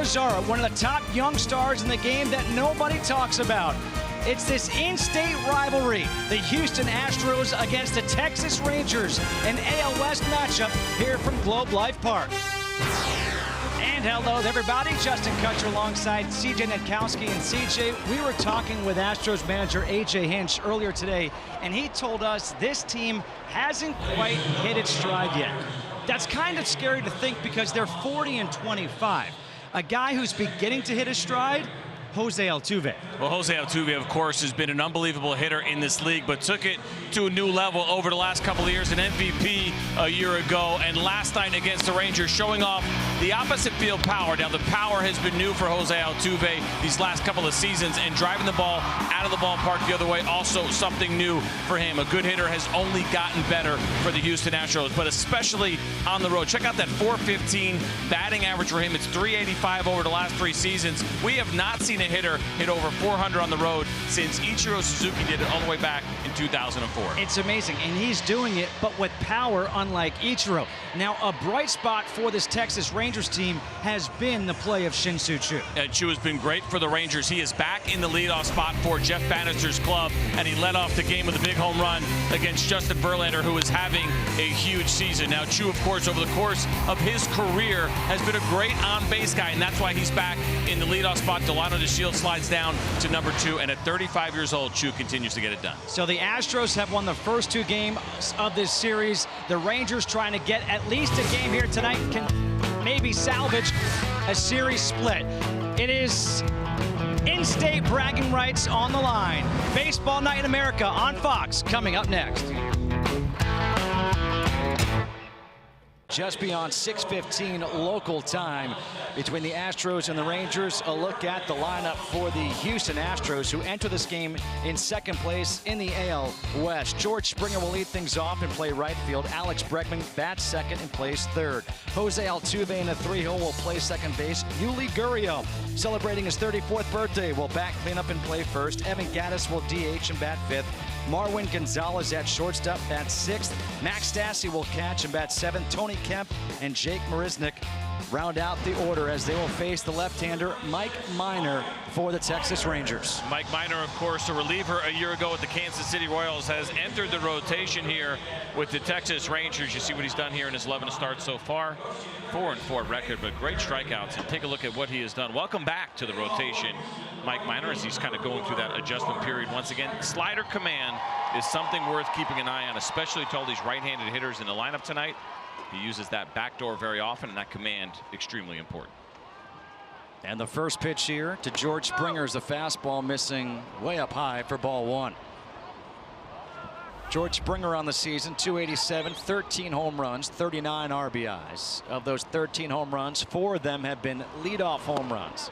Mazara, one of the top young stars in the game that nobody talks about. It's this in-state rivalry, the Houston Astros against the Texas Rangers, an AL West matchup here from Globe Life Park. And hello everybody, Justin Kutcher alongside CJ Netkowski. And CJ, we were talking with Astros manager AJ Hinch earlier today, and he told us this team hasn't quite hit its stride yet. That's kind of scary to think because they're 40-25. A guy who's beginning to hit his stride, Jose Altuve. Well, Jose Altuve, of course, has been an unbelievable hitter in this league, but took it to a new level over the last couple of years. An MVP a year ago, and last night against the Rangers, showing off the opposite field power. Now, the power has been new for Jose Altuve these last couple of seasons, and driving the ball out of the ballpark the other way, also something new for him. A good hitter has only gotten better for the Houston Astros, but especially on the road. Check out that .415 batting average for him. It's .385 over the last 3 seasons. We have not seen a hitter hit over 400 on the road since Ichiro Suzuki did it all the way back in 2004. It's amazing, and he's doing it, but with power, unlike Ichiro. Now, a bright spot for this Texas Rangers team has been the play of Shin-Soo Choo. Choo has been great for the Rangers. He is back in the leadoff spot for Jeff Bannister's club, and he led off the game with a big home run against Justin Verlander, who is having a huge season. Now, Choo, of course, over the course of his career, has been a great on-base guy, and that's why he's back in the leadoff spot. Delano DeShields slides down to number 2, and at 35 years old, Choo continues to get it done. So the Astros have won the first 2 games of this series. The Rangers trying to get at least a game here tonight, can maybe salvage a series split. It is in-state bragging rights on the line. Baseball Night in America on Fox, coming up next. Just beyond 6:15 local time between the Astros and the Rangers. A look at the lineup for the Houston Astros, who enter this game in 2nd place in the AL West. George Springer will lead things off and play right field. Alex Bregman bats 2nd and plays 3rd. Jose Altuve in the 3-hole will play 2nd base. Yuli Gurriel, celebrating his 34th birthday, will bat cleanup and play 1st. Evan Gattis will DH and bat 5th. Marwin Gonzalez at shortstop, bats 6th. Max Stassi will catch and bat 7th. Tony Kemp and Jake Marisnick round out the order as they will face the left-hander Mike Minor for the Texas Rangers. Mike Minor, of course, a reliever a year ago with the Kansas City Royals, has entered the rotation here with the Texas Rangers. You see what he's done here in his 11 starts so far. 4-4 record, but great strikeouts. And take a look at what he has done. Welcome back to the rotation, Mike Minor, as he's kind of going through that adjustment period once again. Slider command is something worth keeping an eye on, especially to all these right-handed hitters in the lineup tonight. He uses that backdoor very often, and that command extremely important. And the first pitch here to George Springer is a fastball missing way up high for ball 1. George Springer on the season, 287, 13 home runs, 39 RBIs. Of those 13 home runs, 4 of them have been leadoff home runs.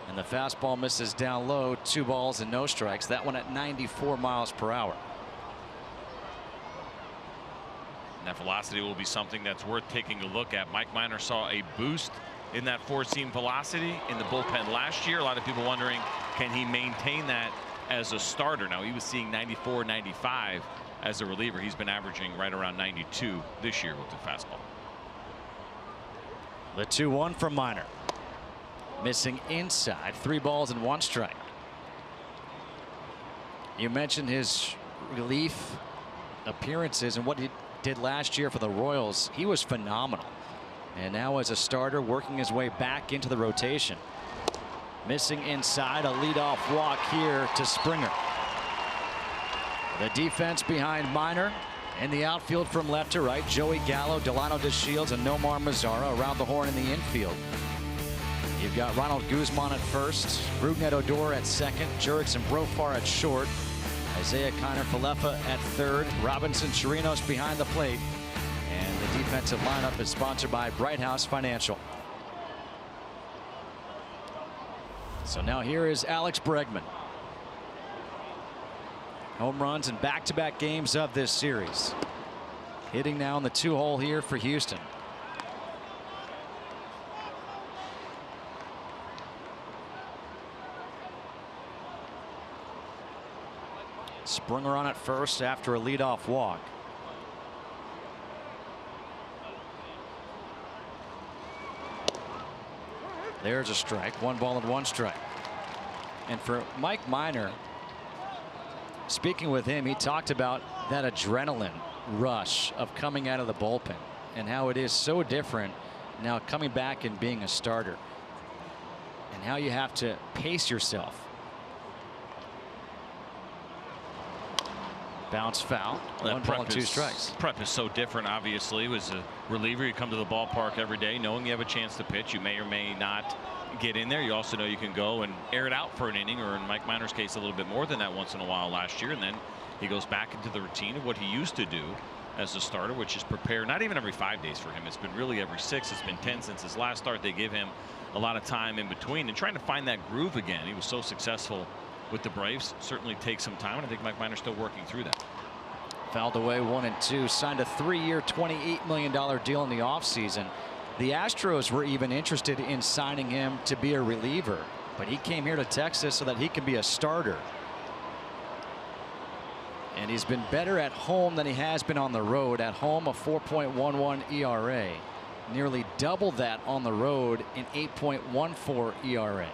And the fastball misses down low, 2 balls and no strikes. That one at 94 miles per hour. That velocity will be something that's worth taking a look at. Mike Minor saw a boost in that 4-seam velocity in the bullpen last year. A lot of people wondering, can he maintain that as a starter? Now, he was seeing 94, 95 as a reliever. He's been averaging right around 92 this year with the fastball. The 2-1 from Minor. Missing inside, 3 balls and 1 strike. You mentioned his relief appearances and what he did last year for the Royals. He was phenomenal, and now as a starter working his way back into the rotation. Missing inside, a leadoff walk here to Springer. The defense behind Minor. In the outfield from left to right, Joey Gallo, Delano DeShields, and Nomar Mazara. Around the horn in the infield, you've got Ronald Guzman at first, Rougned Odor at 2nd, Jurickson Profar at short, Isaiah Kiner-Falefa at 3rd, Robinson Chirinos behind the plate. And the defensive lineup is sponsored by Bright House Financial. So now here is Alex Bregman. Home runs in back-to-back games of this series. Hitting now in the 2-hole here for Houston. Springer on at first after a leadoff walk. There's a strike. 1 ball and 1 strike. And for Mike Minor, speaking with him, he talked about that adrenaline rush of coming out of the bullpen and how it is so different now coming back and being a starter, and how you have to pace yourself. Bounce foul. 1 ball and 2 strikes. Prep is so different. Obviously, as a reliever, you come to the ballpark every day knowing you have a chance to pitch. You may or may not get in there. You also know you can go and air it out for an inning, or in Mike Minor's case, a little bit more than that once in a while last year, and then he goes back into the routine of what he used to do as a starter, which is prepare not even every 5 days for him. It's been really every 6. It's been 10 since his last start. They give him a lot of time in between and trying to find that groove again. He was so successful with the Braves. Certainly takes some time, and I think Mike Minor's still working through that. Fouled away 1 and 2. Signed a 3-year, $28 million deal in the offseason. The Astros were even interested in signing him to be a reliever, but he came here to Texas so that he could be a starter. And he's been better at home than he has been on the road. At home, a 4.11 ERA. Nearly double that on the road in 8.14 ERA.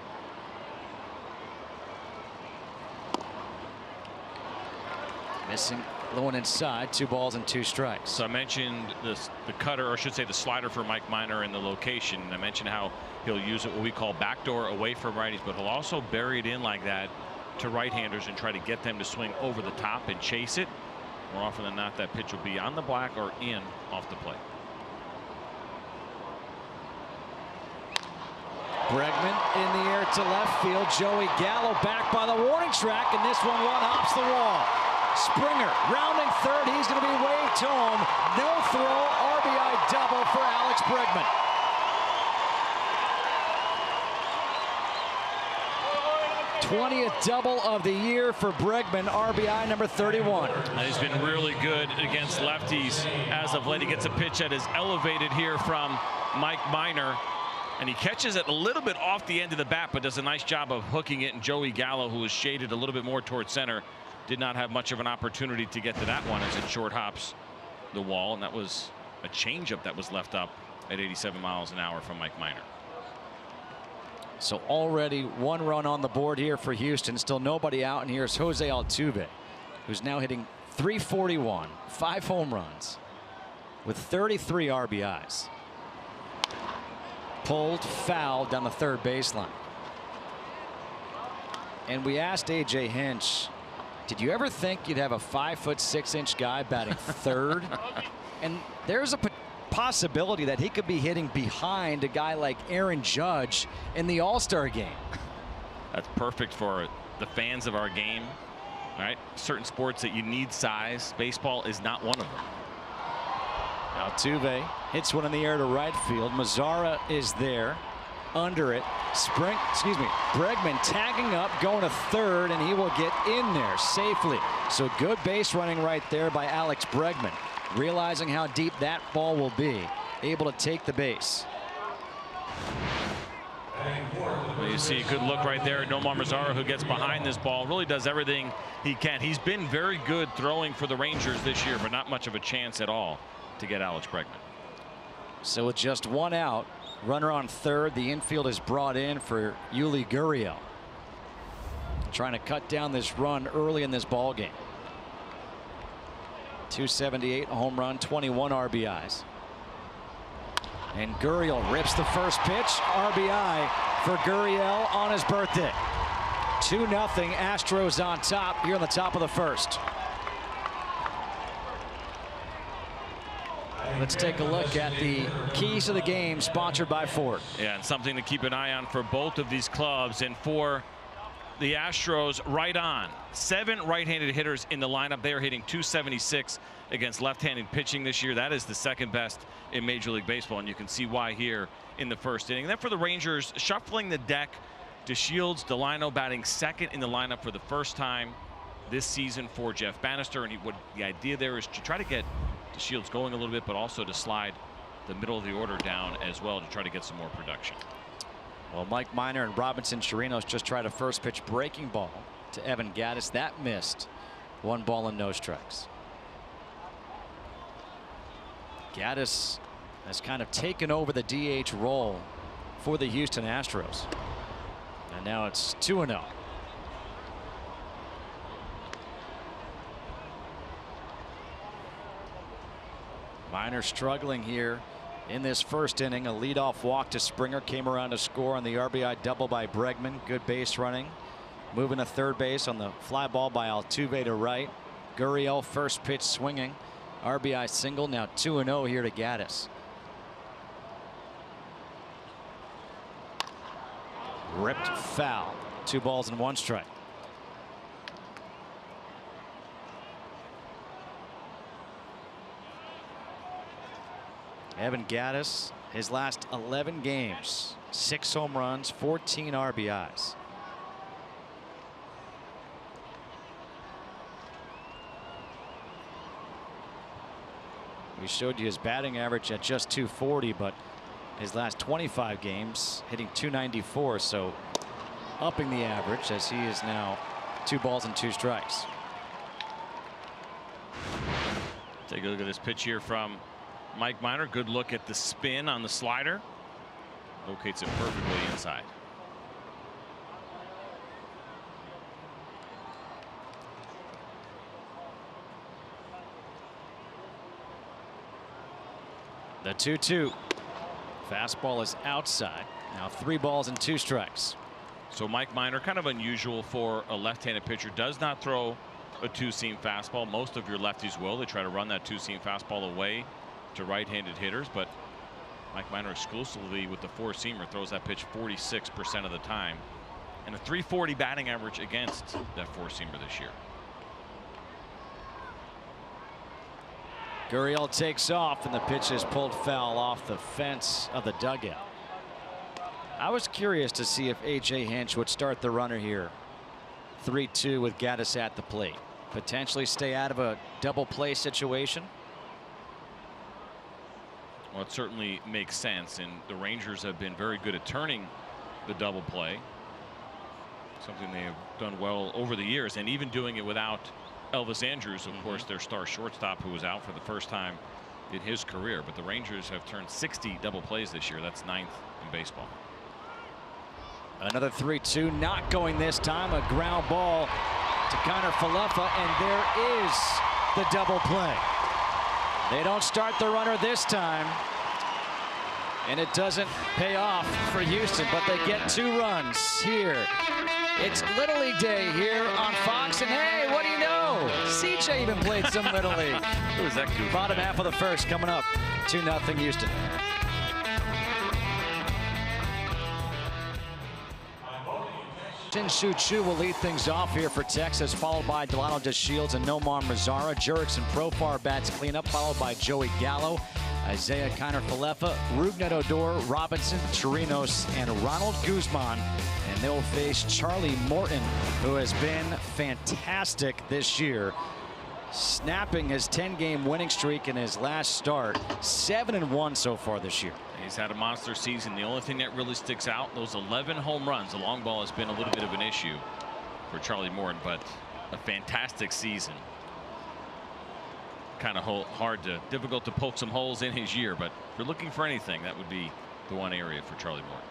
Missing the one inside. 2 balls and 2 strikes. So I mentioned the cutter, or I should say the slider for Mike Minor in the location. I mentioned how he'll use it what we call backdoor away from righties, but he'll also bury it in like that to right-handers and try to get them to swing over the top and chase it. More often than not, that pitch will be on the black or in off the plate. Bregman in the air to left field. Joey Gallo back by the warning track, and this one hops the wall. Springer rounding third. He's going to be waved home. No throw. RBI double for Alex Bregman. #20th double of the year for Bregman. RBI number 31. And he's been really good against lefties as of late. He gets a pitch that is elevated here from Mike Minor, and he catches it a little bit off the end of the bat, but does a nice job of hooking it. And Joey Gallo, who is shaded a little bit more towards center, did not have much of an opportunity to get to that one as it short hops the wall, and that was a changeup that was left up at 87 miles an hour from Mike Minor. So already 1 run on the board here for Houston. Still nobody out, and here's Jose Altuve, who's now hitting .341, 5 home runs with 33 RBIs. Pulled foul down the third baseline. And we asked AJ Hinch, did you ever think you'd have a 5'6" guy batting third? And there's a possibility that he could be hitting behind a guy like Aaron Judge in the All-Star game. That's perfect for the fans of our game, right? Certain sports that you need size. Baseball is not one of them. Altuve hits one in the air to right field. Mazzara is there under it. Bregman tagging up, going to third, and he will get in there safely. So good base running right there by Alex Bregman, realizing how deep that ball will be, able to take the base. You see a good look right there. Nomar Mazzara, who gets behind this ball, really does everything he can. He's been very good throwing for the Rangers this year, but not much of a chance at all to get Alex Bregman. So with just 1 out, runner on third, the infield is brought in for Yuli Gurriel, trying to cut down this run early in this ball game. 278, a home run, 21 RBIs. And Gurriel rips the first pitch. RBI for Gurriel on his birthday. 2-0 Astros on top here in the top of the first. Let's take a look at the keys to the game, sponsored by Ford. Yeah, and something to keep an eye on for both of these clubs. And for the Astros, right on. 7 right-handed hitters in the lineup. They are hitting .276 against left-handed pitching this year. That is the second best in Major League Baseball, and you can see why here in the first inning. And then for the Rangers, shuffling the deck, DeShields, Delino batting second in the lineup for the first time this season for Jeff Bannister. And the idea there is to try to get DeShields going a little bit, but also to slide the middle of the order down as well to try to get some more production. Well, Mike Minor and Robinson Chirinos just tried a first pitch breaking ball to Evan Gattis. That missed. 1 ball and no strikes. Gattis has kind of taken over the DH role for the Houston Astros. And now it's 2-0. Minor struggling here in this first inning. A leadoff walk to Springer came around to score on the RBI double by Bregman. Good base running. Moving to third base on the fly ball by Altuve to right. Gurriel first pitch swinging. RBI single. Now 2-0 here to Gaddis. Ripped foul. 2 balls and 1 strike. Evan Gaddis, his last 11 games, 6 home runs, 14 RBIs. We showed you his batting average at just 240, but his last 25 games hitting 294, so upping the average as he is now 2 balls and 2 strikes. Take a look at this pitch here from Mike Minor. Good look at the spin on the slider. Locates it perfectly inside. The 2-2. Fastball is outside. Now 3 balls and 2 strikes. So Mike Minor, kind of unusual for a left-handed pitcher, does not throw a 2-seam fastball. Most of your lefties will. They try to run that 2-seam fastball away to right-handed hitters, but Mike Minor exclusively with the 4-seamer throws that pitch 46% of the time, and a .340 batting average against that 4-seamer this year. Gurriel takes off, and the pitch is pulled foul off the fence of the dugout. I was curious to see if A.J. Hinch would start the runner here. 3-2 with Gaddis at the plate. Potentially stay out of a double play situation. Well, it certainly makes sense, and the Rangers have been very good at turning the double play. Something they have done well over the years, and even doing it without Elvis Andrus, of course, their star shortstop, who was out for the first time in his career. But the Rangers have turned 60 double plays this year. That's 9th in baseball. Another 3-2, not going this time. A ground ball to Connor Falefa, and there is the double play. They don't start the runner this time, and it doesn't pay off for Houston, but they get 2 runs here. It's Little League Day here on Fox, and hey, what do you know? CJ even played some Little League. Who is that goof? Bottom half of the first coming up. 2-0 Houston. HOU will lead things off here for Texas, followed by Delano DeShields and Nomar Mazara. Jurickson Profar bats cleanup, followed by Joey Gallo, Isaiah Kiner Falefa, Rougned Odor, Robinson, Chirinos, and Ronald Guzman. And they will face Charlie Morton, who has been fantastic this year, snapping his 10-game winning streak in his last start. 7-1 so far this year. He's had a monster season. The only thing that really sticks out, those 11 home runs. The long ball has been a little bit of an issue for Charlie Morton, but a fantastic season. Kind of difficult to poke some holes in his year, but if you're looking for anything, that would be the one area for Charlie Morton.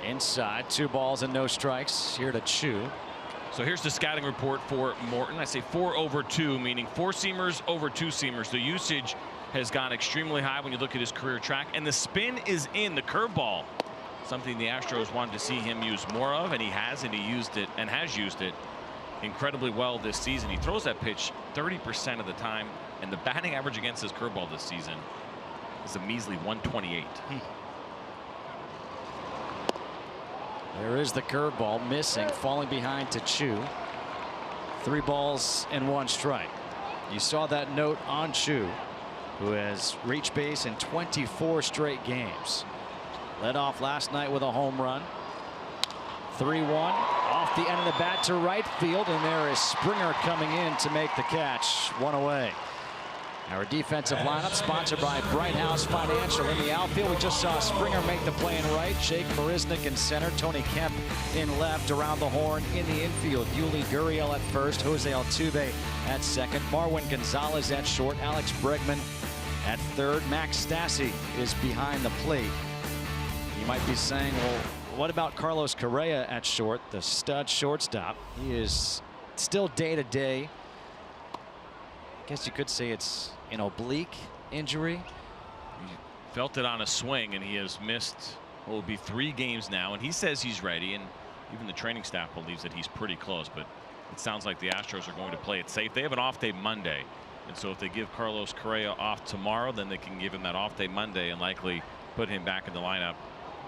Inside, 2 balls and no strikes. Here to Chew. So here's the scouting report for Morton. I say 4 over 2, meaning 4-seamers over 2-seamers. The usage has gone extremely high when you look at his career track, and the spin is in. The curveball, something the Astros wanted to see him use more of, and he has, and he used it and has used it incredibly well this season. He throws that pitch 30% of the time, and the batting average against his curveball this season is a measly 128. There is the curveball missing, falling behind to Chew. 3 balls and 1 strike. You saw that note on Chew, who has reached base in 24 straight games. Led off last night with a home run. 3-1 off the end of the bat to right field, and there is Springer coming in to make the catch. 1 away. Our defensive lineup sponsored by Bright House Financial. In the outfield, we just saw Springer make the play in right, Jake Marisnick in center, Tony Kemp in left. Around the horn in the infield, Yuli Gurriel at first, Jose Altuve at second, Marwin Gonzalez at short, Alex Bregman At third, Max Stassi is behind the plate. You might be saying, well, what about Carlos Correa at short, the stud shortstop? He is still day-to-day. I guess you could say it's an oblique injury. He felt it on a swing, and he has missed what will be 3 games now, and he says he's ready, and even the training staff believes that he's pretty close, but it sounds like the Astros are going to play it safe. They have an off day Monday, and so if they give Carlos Correa off tomorrow, then they can give him that off day Monday and likely put him back in the lineup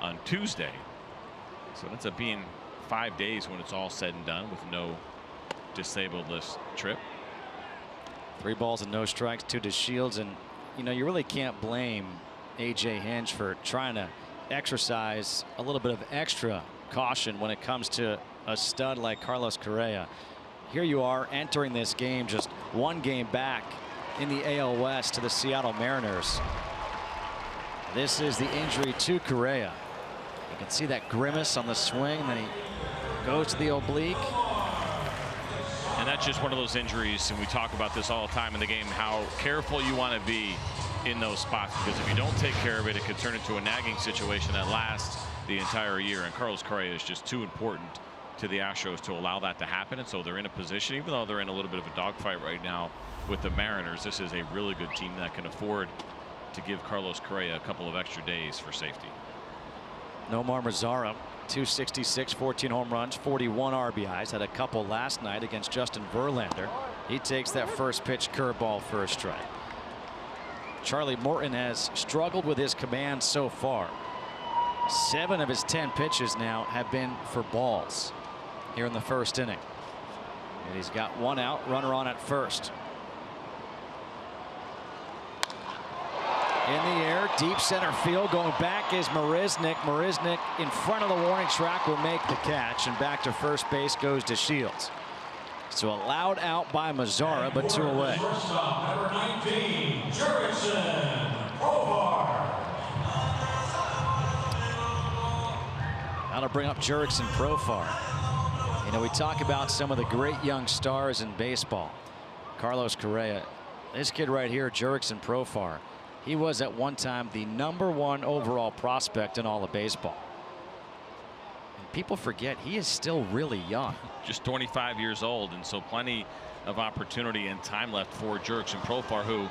on Tuesday. So it ends up being 5 days when it's all said and done with no disabled list trip. 3 balls and no strikes to DeShields, and you know, you really can't blame AJ Hinch for trying to exercise a little bit of extra caution when it comes to a stud like Carlos Correa. Here you are entering this game just 1 game back in the AL West to the Seattle Mariners. This is the injury to Correa. You can see that grimace on the swing, then he goes to the oblique. And that's just one of those injuries, and we talk about this all the time in the game, how careful you want to be in those spots, because if you don't take care of it, it could turn into a nagging situation that lasts the entire year. And Carlos Correa is just too important to the Astros to allow that to happen, and so they're in a position, even though they're in a little bit of a dogfight right now with the Mariners, this is a really good team that can afford to give Carlos Correa a couple of extra days for safety. Nomar Mazara, 266, 14 home runs, 41 RBIs. Had a couple last night against Justin Verlander. He takes that first pitch curveball for a strike. Charlie Morton has struggled with his command so far. 7 of his 10 pitches now have been for balls here in the first inning. And he's got 1 out, runner on at first. In the air, deep center field, going back is Marisnick. Marisnick in front of the warning track will make the catch, and back to first base goes DeShields. So allowed out by Mazara, but 2 away. Number 19, Jurickson Profar. Now to bring up Jurickson Profar. You know, we talk about some of the great young stars in baseball. Carlos Correa, this kid right here, Jurickson Profar. He was at one time the #1 overall prospect in all of baseball. And people forget he is still really young. Just 25 years old, and so plenty of opportunity and time left for Jurickson Profar, who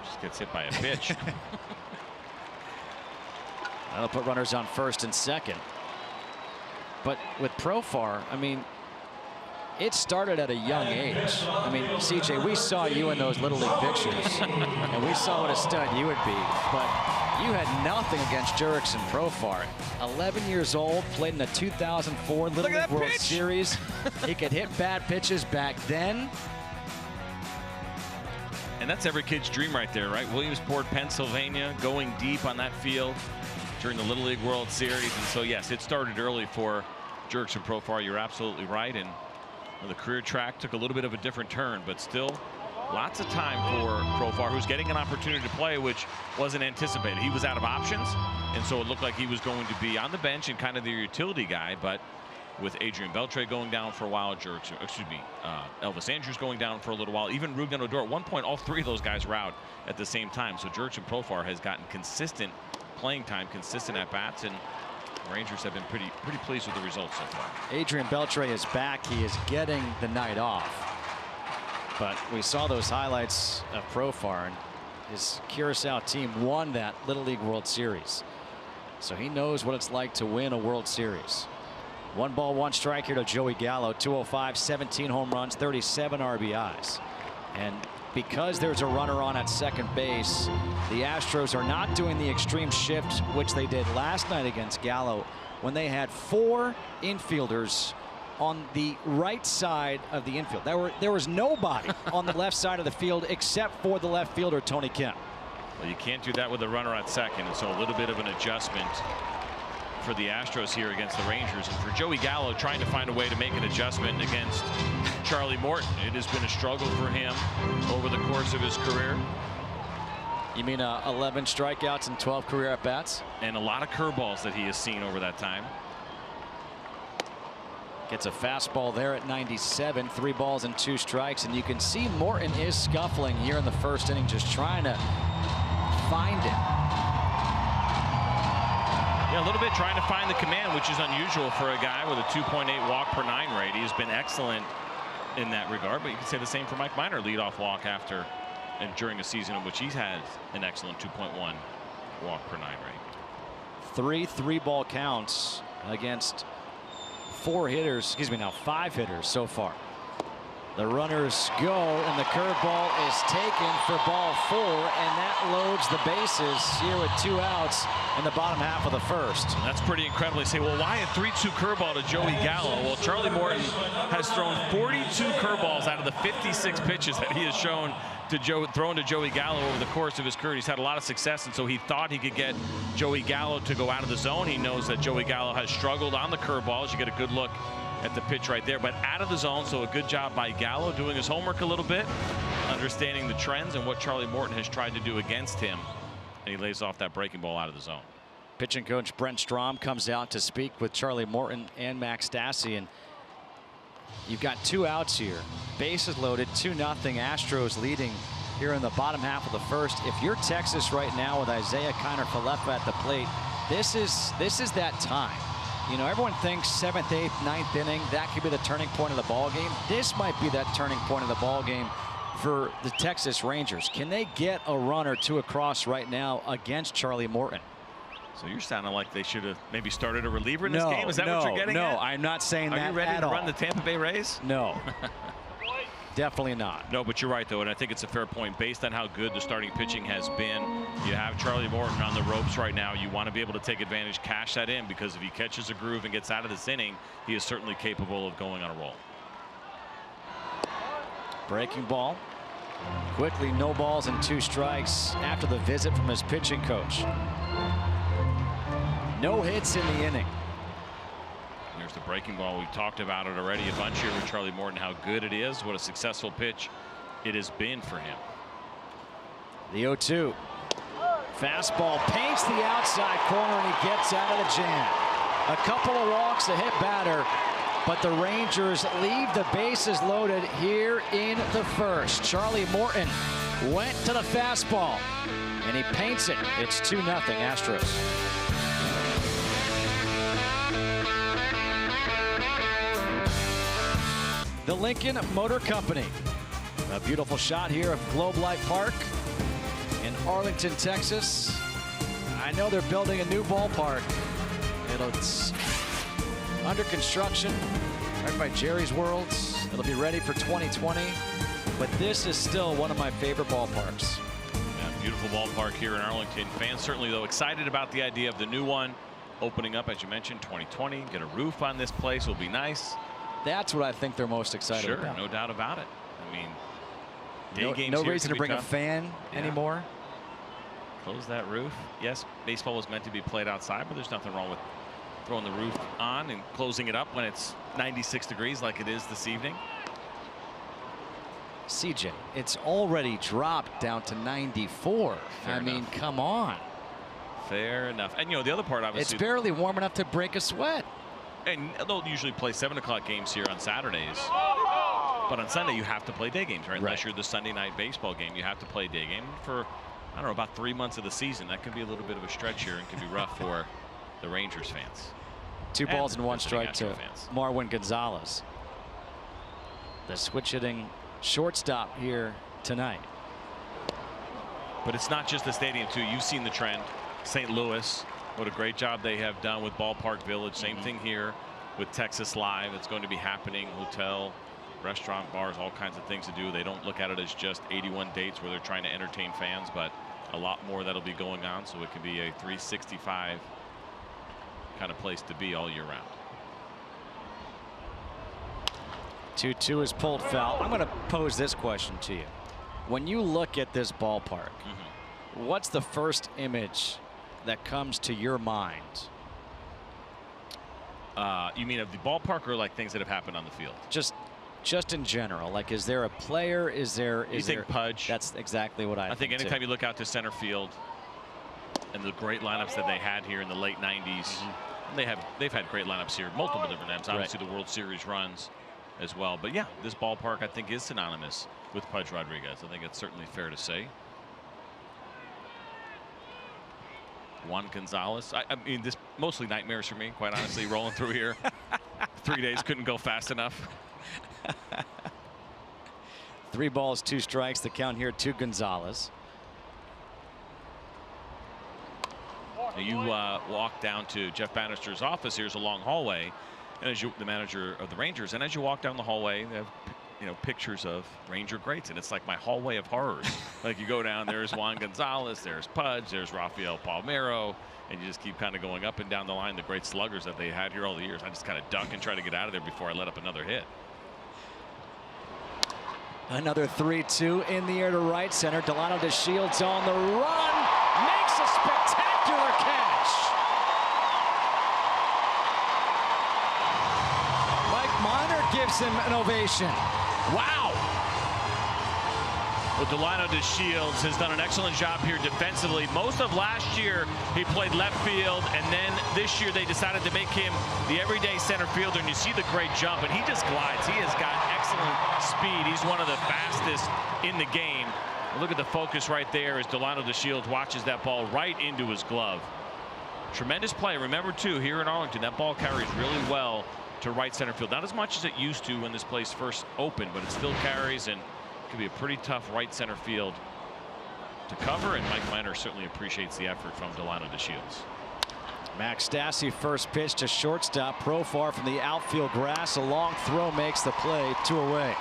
just gets hit by a pitch. That'll put runners on first and second. But with Profar, I mean, it started at a young age. I mean, CJ, we saw you in those Little League pictures, and we saw what a stud you would be. But you had nothing against Jurickson Profar. 11 years old, played in the 2004 Little League World Series. He could hit bad pitches back then. And that's every kid's dream right there, right? Williamsport, Pennsylvania, going deep on that field during the Little League World Series. And so, yes, it started early for Jurickson Profar. You're absolutely right. And the career track took a little bit of a different turn, but still lots of time for Profar, who's getting an opportunity to play, which wasn't anticipated. He was out of options, and so it looked like he was going to be on the bench and kind of the utility guy. But with Adrian Beltre going down for a while, Elvis Andrews going down for a little while, even Rougned Odor, at one point all 3 of those guys were out at the same time. So Jurickson Profar has gotten consistent playing time, consistent at bats, and Rangers have been pretty pleased with the results so far. Adrian Beltre is back. He is getting the night off. But we saw those highlights of Profar, and his Curacao team won that Little League World Series. So he knows what it's like to win a World Series. 1 ball, 1 strike here to Joey Gallo. 205, 17 home runs, 37 RBIs. And because there's a runner on at second base, the Astros are not doing the extreme shift which they did last night against Gallo, when they had 4 infielders on the right side of the infield. There was nobody on the left side of the field except for the left fielder, Tony Kemp. Well, you can't do that with a runner at second, and so a little bit of an adjustment for the Astros here against the Rangers. And for Joey Gallo, trying to find a way to make an adjustment against Charlie Morton. It has been a struggle for him over the course of his career. You mean 11 strikeouts and 12 career at-bats? And a lot of curveballs that he has seen over that time. Gets a fastball there at 97, 3 balls and 2 strikes. And you can see Morton is scuffling here in the first inning, just trying to find it. Yeah, a little bit trying to find the command, which is unusual for a guy with a 2.8 walk per 9 rate. He's been excellent in that regard, but you can say the same for Mike Minor, leadoff walk after and during a season in which he's had an excellent 2.1 walk per 9 rate. 3 3-ball counts against 4 hitters, excuse me, now 5 hitters so far. The runners go, and the curveball is taken for ball 4, and that loads the bases here with 2 outs in the bottom half of the first. That's pretty incredible. You say, well, why a 3-2 curveball to Joey Gallo? Well, Charlie Morton has thrown 42 curveballs out of the 56 pitches that he has shown to thrown to Joey Gallo over the course of his career. He's had a lot of success, and so he thought he could get Joey Gallo to go out of the zone. He knows that Joey Gallo has struggled on the curveballs. You get a good look at the pitch right there, but out of the zone. So a good job by Gallo doing his homework a little bit, understanding the trends and what Charlie Morton has tried to do against him, and he lays off that breaking ball out of the zone. Pitching coach Brent Strom comes out to speak with Charlie Morton and Max Stassi, and you've got 2 outs here, bases loaded, 2-0 Astros leading here in the bottom half of the first. If you're Texas right now with Isaiah Kiner-Falefa at the plate, this is that time. You know, everyone thinks 7th, 8th, 9th inning, that could be the turning point of the ball game. This might be that turning point of the ball game for the Texas Rangers. Can they get a run or 2 across right now against Charlie Morton? So you're sounding like they should have maybe started a reliever in this game? Is that what you're getting at? No, I'm not saying that at all. Are you ready to run the Tampa Bay Rays? No. Definitely not. No, but you're right, though, and I think it's a fair point. Based on how good the starting pitching has been, you have Charlie Morton on the ropes right now. You want to be able to take advantage, cash that in, because if he catches a groove and gets out of this inning, he is certainly capable of going on a roll. Breaking ball. Quickly, no balls and 2 strikes after the visit from his pitching coach. No hits in the inning. There's the breaking ball. We've talked about it already a bunch here with Charlie Morton, how good it is, what a successful pitch it has been for him. The 0-2. Fastball paints the outside corner, and he gets out of the jam. A couple of walks, a hit batter, but the Rangers leave the bases loaded here in the first. Charlie Morton went to the fastball, and he paints it. It's 2-0 Astros. The Lincoln Motor Company. A beautiful shot here of Globe Life Park in Arlington, Texas. I know they're building a new ballpark. It's under construction right by Jerry's Worlds. It'll be ready for 2020. But this is still one of my favorite ballparks. Yeah, beautiful ballpark here in Arlington. Fans certainly, though, excited about the idea of the new one opening up, as you mentioned, 2020. Get a roof on this place will be nice. That's what I think they're most excited about. Sure, no doubt about it. I mean, no reason to bring a fan anymore. Close that roof. Yes, baseball was meant to be played outside, but there's nothing wrong with throwing the roof on and closing it up when it's 96 degrees like it is this evening. CJ, it's already dropped down to 94. I mean, come on. Fair enough. And, you know, the other part, obviously, it's barely warm enough to break a sweat. And they'll usually play 7 o'clock games here on Saturdays. But on Sunday, you have to play day games, right? Unless you're the Sunday night baseball game, you have to play day game for, I don't know, about 3 months of the season. That could be a little bit of a stretch here and can be rough for the Rangers fans. 2 balls and 1 strike to Marwin Gonzalez. The switch hitting shortstop here tonight. But it's not just the stadium, too. You've seen the trend. St. Louis. What a great job they have done with Ballpark Village. Same thing here with Texas Live. It's going to be happening. Hotel, restaurant, bars, all kinds of things to do. They don't look at it as just 81 dates where they're trying to entertain fans, but a lot more that'll be going on. So it can be a 365 kind of place to be all year round. 2-2 is pulled foul. I'm going to pose this question to you. When you look at this ballpark, what's the first image that comes to your mind? You mean of the ballpark, or like things that have happened on the field? Just in general. Like, is there a player? You think Pudge? That's exactly what I think anytime you look out to center field and the great lineups that they had here in the late 90s, they've had great lineups here, multiple different times. Obviously, the World Series runs as well. But yeah, this ballpark I think is synonymous with Pudge Rodriguez. I think it's certainly fair to say. Juan Gonzalez. I mean, this mostly nightmares for me, quite honestly, rolling through here. 3 days couldn't go fast enough. 3 balls, 2 strikes. The count here to Gonzalez. You walk down to Jeff Bannister's office. Here's a long hallway, and as the manager of the Rangers, and as you walk down the hallway, they have pictures of Ranger greats, and it's like my hallway of horrors. Like you go down, there's Juan Gonzalez, there's Pudge, there's Rafael Palmeiro, and you just keep kind of going up and down the line. The great sluggers that they had here all the years. I just kind of duck and try to get out of there before I let up another hit. Another 3-2 in the air to right center. Delano DeShields on the run, makes a spectacular catch. Mike Minor gives him an ovation. Wow. Well, Delano DeShields has done an excellent job here defensively. Most of last year, he played left field, and then this year they decided to make him the everyday center fielder, and you see the great jump, and he just glides. He has got excellent speed. He's one of the fastest in the game. Look at the focus right there as Delano DeShields watches that ball right into his glove. Tremendous play. Remember, too, here in Arlington, that ball carries really well to right center field. Not as much as it used to when this place first opened, but it still carries, and could be a pretty tough right center field to cover, and Mike Minor certainly appreciates the effort from Delano DeShields. Max Stassi first pitch to shortstop. Profar from the outfield grass. A long throw makes the play. 2 away.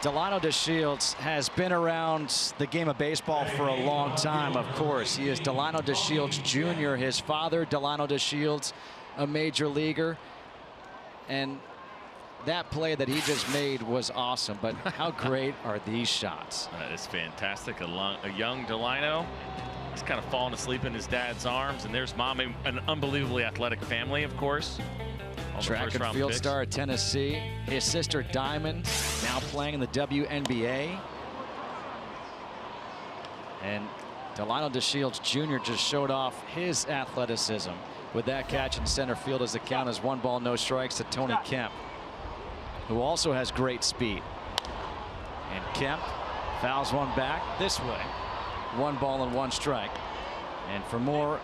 Delano DeShields has been around the game of baseball for a long time, of course. He is Delano DeShields Jr. His father, Delano DeShields, a major leaguer. And that play that he just made was awesome, but how great are these shots? That is fantastic. A young Delano. He's kind of falling asleep in his dad's arms, and there's mom, an unbelievably athletic family, of course. Track and field star at Tennessee. His sister Diamond now playing in the WNBA. And Delano DeShields Jr. just showed off his athleticism with that catch in center field as the count is 1 ball, no strikes to Tony Kemp, who also has great speed. And Kemp fouls one back this way. 1 ball and 1 strike. And for more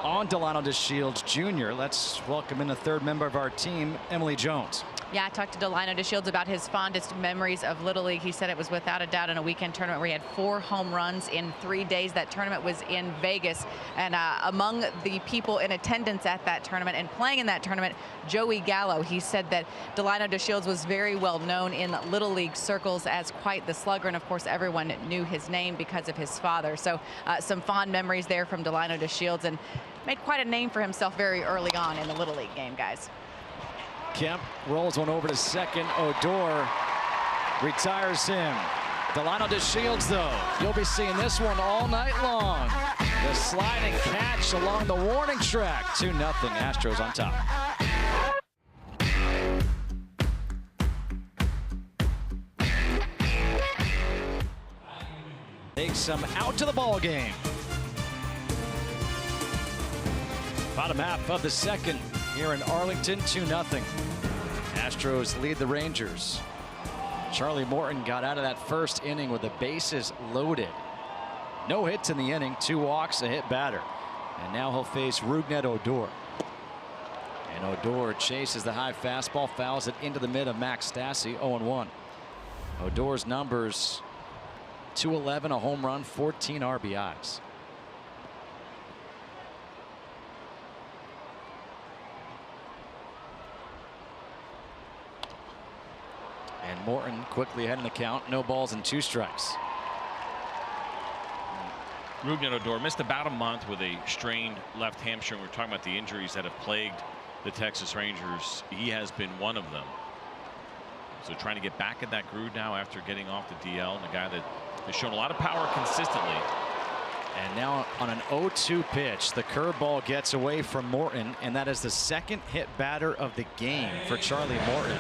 on Delano DeShields Jr., let's welcome in the 3rd member of our team, Emily Jones. Yeah, I talked to Delano DeShields about his fondest memories of Little League. He said it was without a doubt in a weekend tournament where he had 4 home runs in 3 days. That tournament was in Vegas. And among the people in attendance at that tournament and playing in that tournament, Joey Gallo. He said that Delano DeShields was very well known in Little League circles as quite the slugger. And of course, everyone knew his name because of his father. So some fond memories there from Delano DeShields, and made quite a name for himself very early on in the Little League game, guys. Kemp rolls one over to second. Odor retires him. Delano DeShields, though, you'll be seeing this one all night long. The sliding catch along the warning track. 2-0 Astros on top. Takes him out to the ball game. Bottom half of the second here in Arlington, 2-0. Astros lead the Rangers. Charlie Morton got out of that first inning with the bases loaded. No hits in the inning, 2 walks, a hit batter. And now he'll face Rougned Odor. And Odor chases the high fastball, fouls it into the mid of Max Stassi, 0-1. Odor's numbers, 211, a home run, 14 RBIs. And Morton quickly ahead in the count. No balls and 2 strikes. Rougned Odor missed about a month with a strained left hamstring. We're talking about the injuries that have plagued the Texas Rangers. He has been one of them. So trying to get back in that groove now after getting off the DL, and a guy that has shown a lot of power consistently. And now on an 0-2 pitch, the curveball gets away from Morton, and that is the 2nd hit batter of the game for Charlie Morton.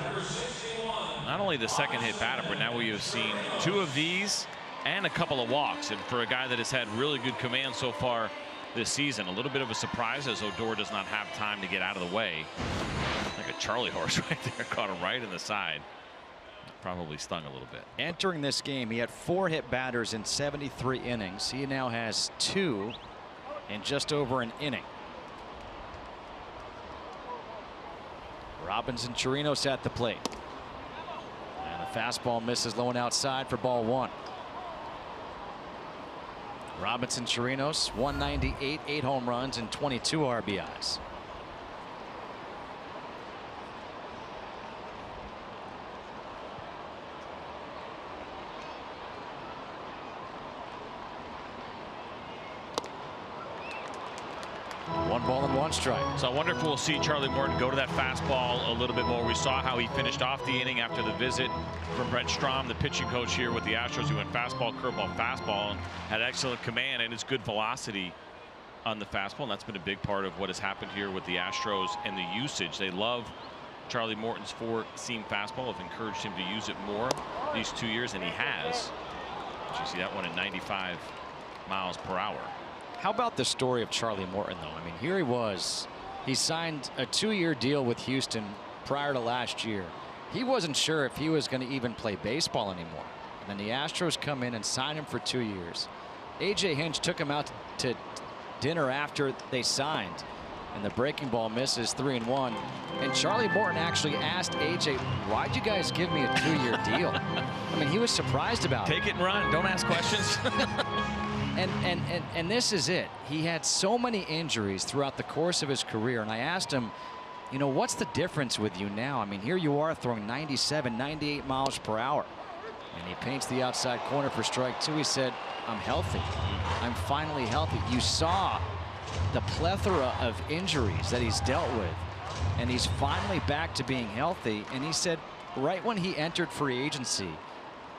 Not only the 2nd hit batter, but now we have seen 2 of these and a couple of walks. And for a guy that has had really good command so far this season, a little bit of a surprise as Odor does not have time to get out of the way. Like a Charlie horse right there, caught him right in the side. Probably stung a little bit. Entering this game, he had 4 hit batters in 73 innings. He now has 2 in just over an inning. Robinson Chirinos at the plate. And the fastball misses low and outside for ball 1. Robinson Chirinos, 198, 8 home runs and 22 RBIs. One ball and 1 strike. So I wonder if we'll see Charlie Morton go to that fastball a little bit more. We saw how he finished off the inning after the visit from Brent Strom, the pitching coach here with the Astros. He went fastball, curveball, fastball, and had excellent command and his good velocity on the fastball. And that's been a big part of what has happened here with the Astros and the usage. They love Charlie Morton's 4-seam fastball. Have encouraged him to use it more these 2 years, and he has. You see that one at 95 miles per hour. How about the story of Charlie Morton, though? I mean, here he was. He signed a 2-year deal with Houston prior to last year. He wasn't sure if he was going to even play baseball anymore. And then the Astros come in and sign him for 2 years. A.J. Hinch took him out to dinner after they signed. And the breaking ball misses 3-1. And Charlie Morton actually asked A.J., why'd you guys give me a 2-year deal? I mean, he was surprised about it. Take it and run. Don't ask questions. And this is it. He had so many injuries throughout the course of his career, and I asked him, you know, what's the difference with you now? I mean, here you are throwing 97, 98 miles per hour, and he paints the outside corner for strike 2. He said, I'm healthy. I'm finally healthy. You saw the plethora of injuries that he's dealt with, and he's finally back to being healthy. And he said right when he entered free agency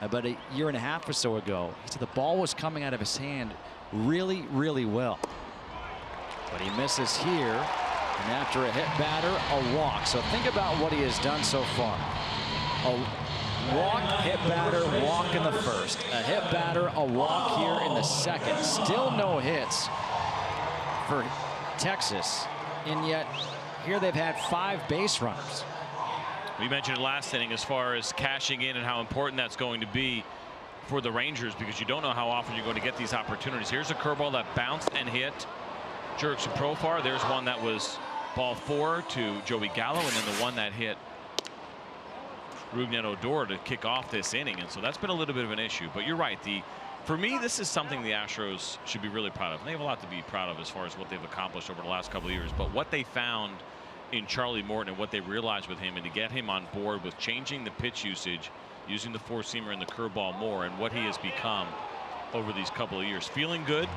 about a year and a half or so ago, he said the ball was coming out of his hand really, really well. But he misses here, and after a hit batter, a walk. So think about what he has done so far. A walk, hit batter, walk in the first. A hit batter, a walk here in the second. Still no hits for Texas, and yet here they've had 5 base runners. We mentioned it last inning as far as cashing in and how important that's going to be for the Rangers, because you don't know how often you're going to get these opportunities. Here's a curveball that bounced and hit Jurickson Profar. There's one that was ball 4 to Joey Gallo, and then the one that hit Rougned Odor to kick off this inning. And so that's been a little bit of an issue. But you're right. For me, this is something the Astros should be really proud of. And they have a lot to be proud of as far as what they've accomplished over the last couple of years. But what they found in Charlie Morton and what they realized with him, and to get him on board with changing the pitch usage, using the 4-seamer and the curveball more, and what he has become over these couple of years. Feeling good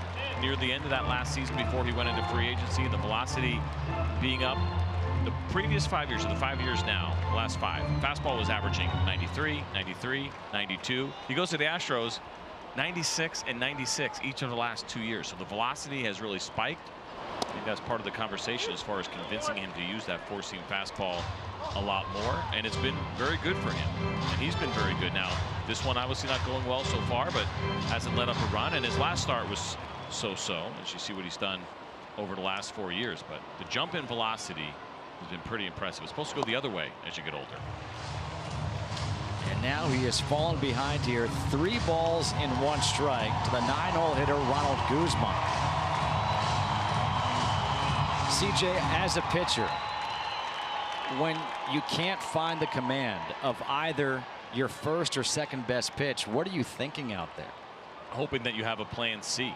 near the end of that last season before he went into free agency. The velocity being up. The previous 5 years, or the 5 years now, the last 5, fastball was averaging 93, 93, 92. He goes to the Astros, 96 and 96 each of the last 2 years. So the velocity has really spiked. I think that's part of the conversation as far as convincing him to use that 4-seam fastball a lot more, and it's been very good for him, and he's been very good. Now this one obviously not going well so far, but hasn't let up a run, and his last start was so-so as you see what he's done over the last 4 years. But the jump in velocity has been pretty impressive. It's supposed to go the other way as you get older. And now he has fallen behind here, 3 balls and 1 strike to the 9-hole hitter Ronald Guzman. CJ, as a pitcher, when you can't find the command of either your first or second best pitch, what are you thinking out there? Hoping that you have a plan C.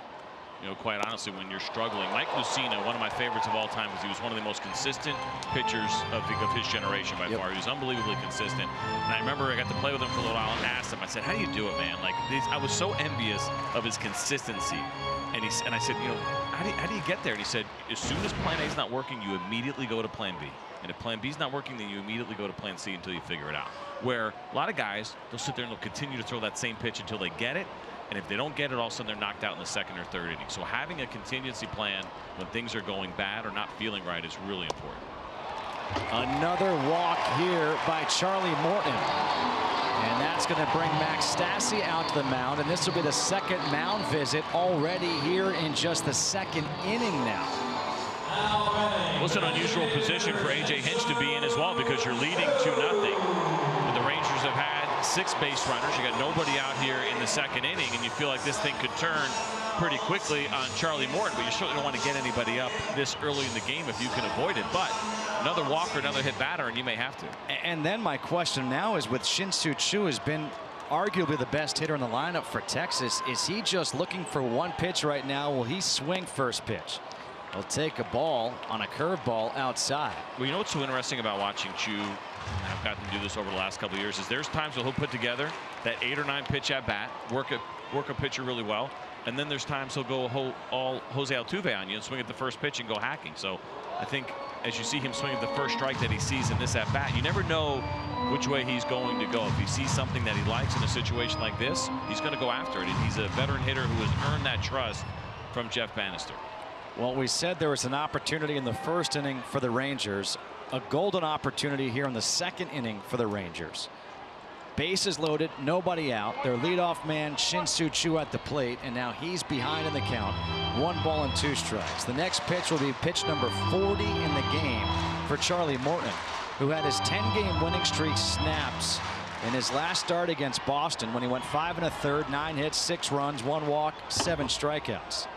You know, quite honestly, when you're struggling. Mike Lucina, one of my favorites of all time, because he was one of the most consistent pitchers of his generation by far. He was unbelievably consistent. And I remember I got to play with him for a little while and asked him, I said, how do you do it, man? Like, I was so envious of his consistency. And I said, you know, how do you get there? And he said, as soon as plan A is not working, you immediately go to plan B. And if plan B is not working, then you immediately go to plan C until you figure it out. Where a lot of guys, they'll sit there and they'll continue to throw that same pitch until they get it. And if they don't get it, all of a sudden they're knocked out in the second or third inning. So having a contingency plan when things are going bad or not feeling right is really important. Another walk here by Charlie Morton. And that's going to bring Max Stassi out to the mound. And this will be the second mound visit already here in just the second inning now. Well, it's an unusual position for A.J. Hinch to be in as well, because you're leading 2-0. The Rangers have had 6 base runners. You got nobody out here in the second inning, and you feel like this thing could turn pretty quickly on Charlie Morton, but you certainly don't want to get anybody up this early in the game if you can avoid it. But another walker, another hit batter, and you may have to. And then my question now is, with Shin-Soo Choo has been arguably the best hitter in the lineup for Texas, is he just looking for one pitch right now? Will he swing first pitch? He'll take a ball on a curveball outside. Well, you know what's so interesting about watching Choo, and I've gotten to do this over the last couple of years, is there's times where he'll put together that 8 or 9 pitch at bat, work a pitcher really well, and then there's times he'll go all Jose Altuve on you and swing at the first pitch and go hacking. So I think as you see him swing at the first strike that he sees in this at bat, you never know which way he's going to go. If he sees something that he likes in a situation like this, he's going to go after it. And he's a veteran hitter who has earned that trust from Jeff Bannister. Well, we said there was an opportunity in the first inning for the Rangers, a golden opportunity here in the second inning for the Rangers. Bases loaded, nobody out. Their leadoff man Shin-Soo Choo at the plate, and now he's behind in the count. 1 ball and 2 strikes. The next pitch will be pitch number 40 in the game for Charlie Morton, who had his 10-game winning streak snaps in his last start against Boston when he went 5 1/3, 9 hits, 6 runs, 1 walk, 7 strikeouts.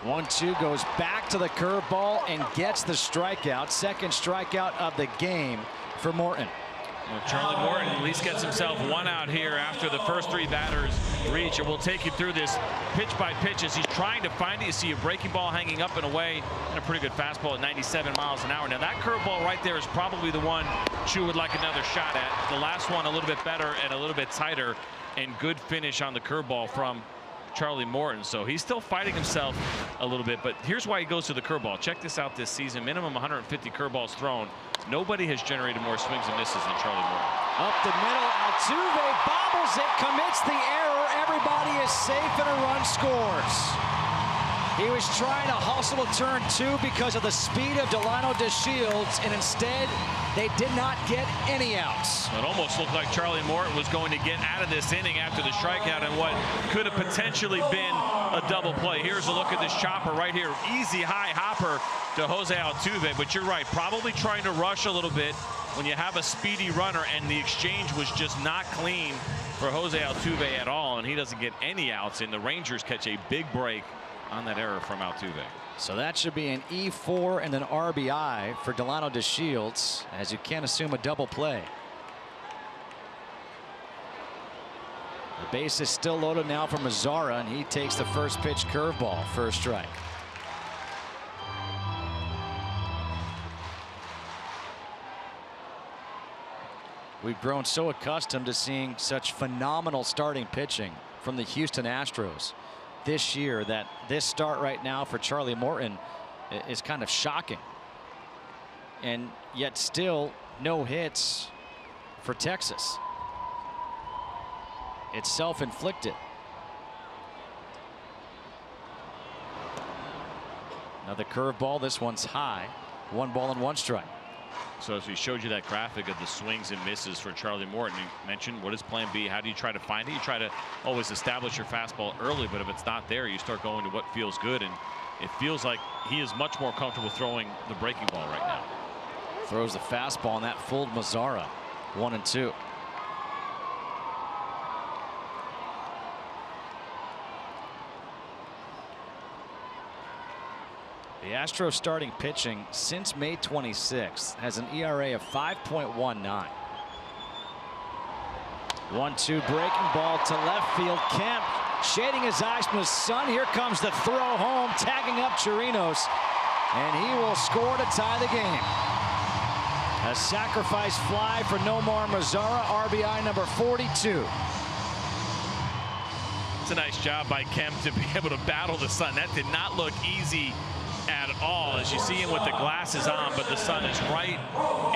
1-2 goes back to the curveball and gets the strikeout. Second strikeout of the game for Morton. Well, Charlie Morton at least gets himself 1 out here after the first 3 batters reach, and we'll take you through this pitch by pitch as he's trying to find it. You see a breaking ball hanging up and away, and a pretty good fastball at 97 miles an hour. Now that curveball right there is probably the one Choo would like another shot at. The last one a little bit better and a little bit tighter, and good finish on the curveball from Charlie Morton. So he's still fighting himself a little bit, but here's why he goes to the curveball. Check this out this season. Minimum 150 curveballs thrown. Nobody has generated more swings and misses than Charlie Morton. Up the middle, Altuve bobbles it, commits the error. Everybody is safe and a run scores. He was trying to hustle to turn 2 because of the speed of Delano DeShields, and instead they did not get any outs. It almost looked like Charlie Morton was going to get out of this inning after the strikeout and what could have potentially been a double play. Here's a look at this chopper right here. Easy high hopper to Jose Altuve, but you're right, probably trying to rush a little bit when you have a speedy runner, and the exchange was just not clean for Jose Altuve at all, and he doesn't get any outs, and the Rangers catch a big break on that error from Altuve. So that should be an E4 and an RBI for Delano DeShields, as you can't assume a double play. The base is still loaded now for Mazzara, and he takes the first pitch curveball for a strike. We've grown so accustomed to seeing such phenomenal starting pitching from the Houston Astros this year that this start right now for Charlie Morton is kind of shocking. And yet still no hits for Texas. It's self-inflicted. Another curveball. This one's high. 1 ball and 1 strike. So as we showed you that graphic of the swings and misses for Charlie Morton, you mentioned what is plan B? How do you try to find it? You try to always establish your fastball early, but if it's not there, you start going to what feels good, and it feels like he is much more comfortable throwing the breaking ball right now. Throws the fastball, and that fooled Mazzara. 1-2. The Astros starting pitching since May 26th has an ERA of 5.19. 1-2 breaking ball to left field. Kemp shading his eyes from the sun. Here comes the throw home, tagging up Chirinos, and he will score to tie the game. A sacrifice fly for Nomar Mazzara, RBI number 42. It's a nice job by Kemp to be able to battle the sun. That did not look easy at all, as you see him with the glasses on, but the sun is right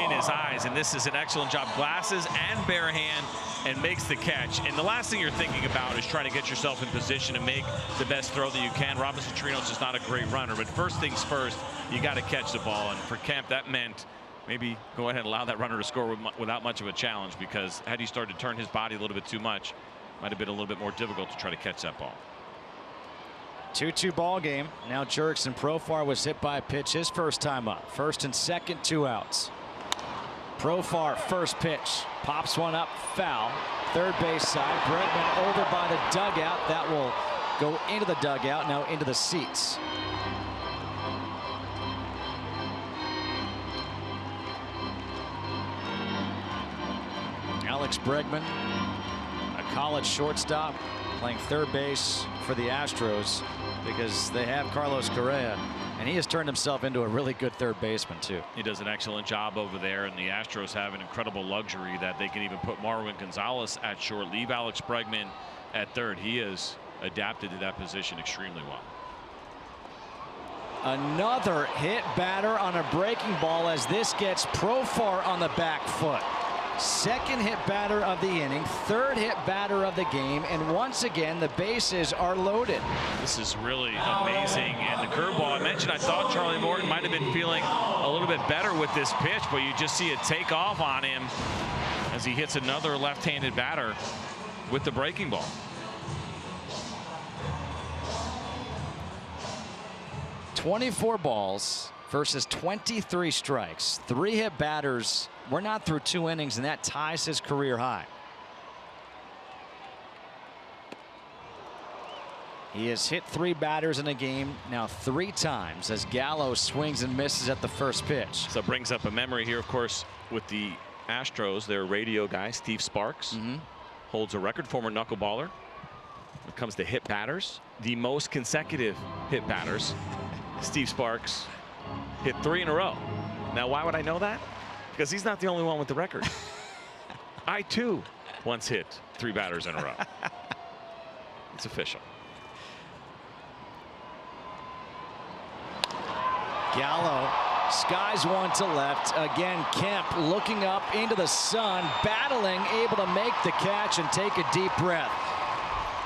in his eyes, and this is an excellent job. Glasses and bare hand, and makes the catch. And the last thing you're thinking about is trying to get yourself in position to make the best throw that you can. Robinson Chirinos is not a great runner, but first things first, you got to catch the ball. And for Kemp, that meant maybe go ahead and allow that runner to score without much of a challenge, because had he started to turn his body a little bit too much, might have been a little bit more difficult to try to catch that ball. 2-2 ball game. Now Jurickson Profar was hit by a pitch his first time up. First and second, 2 outs. Profar, first pitch, pops one up, foul. Third base side, Bregman over by the dugout. That will go into the dugout, now into the seats. Alex Bregman, a college shortstop, playing third base for the Astros because they have Carlos Correa, and he has turned himself into a really good third baseman too. He does an excellent job over there, and the Astros have an incredible luxury that they can even put Marwin Gonzalez at short, leave Alex Bregman at third. He has adapted to that position extremely well. Another hit batter on a breaking ball as this gets Profar on the back foot. Second hit batter of the inning, third hit batter of the game, and once again the bases are loaded. This is really amazing, and the curveball I mentioned, I thought Charlie Morton might have been feeling a little bit better with this pitch, but you just see it take off on him as he hits another left-handed batter with the breaking ball. .24 balls versus 23 strikes. 3 hit batters. We're not through 2 innings, and that ties his career high. He has hit 3 batters in a game now 3 times as Gallo swings and misses at the first pitch. So it brings up a memory here, of course, with the Astros. Their radio guy, Steve Sparks, holds a record, former knuckleballer. When it comes to hit batters, the most consecutive hit batters, Steve Sparks hit 3 in a row. Now, why would I know that? Because he's not the only one with the record. I, too, once hit 3 batters in a row. It's official. Gallo skies one to left. Again, Kemp looking up into the sun, battling, able to make the catch and take a deep breath.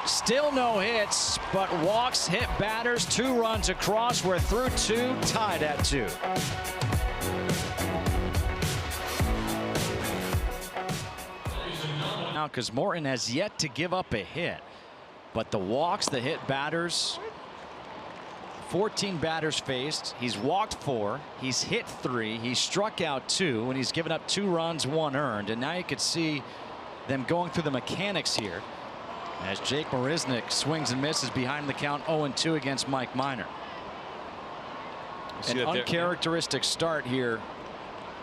Still no hits, but walks, hit batters, 2 runs across. We're through 2, tied at 2. Now, because Morton has yet to give up a hit, but the walks, the hit batters, 14 batters faced. He's walked 4, he's hit 3, he's struck out 2, and he's given up 2 runs, 1 earned. And now you could see them going through the mechanics here as Jake Marisnick swings and misses behind the count 0-2 against Mike Minor. An uncharacteristic start here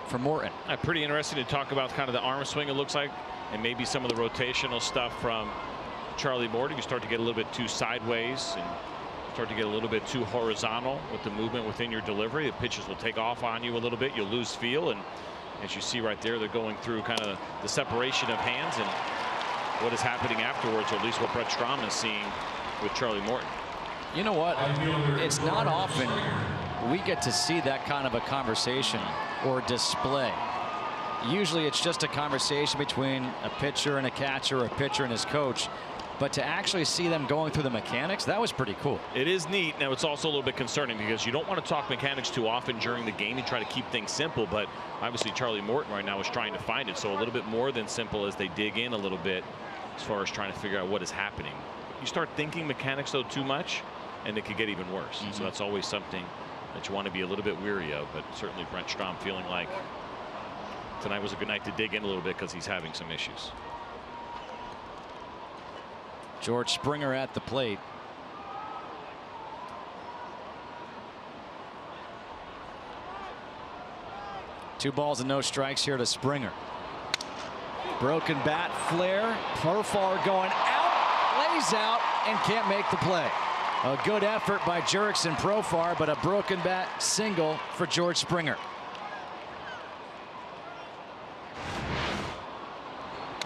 for Morton. Pretty interesting to talk about kind of the arm swing, it looks like, and maybe some of the rotational stuff from Charlie Morton. You start to get a little bit too sideways and start to get a little bit too horizontal with the movement within your delivery. The pitches will take off on you a little bit. You'll lose feel, and as you see right there, they're going through kind of the separation of hands and what is happening afterwards, or at least what Brett Strom is seeing with Charlie Morton. You know what? It's not often we get to see that kind of a conversation or display. Usually it's just a conversation between a pitcher and a catcher, or a pitcher and his coach. But to actually see them going through the mechanics, that was pretty cool. It is neat. Now, it's also a little bit concerning because you don't want to talk mechanics too often during the game and try to keep things simple. But obviously Charlie Morton right now is trying to find it. So a little bit more than simple as they dig in a little bit as far as trying to figure out what is happening. You start thinking mechanics, though, too much, and it could get even worse. So that's always something that you want to be a little bit weary of. But certainly Brent Strom feeling like tonight was a good night to dig in a little bit because he's having some issues. George Springer at the plate. Two balls and no strikes here to Springer. Broken bat, flare. Profar going out, lays out, and can't make the play. A good effort by Jurickson Profar, but a broken bat single for George Springer.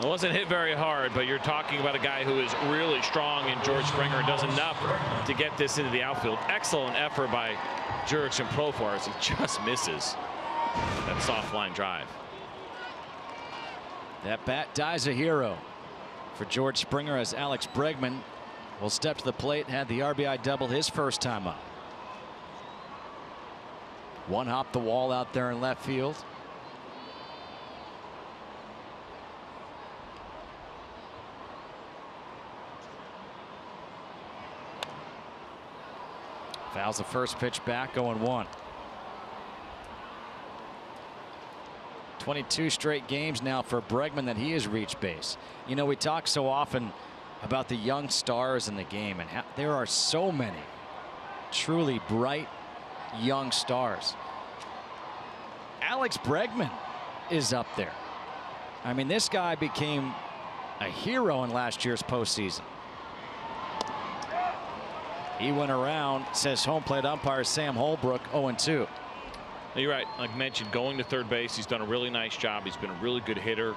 It wasn't hit very hard, but you're talking about a guy who is really strong, and George Springer does enough to get this into the outfield. Excellent effort by Jurickson Profar as he just misses that soft line drive. That bat dies a hero for George Springer as Alex Bregman will step to the plate, had the RBI double his first time up. One hop the wall out there in left field. Fouls the first pitch back, 0-1. 22 straight games now for Bregman that he has reached base. You know, we talk so often about the young stars in the game, and there are so many truly bright young stars. Alex Bregman is up there. I mean, this guy became a hero in last year's postseason. He went around, says home plate umpire Sam Holbrook, 0-2. You're right. Like mentioned, going to third base, he's done a really nice job. He's been a really good hitter.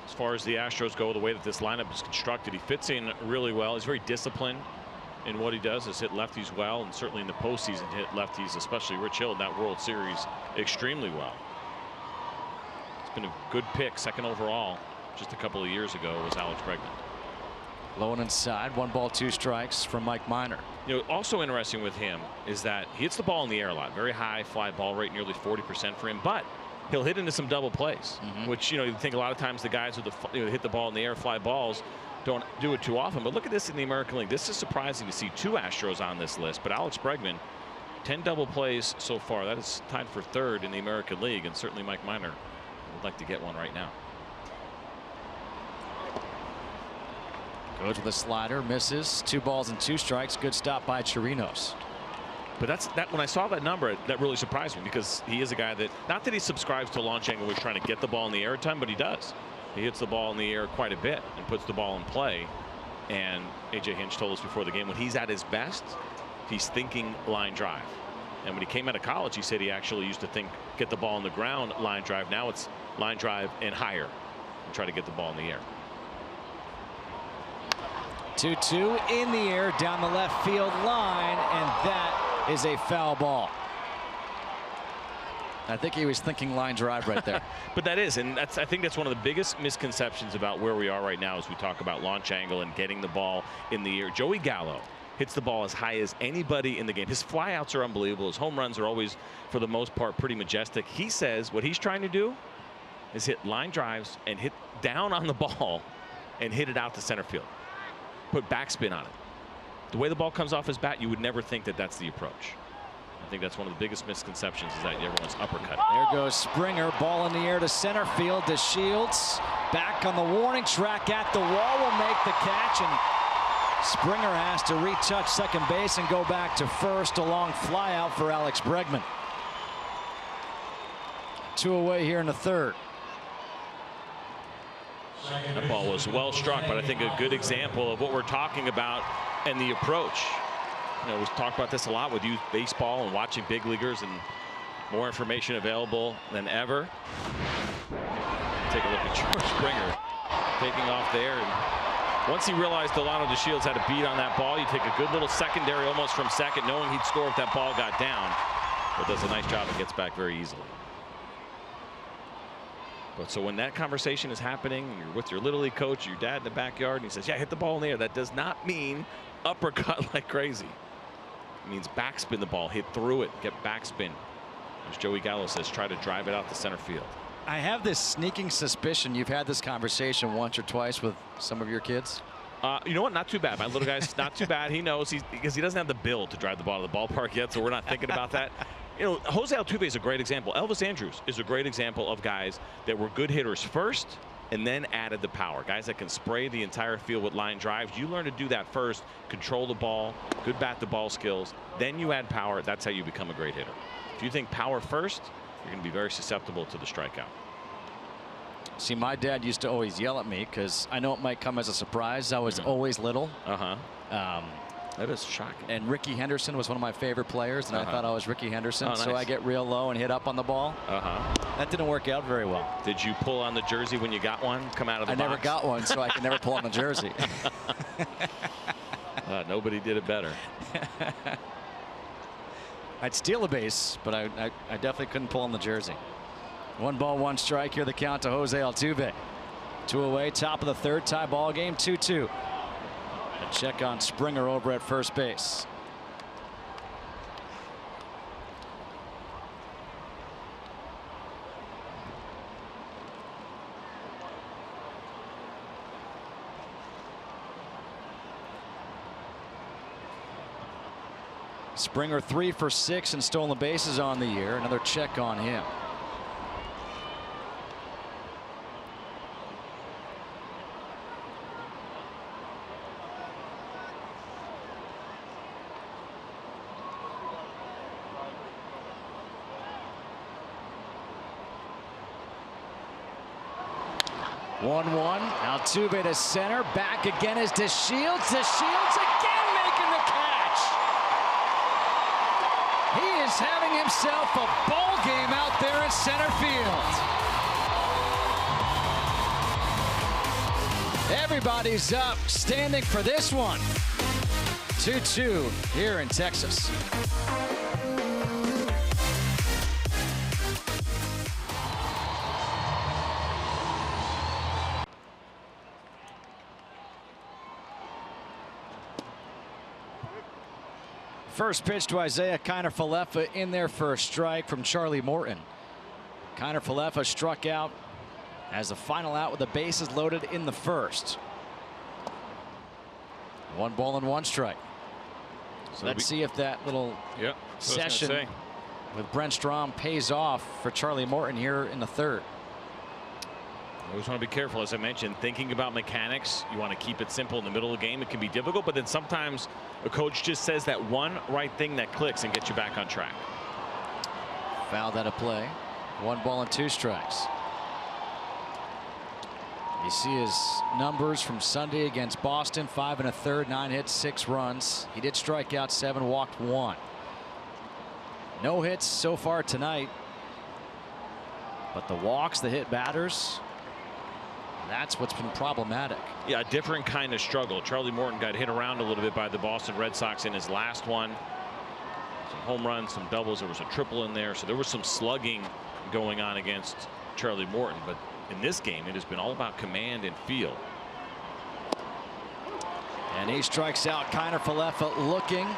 As far as the Astros go, the way that this lineup is constructed, he fits in really well. He's very disciplined in what he does, is hit lefties well, and certainly in the postseason hit lefties, especially Rich Hill in that World Series, extremely well. It's been a good pick, second overall, just a couple of years ago, was Alex Bregman. Low and inside, 1 ball 2 strikes from Mike Minor. You know, also interesting with him is that he hits the ball in the air a lot. Very high fly ball rate, nearly 40% for him, but he'll hit into some double plays, which, you know, you think a lot of times the guys who hit the ball in the air, fly balls, don't do it too often. But look at this in the American League. This is surprising to see 2 Astros on this list, but Alex Bregman, 10 double plays so far. That is tied for 3rd in the American League, and certainly Mike Minor would like to get one right now. Goes with a slider, misses. 2 balls and 2 strikes. Good stop by Chirinos. But when I saw that number, that really surprised me, because he is a guy that, not that he subscribes to launch angle, he's trying to get the ball in the air a ton, but he does. He hits the ball in the air quite a bit and puts the ball in play. And AJ Hinch told us before the game, when he's at his best, he's thinking line drive. And when he came out of college, he said he actually used to think get the ball on the ground, line drive. Now it's line drive and higher, and try to get the ball in the air. 2-2 in the air down the left field line, and that is a foul ball. I think he was thinking line drive right there. But that is, and I think that's one of the biggest misconceptions about where we are right now as we talk about launch angle and getting the ball in the air. Joey Gallo hits the ball as high as anybody in the game. His flyouts are unbelievable. His home runs are always, for the most part, pretty majestic. He says what he's trying to do is hit line drives and hit down on the ball and hit it out to center field. Put backspin on it. The way the ball comes off his bat, you would never think that that's the approach. I think that's one of the biggest misconceptions, is that everyone's uppercut. There goes Springer, ball in the air to center field to Shields. Back on the warning track at the wall, will make the catch, and Springer has to retouch second base and go back to first. A long fly out for Alex Bregman. 2 away here in the 3rd. That ball was well struck, but I think a good example of what we're talking about and the approach. You know, we've talked about this a lot with youth baseball and watching big leaguers, and more information available than ever. Take a look at George Springer taking off there, and once he realized Delano DeShields had a beat on that ball, you take a good little secondary almost from second, knowing he'd score if that ball got down, but does a nice job and gets back very easily. But so when that conversation is happening, and you're with your Little League coach, your dad in the backyard, and he says, yeah, hit the ball in the air, that does not mean uppercut like crazy. It means backspin the ball, hit through it, get backspin. As Joey Gallo says, try to drive it out to center field. I have this sneaking suspicion you've had this conversation once or twice with some of your kids. You know what? Not too bad. My little guy's not too bad. He knows, because he doesn't have the build to drive the ball to the ballpark yet, so we're not thinking about that. You know, Jose Altuve is a great example. Elvis Andrus is a great example of guys that were good hitters first and then added the power. Guys that can spray the entire field with line drives. You learn to do that first, control the ball, good bat to ball skills, then you add power. That's how you become a great hitter. If you think power first, you're going to be very susceptible to the strikeout. See, my dad used to always yell at me, because I know it might come as a surprise. I was always little. That is shocking. And Ricky Henderson was one of my favorite players, and I thought I was Ricky Henderson. So I get real low and hit up on the ball. That didn't work out very well. Did you pull on the jersey when you got one? Come out of the box? I never got one, so I could never pull on the jersey. Nobody did it better. I'd steal a base, but I definitely couldn't pull on the jersey. 1 ball, 1 strike. Here the count to Jose Altuve. 2 away, top of the 3rd, tie ball game, 2-2. And check on Springer over at first base. Springer 3 for 6 and stolen bases on the year. Another check on him. 1-1. Altuve to center. Back again is DeShields. DeShields again making the catch. He is having himself a ball game out there in center field. Everybody's up, standing for this one. 2-2 here in Texas. First pitch to Isaiah Kiner-Falefa in there for a strike from Charlie Morton. Kiner-Falefa struck out as the final out with the bases loaded in the first. 1 ball and 1 strike. So let's see if that little session with Brent Strom pays off for Charlie Morton here in the third. Always want to be careful, as I mentioned, thinking about mechanics. You want to keep it simple in the middle of the game. It can be difficult, but then sometimes a coach just says that one right thing that clicks and gets you back on track. Fouled out of play. 1 ball and 2 strikes. You see his numbers from Sunday against Boston: 5 1/3, 9 hits, 6 runs. He did strike out 7, walked 1. No hits so far tonight, but the walks, the hit batters, that's what's been problematic. Yeah, a different kind of struggle. Charlie Morton got hit around a little bit by the Boston Red Sox in his last one. Some home runs, some doubles. There was a triple in there, so there was some slugging going on against Charlie Morton. But in this game, it has been all about command and feel. And he strikes out. Kiner-Falefa looking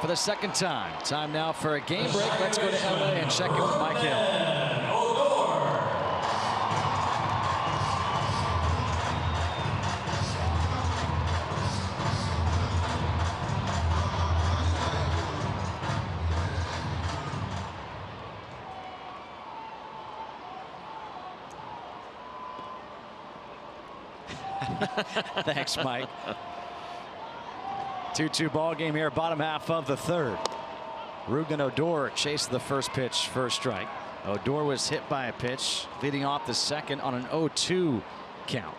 for the second time. Time now for a game break. Let's go to LA and check in with Mike Hill. Thanks, Mike. 2-2 ball game here, bottom half of the third. Rugen Odor chased the first pitch for a strike. Odor was hit by a pitch, leading off the second on an 0-2 count.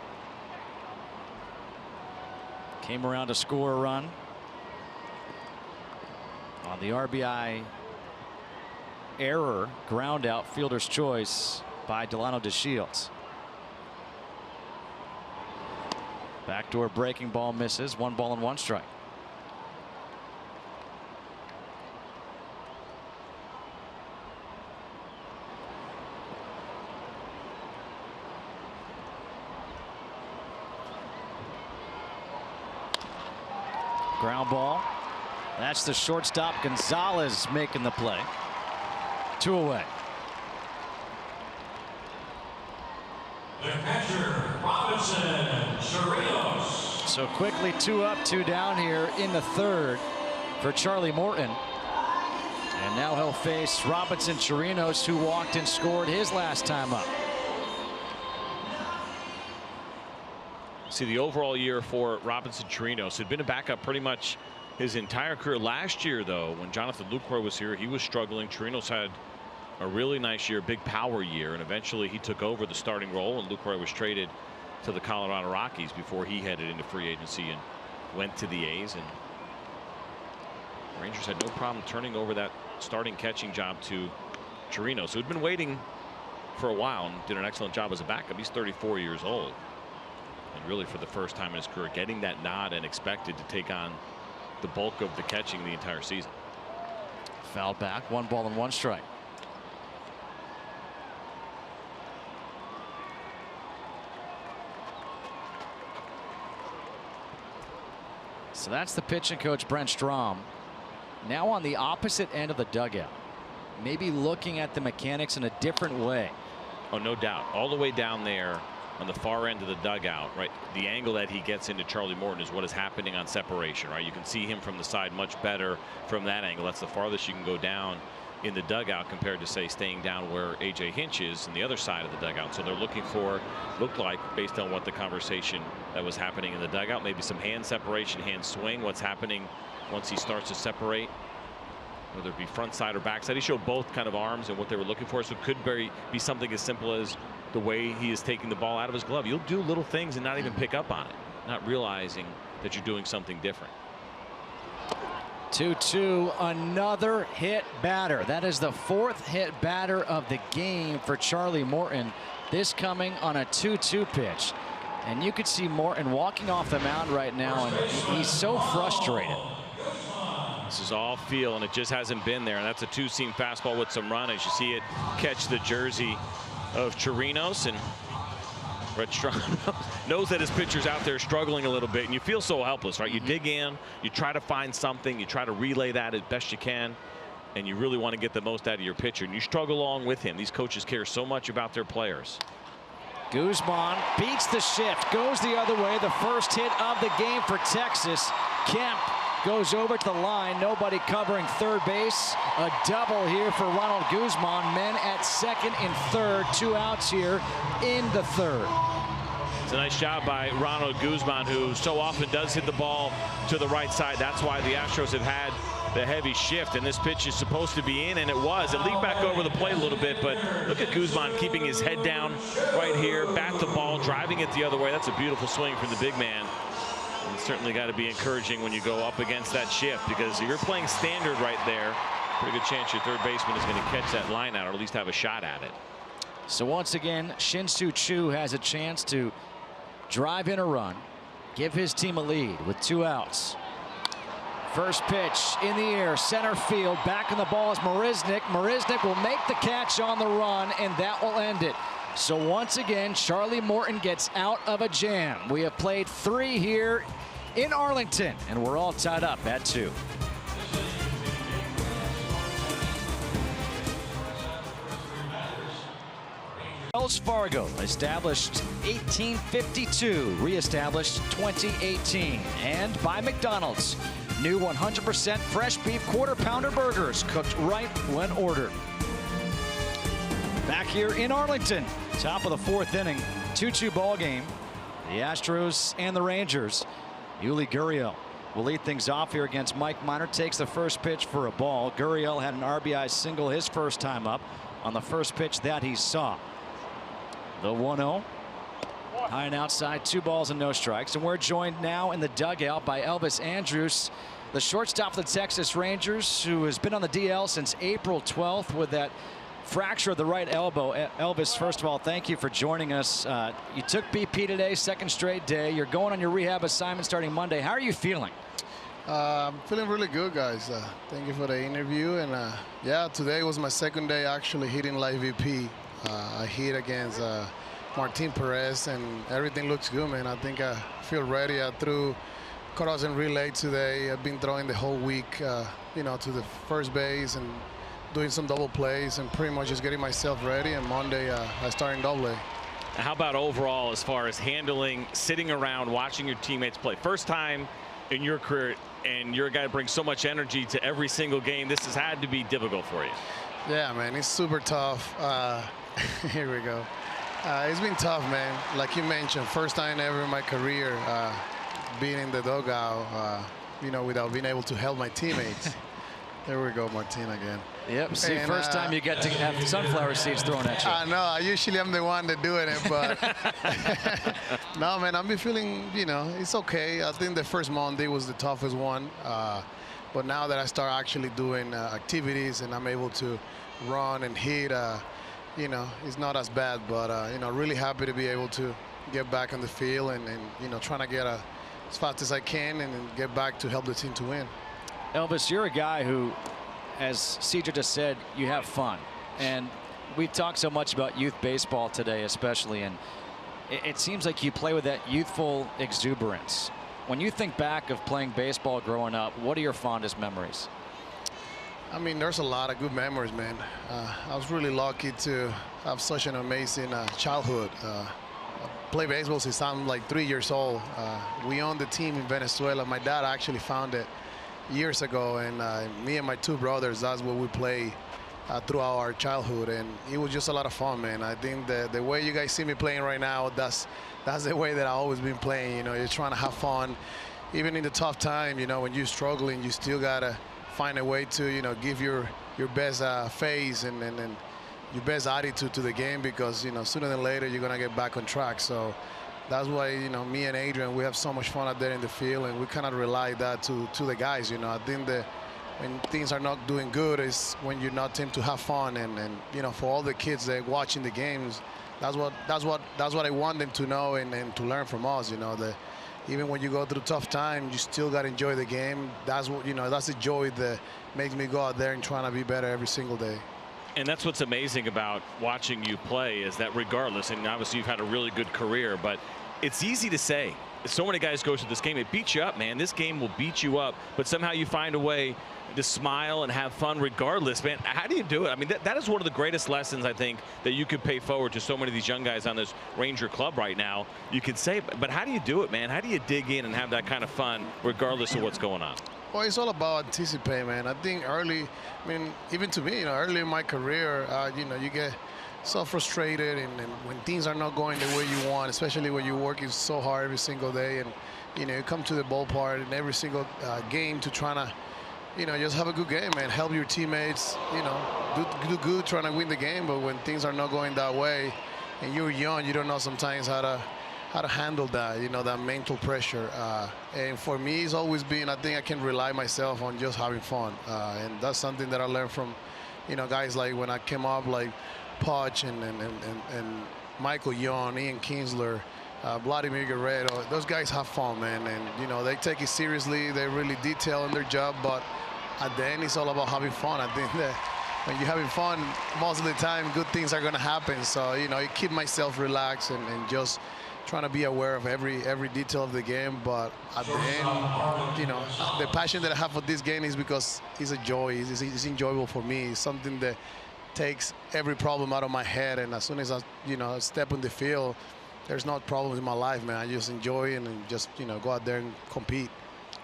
Came around to score a run on the RBI error, ground out, fielder's choice by Delano DeShields. Backdoor breaking ball misses. 1 ball and 1 strike. Ground ball. That's the shortstop Gonzalez making the play. 2 away. The catcher, Robinson Chirinos. So quickly 2 up, 2 down here in the third for Charlie Morton. And now he'll face Robinson Chirinos, who walked and scored his last time up. See, the overall year for Robinson Chirinos had been a backup pretty much his entire career. Last year, though, when Jonathan Lucroy was here, he was struggling. Chirinos had a really nice year, big power year, and eventually he took over the starting role, and Lucroy was traded to the Colorado Rockies before he headed into free agency and went to the A's. And Rangers had no problem turning over that starting catching job to Chirinos, who had been waiting for a while and did an excellent job as a backup. He's 34 years old, and really for the first time in his career getting that nod and expected to take on the bulk of the catching the entire season. Foul back. 1 ball and 1 strike. So that's the pitching coach, Brent Strom. Now on the opposite end of the dugout, maybe looking at the mechanics in a different way. Oh, no doubt. All the way down there on the far end of the dugout, right? The angle that he gets into Charlie Morton is what is happening on separation, right? You can see him from the side much better from that angle. That's the farthest you can go down in the dugout compared to, say, staying down where A.J. Hinch is on the other side of the dugout. So they're looking for, looked like, based on what the conversation that was happening in the dugout, maybe some hand separation, hand swing, what's happening once he starts to separate, whether it be front side or back side. He showed both kind of arms and what they were looking for, so it could be something as simple as the way he is taking the ball out of his glove. You'll do little things and not even pick up on it, not realizing that you're doing something different. 2-2, another hit batter. That is the 4th hit batter of the game for Charlie Morton. This coming on a 2-2 pitch. And you could see Morton walking off the mound right now, and he's so frustrated. This is all feel, and it just hasn't been there. And that's a 2-seam fastball with some run as you see it catch the jersey of Chirinos. And Brett Strong knows that his pitcher's out there struggling a little bit, and you feel so helpless, right? You dig in, you try to find something, you try to relay that as best you can, and you really want to get the most out of your pitcher, and you struggle along with him. These coaches care so much about their players. Guzman beats the shift, goes the other way. The first hit of the game for Texas. Kemp goes over to the line. Nobody covering third base. A double here for Ronald Guzman. Men at second and third. 2 outs here in the third. It's a nice job by Ronald Guzman, who so often does hit the ball to the right side. That's why the Astros have had the heavy shift, and this pitch is supposed to be in, and it was. It leaked back over the plate a little bit, but look at Guzman keeping his head down right here, bat the ball, driving it the other way. That's a beautiful swing from the big man. And it's certainly got to be encouraging when you go up against that shift, because if you're playing standard right there, pretty good chance your third baseman is going to catch that line out, or at least have a shot at it. So once again, Shin-Soo Choo has a chance to drive in a run, give his team a lead with 2 outs. First pitch in the air, center field. Back in the ball is Marisnick. Marisnick will make the catch on the run, and that will end it. So once again, Charlie Morton gets out of a jam. We have played 3 here in Arlington, and we're all tied up at 2. Wells Fargo, established 1852, reestablished 2018. And by McDonald's, new 100% fresh beef quarter pounder burgers, cooked right when ordered. Back here in Arlington, top of the 4th inning, 2-2 ball game. The Astros and the Rangers. Yuli Gurriel will lead things off here against Mike Minor. Takes the first pitch for a ball. Gurriel had an RBI single his first time up on the first pitch that he saw. The 1-0. High and outside, 2 balls and no strikes. And we're joined now in the dugout by Elvis Andrus, the shortstop of the Texas Rangers, who has been on the DL since April 12th with that fracture of the right elbow. Elvis, first of all, thank you for joining us. You took BP today, 2nd straight day. You're going on your rehab assignment starting Monday. How are you feeling? I'm feeling really good, guys. Thank you for the interview. And yeah, today was my 2nd day actually hitting live VP. I hit against Martin Perez, and everything looks good, man. I think I feel ready. I threw cross and relay today. I've been throwing the whole week, you know, to the first base and doing some double plays and pretty much just getting myself ready. And Monday, I start in Double-A. How about overall as far as handling, sitting around, watching your teammates play? First time in your career, and you're a guy that brings so much energy to every single game. This has had to be difficult for you. Yeah, man, it's super tough. Here we go. It's been tough, man. Like you mentioned, first time ever in my career being in the dugout, you know, without being able to help my teammates. There we go, Martin again. Yep, see, and, first time you get to have sunflower seeds thrown at you. I know, I usually am the one that doing it, but no, man, I've been feeling, you know, it's okay. I think the first Monday was the toughest one, but now that I start actually doing activities and I'm able to run and hit, you know, it's not as bad, but, you know, really happy to be able to get back on the field and you know, trying to get as fast as I can and get back to help the team to win. Elvis, you're a guy who, as CJ just said, you have fun. And we talked so much about youth baseball today, especially, and it seems like you play with that youthful exuberance. When you think back of playing baseball growing up, what are your fondest memories? I mean, there's a lot of good memories, man. I was really lucky to have such an amazing childhood. Play baseball since I'm like 3 years old. We owned the team in Venezuela. My dad actually found it years ago, and me and my 2 brothers, that's what we play throughout our childhood, and it was just a lot of fun, man. I think the way you guys see me playing right now, that's the way that I've always been playing. You know, you're trying to have fun, even in the tough time. You know, when you're struggling, you still gotta find a way to, you know, give your best face and your best attitude to the game, because sooner than later you're gonna get back on track. So that's why me and Adrian, we have so much fun out there in the field, and we cannot rely that to the guys. I think that when things are not doing good is when you're not tend to have fun, and for all the kids that are watching the games, that's what I want them to know and to learn from us. That even when you go through tough time, you still got to enjoy the game. That's what that's the joy that makes me go out there and trying to be better every single day. And that's what's amazing about watching you play, is that regardless, and obviously you've had a really good career, but it's easy to say. So many guys go through this game, it beats you up, man. This game will beat you up, but somehow you find a way to smile and have fun regardless, man. How do you do it? I mean, that is one of the greatest lessons, I think, that you could pay forward to so many of these young guys on this Ranger club right now. You could say, but how do you do it, man? How do you dig in and have that kind of fun regardless of what's going on? Well, it's all about anticipate, man. I think early, even to me, early in my career, you get so frustrated, and when things are not going the way you want, especially when you're working so hard every single day, and you come to the ballpark in every single game to try to just have a good game, man. Help your teammates, do good, trying to win the game. But when things are not going that way, and you're young, you don't know sometimes how to handle that, that mental pressure. And for me, it's always been, I think I can rely myself on just having fun, and that's something that I learned from, guys like when I came up, like Poch and Michael Young, Ian Kinsler, Vladimir Guerrero. Those guys have fun, man, and they take it seriously. They're really detailed in their job, but at the end, it's all about having fun. I think that when you're having fun, most of the time, good things are going to happen. So I keep myself relaxed and just trying to be aware of every detail of the game. But at the end, the passion that I have for this game is because it's a joy. It's enjoyable for me. It's something that takes every problem out of my head, and as soon as I step on the field, there's no problems in my life, man. I just enjoy it and just go out there and compete.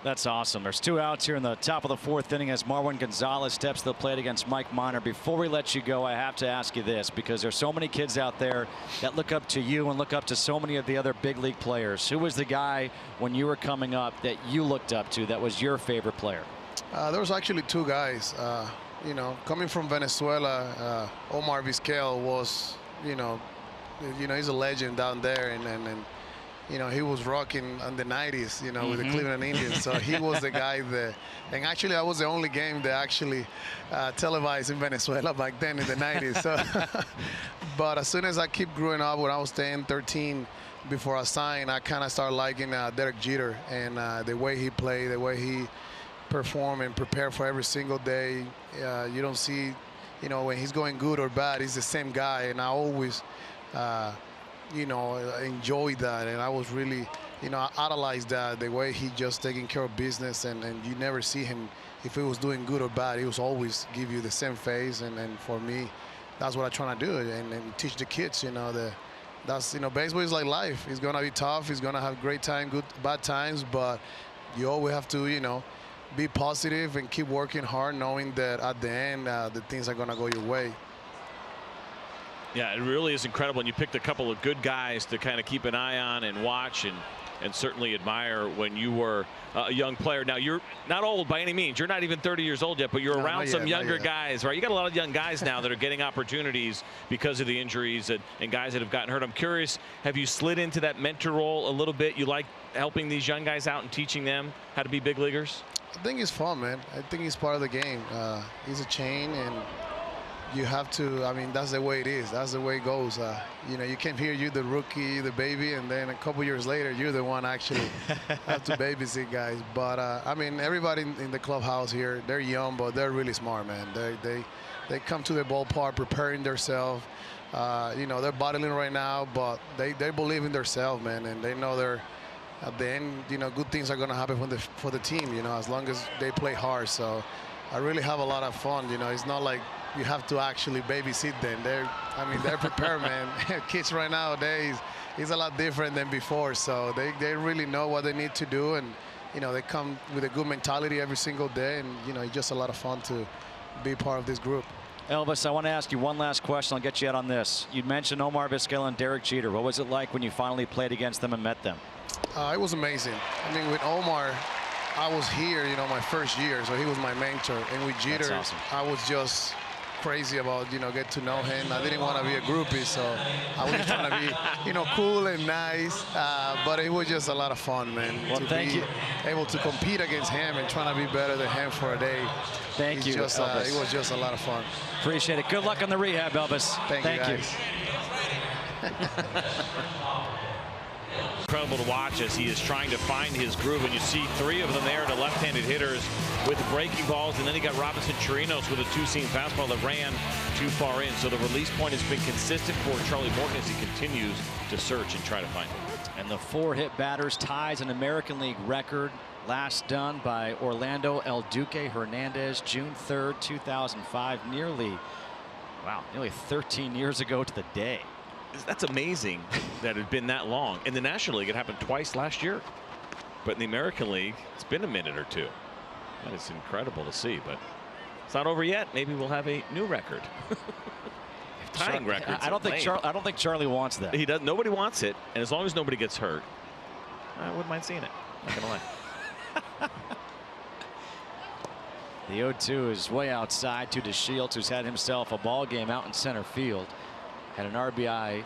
That's awesome. There's 2 outs here in the top of the 4th inning as Marwin Gonzalez steps to the plate against Mike Minor. Before we let you go, I have to ask you this, because there's so many kids out there that look up to you and look up to so many of the other big league players. Who was the guy when you were coming up that you looked up to, that was your favorite player? There was actually 2 guys. Coming from Venezuela, Omar Vizquel was, he's a legend down there, and he was rocking in the 90s, with the Cleveland Indians. So he was the guy that, and actually I was the only game that actually televised in Venezuela back then in the 90s. So, but as soon as I keep growing up, when I was 10, 13, before I signed, I kind of started liking Derek Jeter, and the way he played, the way he perform and prepare for every single day. You don't see, when he's going good or bad, he's the same guy, and I always, enjoyed that, and I was really, I idolized that, the way he just taking care of business, and you never see him, if he was doing good or bad, he was always give you the same face, and for me, that's what I try to do, and teach the kids, that's, baseball is like life. It's gonna be tough, it's gonna have great time, good, bad times, but you always have to, be positive and keep working hard, knowing that at the end, the things are going to go your way. Yeah, it really is incredible. And you picked a couple of good guys to kind of keep an eye on and watch and certainly admire when you were a young player. Now, you're not old by any means. You're not even 30 years old yet, but you're around some younger guys, right? You got a lot of young guys now that are getting opportunities because of the injuries and guys that have gotten hurt. I'm curious, have you slid into that mentor role a little bit? You like helping these young guys out and teaching them how to be big leaguers? I think it's fun, man. I think it's part of the game. It's a chain, and you have to, that's the way it is. That's the way it goes. You came here, you're the rookie, the baby, and then a couple years later, you're the one actually have to babysit guys. But, everybody in the clubhouse here, they're young, but they're really smart, man. They come to the ballpark preparing themselves. They're battling right now, but they believe in themselves, man, and they know they're, at the end, good things are going to happen for the team, as long as they play hard. So I really have a lot of fun. It's not like you have to actually babysit them. They're prepared, man. Kids right nowadays, it's a lot different than before. So they really know what they need to do, and they come with a good mentality every single day, and it's just a lot of fun to be part of this group. Elvis, I want to ask you one last question. I'll get you out on this. You mentioned Omar Vizquel and Derek Jeter. What was it like when you finally played against them and met them? It was amazing. With Omar, I was here, my first year, so he was my mentor. And with Jeter, awesome. I was just crazy about, get to know him. I didn't want to be a groupie, so I was just trying to be, cool and nice. But it was just a lot of fun, man. Well, thank you. Able to compete against him and trying to be better than him for a day. Thank you, Elvis. It was just a lot of fun. Appreciate it. Good luck on the rehab, Elvis. Thank you, guys. Incredible to watch as he is trying to find his groove, and you see 3 of them there to left-handed hitters with breaking balls, and then he got Robinson Chirinos with a 2-seam fastball that ran too far in. So the release point has been consistent for Charlie Morton as he continues to search and try to find it. And the 4-hit batters ties an American League record, last done by Orlando El Duque Hernandez, June 3rd, 2005, nearly 13 years ago to the day. That's amazing that it had been that long. In the National League, it happened twice last year. But in the American League, it's been a minute or two. That is incredible to see, but it's not over yet. Maybe we'll have a new record. Tying records. I don't think Charlie wants that. He does. Nobody wants it, and as long as nobody gets hurt, I wouldn't mind seeing it. Not gonna lie. The 0-2 is way outside to DeShields, who's had himself a ball game out in center field. Had an RBI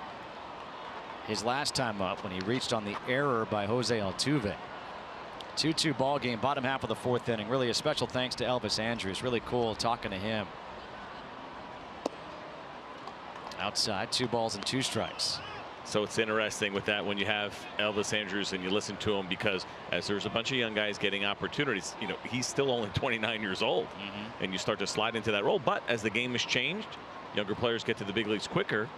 his last time up when he reached on the error by Jose Altuve. 2-2 ball game, bottom half of the 4th inning. Really a special thanks to Elvis Andrus. Really cool talking to him. Outside, 2 balls and 2 strikes. So it's interesting with that when you have Elvis Andrus and you listen to him, because as there's a bunch of young guys getting opportunities, he's still only 29 years old, and you start to slide into that role. But as the game has changed, younger players get to the big leagues quicker.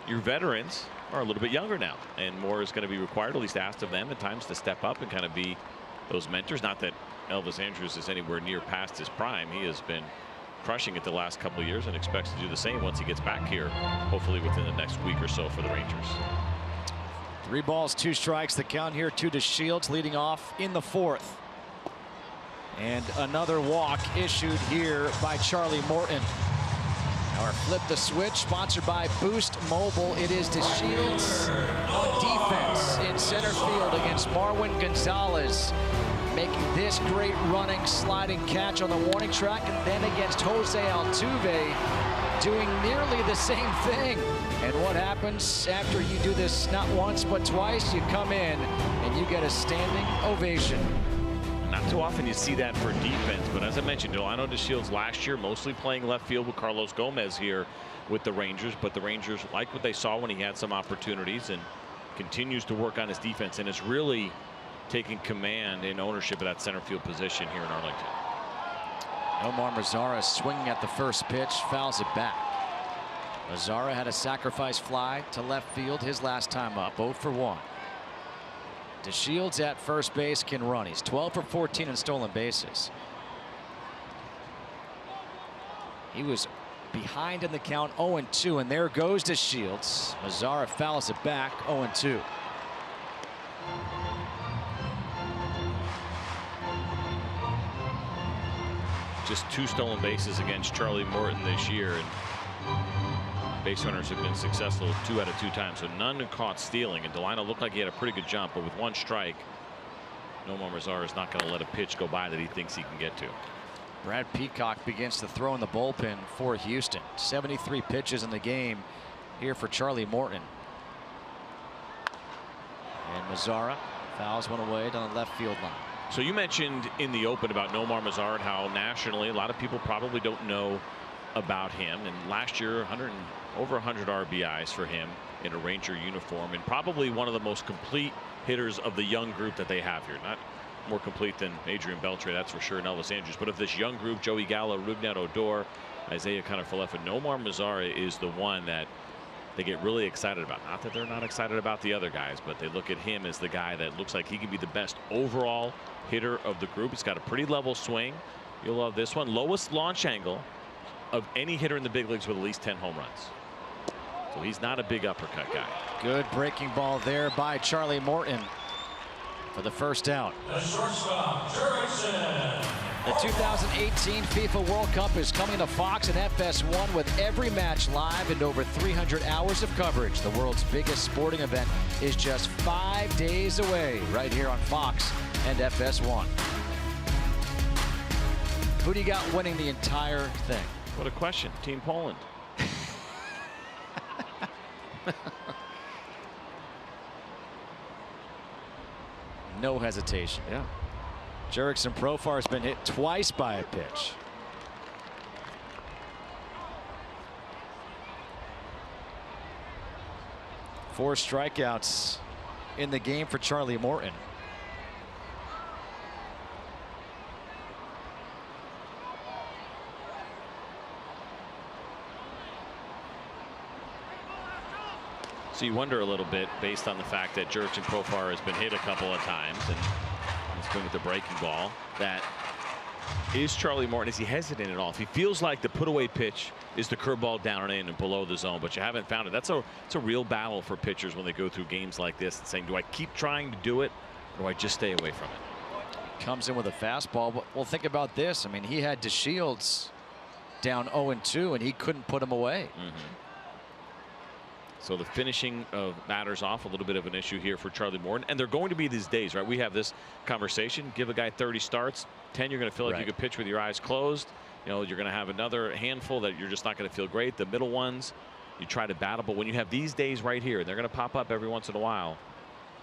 Your veterans are a little bit younger now, and more is going to be required, at least asked of them at times, to step up and kind of be those mentors. Not that Elvis Andrus is anywhere near past his prime. He has been crushing it the last couple of years and expects to do the same once he gets back here, hopefully within the next week or so for the Rangers. 3 balls, 2 strikes. The count here to DeShields, leading off in the 4th. And another walk issued here by Charlie Morton. Our Flip the Switch, sponsored by Boost Mobile. It is DeShields on defense in center field against Marwin Gonzalez, making this great running, sliding catch on the warning track, and then against Jose Altuve, doing nearly the same thing. And what happens after you do this not once but twice? You come in and you get a standing ovation. Not too often you see that for defense, but as I mentioned, Delano DeShields last year mostly playing left field with Carlos Gomez here with the Rangers, but the Rangers like what they saw when he had some opportunities and continues to work on his defense, and is really taking command and ownership of that center field position here in Arlington. Omar Mazara swinging at the first pitch, fouls it back. Mazara had a sacrifice fly to left field his last time up, 0 for 1. DeShields at first base can run. He's 12 for 14 in stolen bases. He was behind in the count, 0-2, and there goes DeShields. Mazara fouls it back, 0-2. Just 2 stolen bases against Charlie Morton this year, and base runners have been successful 2 out of 2 times, so none caught stealing. And Delano looked like he had a pretty good jump, but with 1 strike, Nomar Mazara is not going to let a pitch go by that he thinks he can get to. Brad Peacock begins to throw in the bullpen for Houston. 73 pitches in the game here for Charlie Morton. And Mazara fouls one away down the left field line. So you mentioned in the open about Nomar Mazara, how nationally a lot of people probably don't know about him, and last year over 100 RBIs for him in a Ranger uniform, and probably one of the most complete hitters of the young group that they have here. Not more complete than Adrian Beltre, that's for sure, and Elvis Andrus, but of this young group, Joey Gallo, Rougned Odor, Isaiah Kiner-Falefa, Nomar Mazara is the one that they get really excited about. Not that they're not excited about the other guys, but they look at him as the guy that looks like he can be the best overall hitter of the group. He's got a pretty level swing. You'll love this one. Lowest launch angle of any hitter in the big leagues with at least 10 home runs. So he's not a big uppercut guy. Good breaking ball there by Charlie Morton for the first out. The shortstop, Jurickson. The 2018 FIFA World Cup is coming to Fox and FS1 with every match live and over 300 hours of coverage. The world's biggest sporting event is just 5 days away right here on Fox and FS1. Who do you got winning the entire thing? What a question. Team Poland. No hesitation. Yeah. Jurickson Profar has been hit twice by a pitch. Four strikeouts in the game for Charlie Morton. So you wonder a little bit, based on the fact that Jurickson Profar has been hit a couple of times and he's been with the breaking ball, that is Charlie Morton, is he hesitant at all? If he feels like the put away pitch is the curveball down and in and below the zone, but you haven't found it. It's a real battle for pitchers when they go through games like this and saying, do I keep trying to do it or do I just stay away from it? Comes in with a fastball, but well, think about this. I mean, he had DeShields down 0-2 and he couldn't put him away. So the finishing of batters off, a little bit of an issue here for Charlie Morton. And they're going to be these days, right? We have this conversation. Give a guy 30 starts, 10 you're going to feel like you could pitch with your eyes closed. You know, you're going to have another handful that you're just not going to feel great. The middle ones, you try to battle. But when you have these days right here, they're going to pop up every once in a while.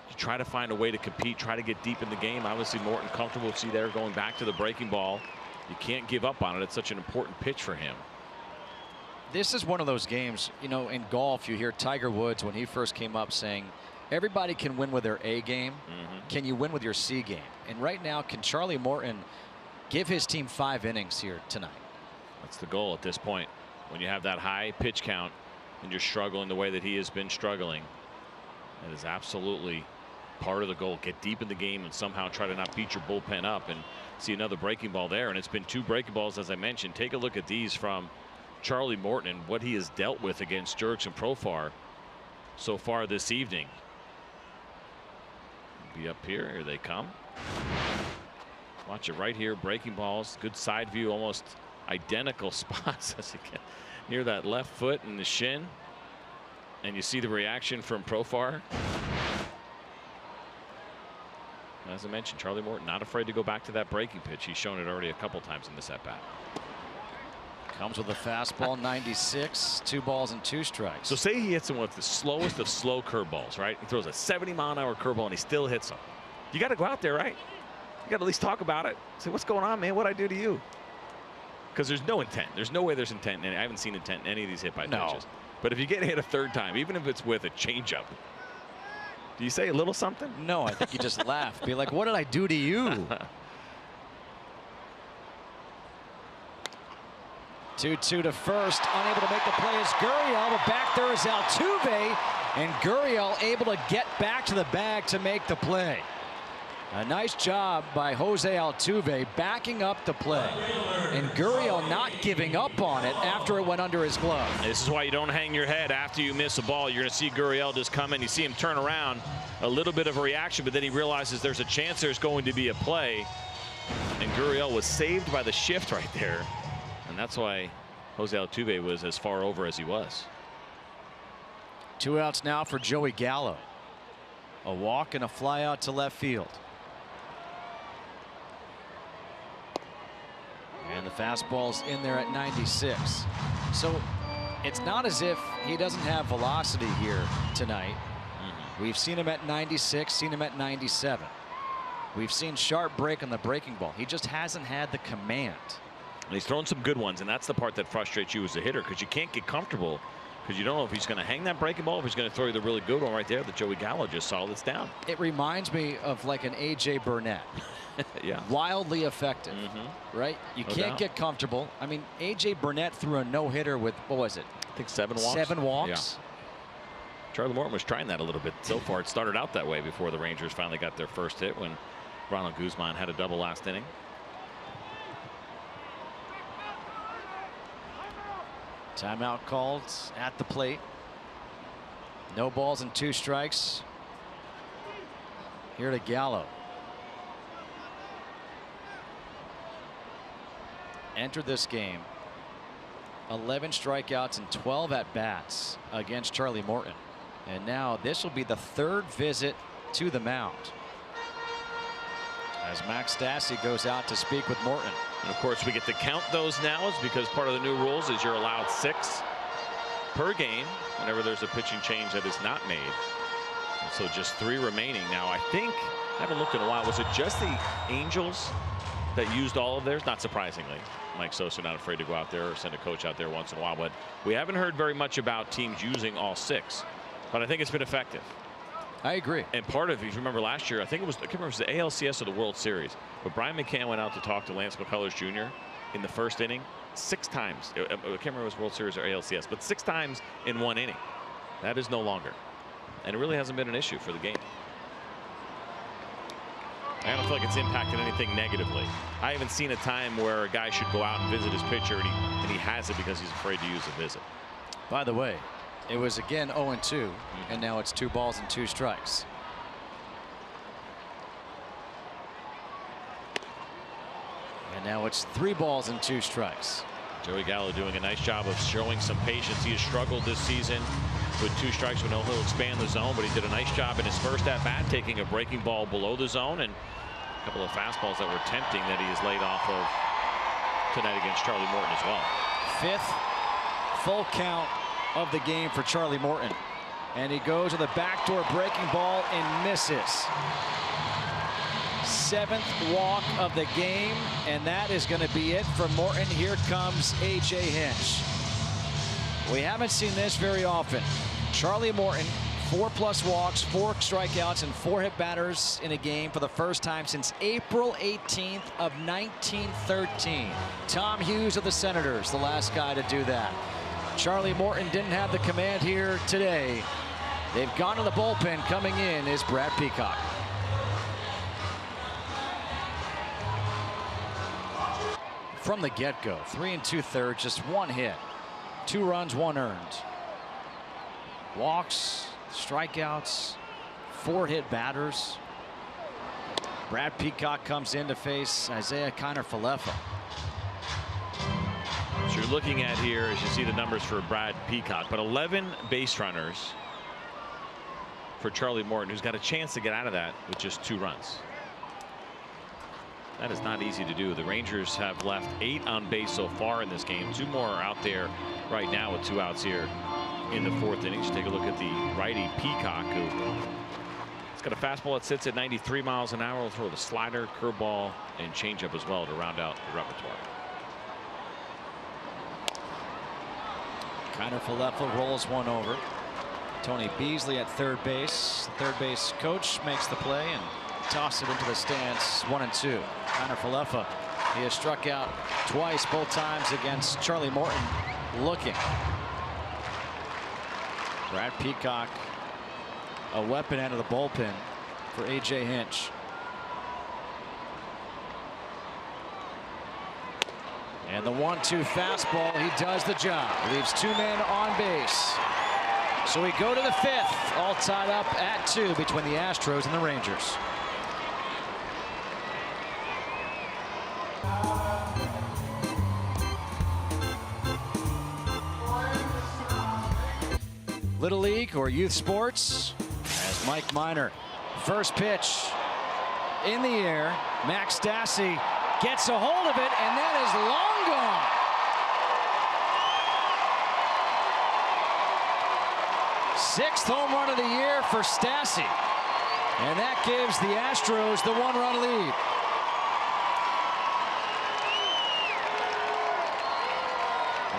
You try to find a way to compete, try to get deep in the game. Obviously, Morton comfortable. See there going back to the breaking ball. You can't give up on it. It's such an important pitch for him. This is one of those games, you know, in golf, you hear Tiger Woods when he first came up saying, everybody can win with their A game. Can you win with your C game? And right now, can Charlie Morton give his team 5 innings here tonight? That's the goal at this point. When you have that high pitch count and you're struggling the way that he has been struggling, that is absolutely part of the goal. Get deep in the game and somehow try to not beat your bullpen up and see another breaking ball there. And it's been 2 breaking balls, as I mentioned. Take a look at these from Charlie Morton and what he has dealt with against Jurickson Profar so far this evening. Be up here. Here they come. Watch it right here. Breaking balls. Good side view. Almost identical spots as you get near that left foot and the shin. And you see the reaction from Profar. As I mentioned, Charlie Morton not afraid to go back to that breaking pitch. He's shown it already a couple times in this at bat. Comes with a fastball, 96, 2 balls and 2 strikes. So say he hits him with the slowest of slow curveballs, right? He throws a 70-mile-an-hour curveball and he still hits him. You got to go out there, right? You got to at least talk about it. Say, what's going on, man? What'd I do to you? Because there's no intent. There's no way there's intent. And I haven't seen intent in any of these hit by pitches. But if you get hit a 3rd time, even if it's with a changeup, do you say a little something? No, I think you just laugh. Be like, what did I do to you? 2-2 to first. Unable to make the play is Gurriel, but back there is Altuve, and Gurriel able to get back to the bag to make the play. A nice job by Jose Altuve backing up the play, and Gurriel not giving up on it after it went under his glove. This is why you don't hang your head after you miss a ball. You're going to see Gurriel just come in. You see him turn around, a little bit of a reaction, but then he realizes there's a chance there's going to be a play, and Gurriel was saved by the shift right there. And that's why Jose Altuve was as far over as he was. 2 outs now for Joey Gallo. A walk and a fly out to left field. And the fastball's in there at 96. So it's not as if he doesn't have velocity here tonight. We've seen him at 96, seen him at 97. We've seen sharp break on the breaking ball. He just hasn't had the command. And he's thrown some good ones, and that's the part that frustrates you as a hitter, because you can't get comfortable, because you don't know if he's going to hang that breaking ball, if he's going to throw you the really good one right there that Joey Gallo just saw that's down. It reminds me of like an A.J. Burnett. Yeah. Wildly effective, right? You can't get comfortable. I mean, A.J. Burnett threw a no-hitter with, what was it? I think 7 walks. 7 walks. Yeah. Charlie Morton was trying that a little bit so far. It started out that way before the Rangers finally got their first hit when Ronald Guzman had a double last inning. Timeout called at the plate. No balls and 2 strikes. Here to Gallo. Entered this game 11 strikeouts and 12 at bats against Charlie Morton, and now this will be the 3rd visit to the mound. as Max Stassi goes out to speak with Morton. And of course, we get to count those now, is because part of the new rules is you're allowed 6 per game whenever there's a pitching change that is not made. And so just 3 remaining. Now, I think, I haven't looked in a while, was it just the Angels that used all of theirs? Not surprisingly. Mike Sosa not afraid to go out there or send a coach out there once in a while, but we haven't heard very much about teams using all 6. But I think it's been effective. I agree. And part of, if you remember last year, I can't remember if it was the ALCS or the World Series, but Brian McCann went out to talk to Lance McCullers Jr. in the first inning 6 times. I can't remember if it was World Series or ALCS, but 6 times in 1 inning. That is no longer. And it really hasn't been an issue for the game. I don't feel like it's impacted anything negatively. I haven't seen a time where a guy should go out and visit his pitcher and he has it because he's afraid to use a visit. By the way, it was again 0-2, and now it's 2 balls and 2 strikes. And now it's 3 balls and 2 strikes. Joey Gallo doing a nice job of showing some patience. He has struggled this season with 2 strikes. We know he'll expand the zone, but he did a nice job in his first at bat, taking a breaking ball below the zone and a couple of fastballs that were tempting that he has laid off of tonight against Charlie Morton as well. 5th full count of the game for Charlie Morton, and he goes with a backdoor breaking ball and misses. 7th walk of the game, and that is going to be it for Morton. Here comes A.J. Hinch. We haven't seen this very often. Charlie Morton, 4+ walks, 4 strikeouts, and 4 hit batters in a game for the first time since April 18th of 1913. Tom Hughes of the Senators, the last guy to do that. Charlie Morton didn't have the command here today. They've gone to the bullpen. Coming in is Brad Peacock. From the get-go, 3 2/3, just 1 hit, 2 runs, 1 earned. Walks, strikeouts, 4 hit batters. Brad Peacock comes in to face Isaiah Kiner-Falefa. So you're looking at here as you see the numbers for Brad Peacock, but 11 base runners for Charlie Morton, who's got a chance to get out of that with just 2 runs. That is not easy to do. The Rangers have left 8 on base so far in this game. 2 more are out there right now with 2 outs here in the 4th inning. Just take a look at the righty Peacock, who has got a fastball that sits at 93 miles an hour. Will throw the slider, curveball, and changeup as well to round out the repertoire. Kiner-Falefa rolls one over. Tony Beasley at 3rd base. The 3rd base coach makes the play and tosses it into the stands. 1-2. Kiner-Falefa, he has struck out twice, both times against Charlie Morton. Looking. Brad Peacock, a weapon out of the bullpen for A.J. Hinch. And the 1-2 fastball, he does the job. Leaves 2 men on base. So we go to the 5th, all tied up at 2 between the Astros and the Rangers. Little League or youth sports, as Mike Minor. First pitch in the air. Max Stassi gets a hold of it, and that is long gone. Sixth home run of the year for Stassi. And that gives the Astros the 1-run lead.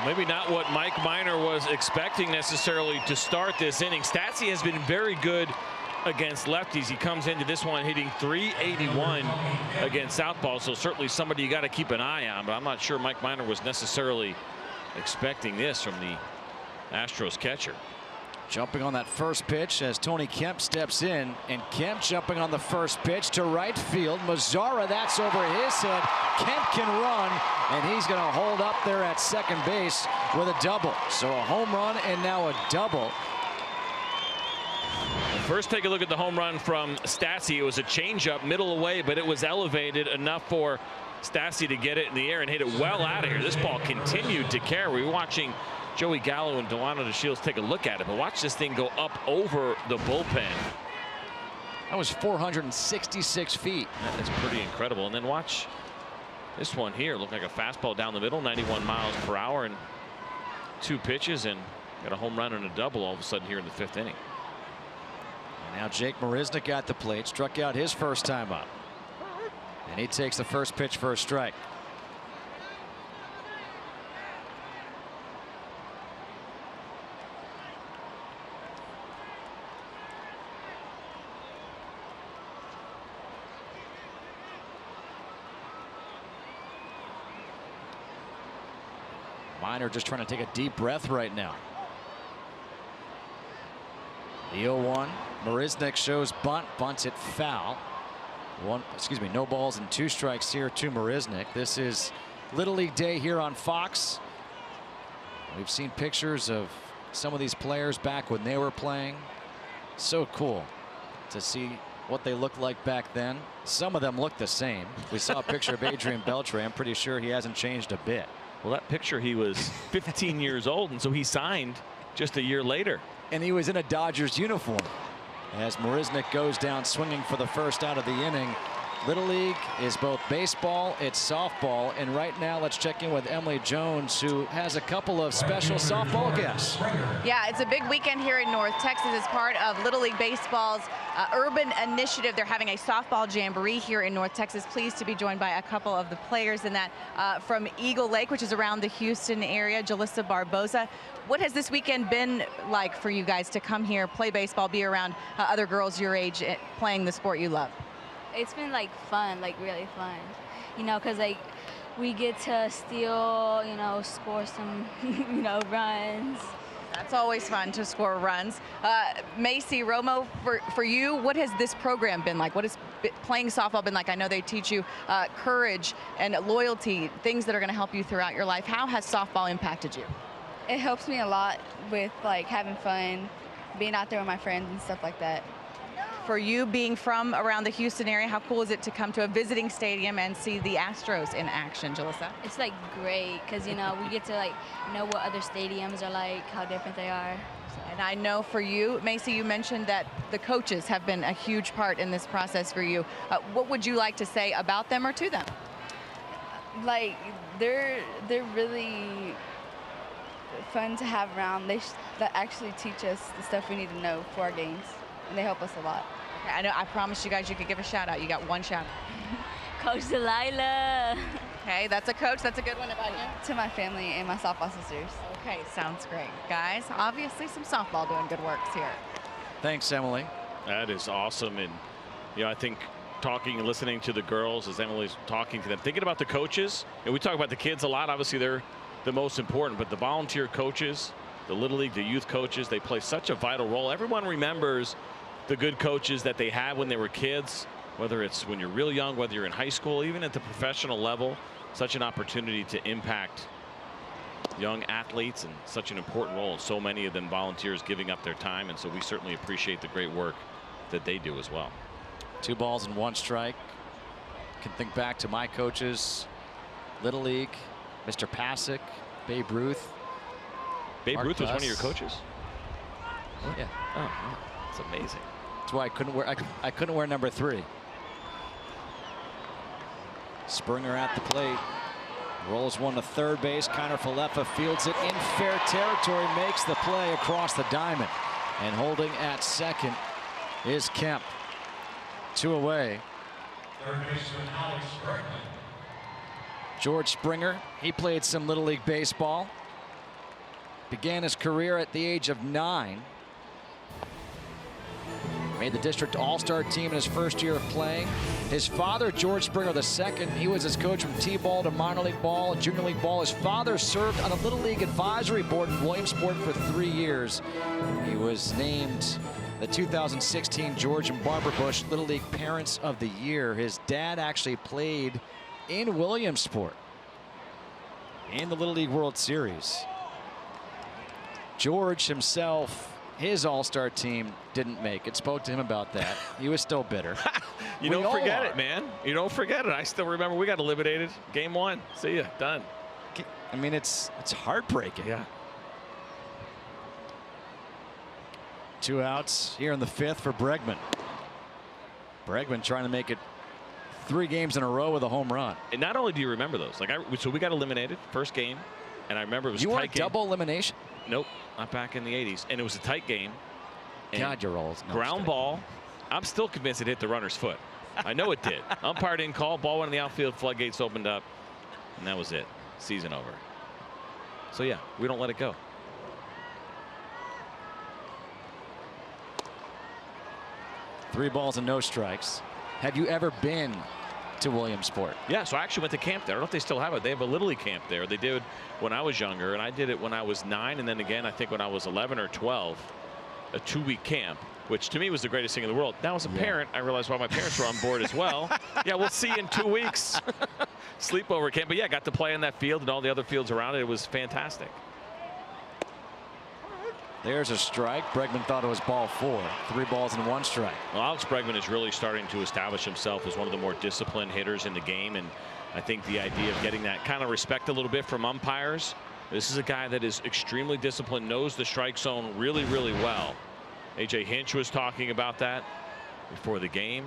Maybe not what Mike Minor was expecting necessarily to start this inning. Stassi has been very good against lefties. He comes into this one hitting .381 against southpaw, so certainly somebody you got to keep an eye on, but I'm not sure Mike Minor was necessarily expecting this from the Astros catcher. Jumping on that first pitch as Tony Kemp steps in, and Kemp jumping on the first pitch to right field. Mazzara, that's over his head. Kemp can run, and he's going to hold up there at 2nd base with a double. So a home run and now a double. First, take a look at the home run from Stassi. It was a changeup middle away, but it was elevated enough for Stassi to get it in the air and hit it well out of here. This ball continued to carry. We were watching Joey Gallo and Delano DeShields take a look at it, but watch this thing go up over the bullpen. That was 466 feet. That is pretty incredible. And then watch this one here. Looked like a fastball down the middle, 91 miles per hour, and 2 pitches, and got a home run and a double all of a sudden here in the 5th inning. And now Jake Marisnick at the plate, struck out his first time up. And he takes the first pitch for a strike. Minor just trying to take a deep breath right now. The 0-1. Marisnick shows bunt, bunts it foul. No balls and 2 strikes here to Marisnick. This is Little League Day here on Fox. We've seen pictures of some of these players back when they were playing. So cool to see what they looked like back then. Some of them look the same. We saw a picture of Adrian Beltre. I'm pretty sure he hasn't changed a bit. Well, that picture, he was 15 years old, and so he signed just a year later. And he was in a Dodgers uniform. As Marisnick goes down swinging for the first out of the inning. Little League is both baseball, it's softball, and right now let's check in with Emily Jones, who has a couple of special softball guests. Yeah, it's a big weekend here in North Texas as part of Little League Baseball's urban initiative. They're having a softball jamboree here in North Texas. Pleased to be joined by a couple of the players in that from Eagle Lake, which is around the Houston area, Jalissa Barboza. What has this weekend been like for you guys to come here, play baseball, be around other girls your age playing the sport you love? It's been like fun, like really fun, you know, because like we get to steal, you know, score some, you know, runs. That's always fun to score runs. Macy Romo, for you, what has this program been like? What has playing softball been like? I know they teach you courage and loyalty, things that are going to help you throughout your life. How has softball impacted you? It helps me a lot with like having fun, being out there with my friends and stuff like that. For you being from around the Houston area, how cool is it to come to a visiting stadium and see the Astros in action, Jalissa? It's like great because, you know, we get to like know what other stadiums are like, how different they are. And I know for you, Macy, you mentioned that the coaches have been a huge part in this process for you. What would you like to say about them or to them? Like, they're really fun to have around. They actually teach us the stuff we need to know for our games, and they help us a lot. Okay, I know. I promised you guys you could give a shout out. You got one shout out. Coach Delilah. Okay, that's a coach. That's a good one. About you? To my family and my softball sisters. Okay, sounds great. Guys, obviously some softball doing good works here. Thanks, Emily. That is awesome. And, you know, I think talking and listening to the girls as Emily's talking to them, thinking about the coaches, and we talk about the kids a lot. Obviously, they're the most important, but the volunteer coaches, the Little League, the youth coaches, they play such a vital role. Everyone remembers the good coaches that they had when they were kids, whether it's when you're real young, whether you're in high school, even at the professional level. Such an opportunity to impact young athletes, and such an important role, and so many of them volunteers giving up their time, and so we certainly appreciate the great work that they do as well. 2 balls and 1 strike. Can think back to my coaches, Little League, Mr. Pasick, Babe Ruth. Babe Mark Ruth was Gus. one of your coaches? Yeah. Oh, wow. That's amazing. That's why I couldn't wear number 3. Springer at the plate. Rolls one to third base. Connor Falefa fields it in fair territory, makes the play across the diamond. And holding at second is Kemp. 2 away. Third baseman Alex Bregman. George Springer, he played some Little League baseball. Began his career at the age of 9. Made the district all-star team in his first year of playing. His father, George Springer II, he was his coach from T-ball to minor league ball, junior league ball. His father served on a Little League advisory board in Williamsport for 3 years. He was named the 2016 George and Barbara Bush Little League Parents of the Year. His dad actually played in Williamsport in the Little League World Series. George himself, his all-star team didn't make it. Spoke to him about that. He was still bitter. You don't forget it, man. You don't forget it. I still remember we got eliminated. Game 1. See ya. Done. I mean, it's heartbreaking. Yeah. 2 outs here in the 5th for Bregman. Bregman trying to make it 3 games in a row with a home run. And not only do you remember those, like so we got eliminated first game, and I remember it was you a were tight game. double elimination. Nope, not back in the 80s, and it was a tight game. God, you're old. No, ground ball. I'm still convinced it hit the runner's foot. I know it did. Umpire didn't call. Ball went in the outfield. Floodgates opened up, and that was it. Season over. So yeah, we don't let it go. Three balls and no strikes. Have you ever been to Williamsport? Yeah, so I actually went to camp there. I don't know if they still have it. They have a Little League camp there. They did when I was younger, and I did it when I was 9, and then again I think when I was 11 or 12, a 2-week camp, which to me was the greatest thing in the world. Now as a parent, I realized why my parents were on board as well. Yeah, we'll see you in 2 weeks. Sleepover camp, but yeah, got to play on that field and all the other fields around it. It was fantastic. There's a strike. Bregman thought it was ball 4. 3 balls and 1 strike. Well, Alex Bregman is really starting to establish himself as one of the more disciplined hitters in the game, and I think the idea of getting that kind of respect a little bit from umpires. This is a guy that is extremely disciplined, knows the strike zone really, really well. A.J. Hinch was talking about that before the game,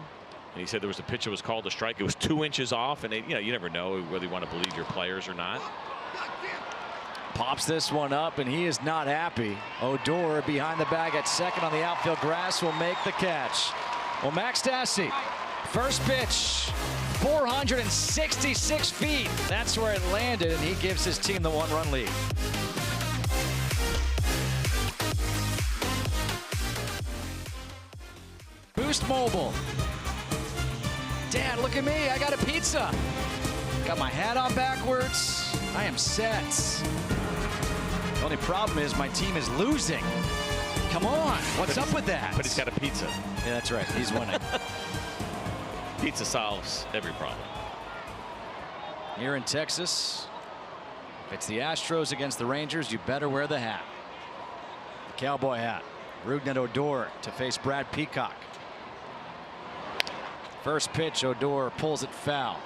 and he said there was a pitch that was called a strike. It was 2 inches off, and you never know whether you want to believe your players or not. Pops this one up, and he is not happy. Odor behind the bag at second on the outfield grass will make the catch. Well, Max Stassi, first pitch, 466 feet. That's where it landed, and he gives his team the 1-run lead. Boost Mobile. Dad, look at me. I got a pizza. Got my hat on backwards. I am set. The only problem is my team is losing. Come on. What's up with that? But he's got a pizza. Yeah, that's right. He's winning. Pizza solves every problem. Here in Texas, if it's the Astros against the Rangers, you better wear the hat. The cowboy hat. Rougned Odor to face Brad Peacock. First pitch, Odor pulls it foul.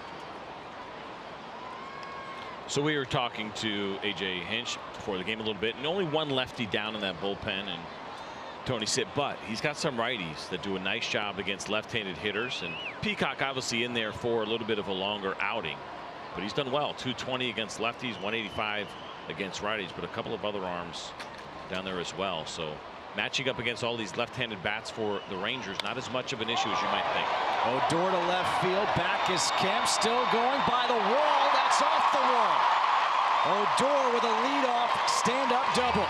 So we were talking to A.J. Hinch before the game a little bit, and only one lefty down in that bullpen, and Tony Sitt, but he's got some righties that do a nice job against left-handed hitters, and Peacock obviously in there for a little bit of a longer outing, but he's done well. 220 against lefties, 185 against righties, but a couple of other arms down there as well. So matching up against all these left-handed bats for the Rangers, not as much of an issue as you might think. Odor to left field. Back is Kemp, still going by the wall. That's off the wall. Odor with a leadoff stand-up double.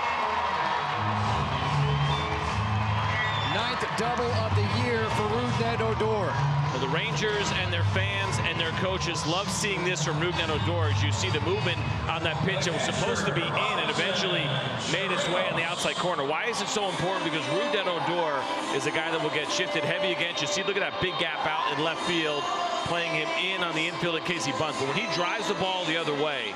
9th double of the year for Rougned Odor. Well, the Rangers and their fans and their coaches love seeing this from Rougned Odor. As you see the movement on that pitch, it was supposed to be in and eventually made its way on the outside corner. Why is it so important? Because Rougned Odor is a guy that will get shifted heavy against. You see, look at that big gap out in left field, playing him in on the infield in case he bunts. But when he drives the ball the other way,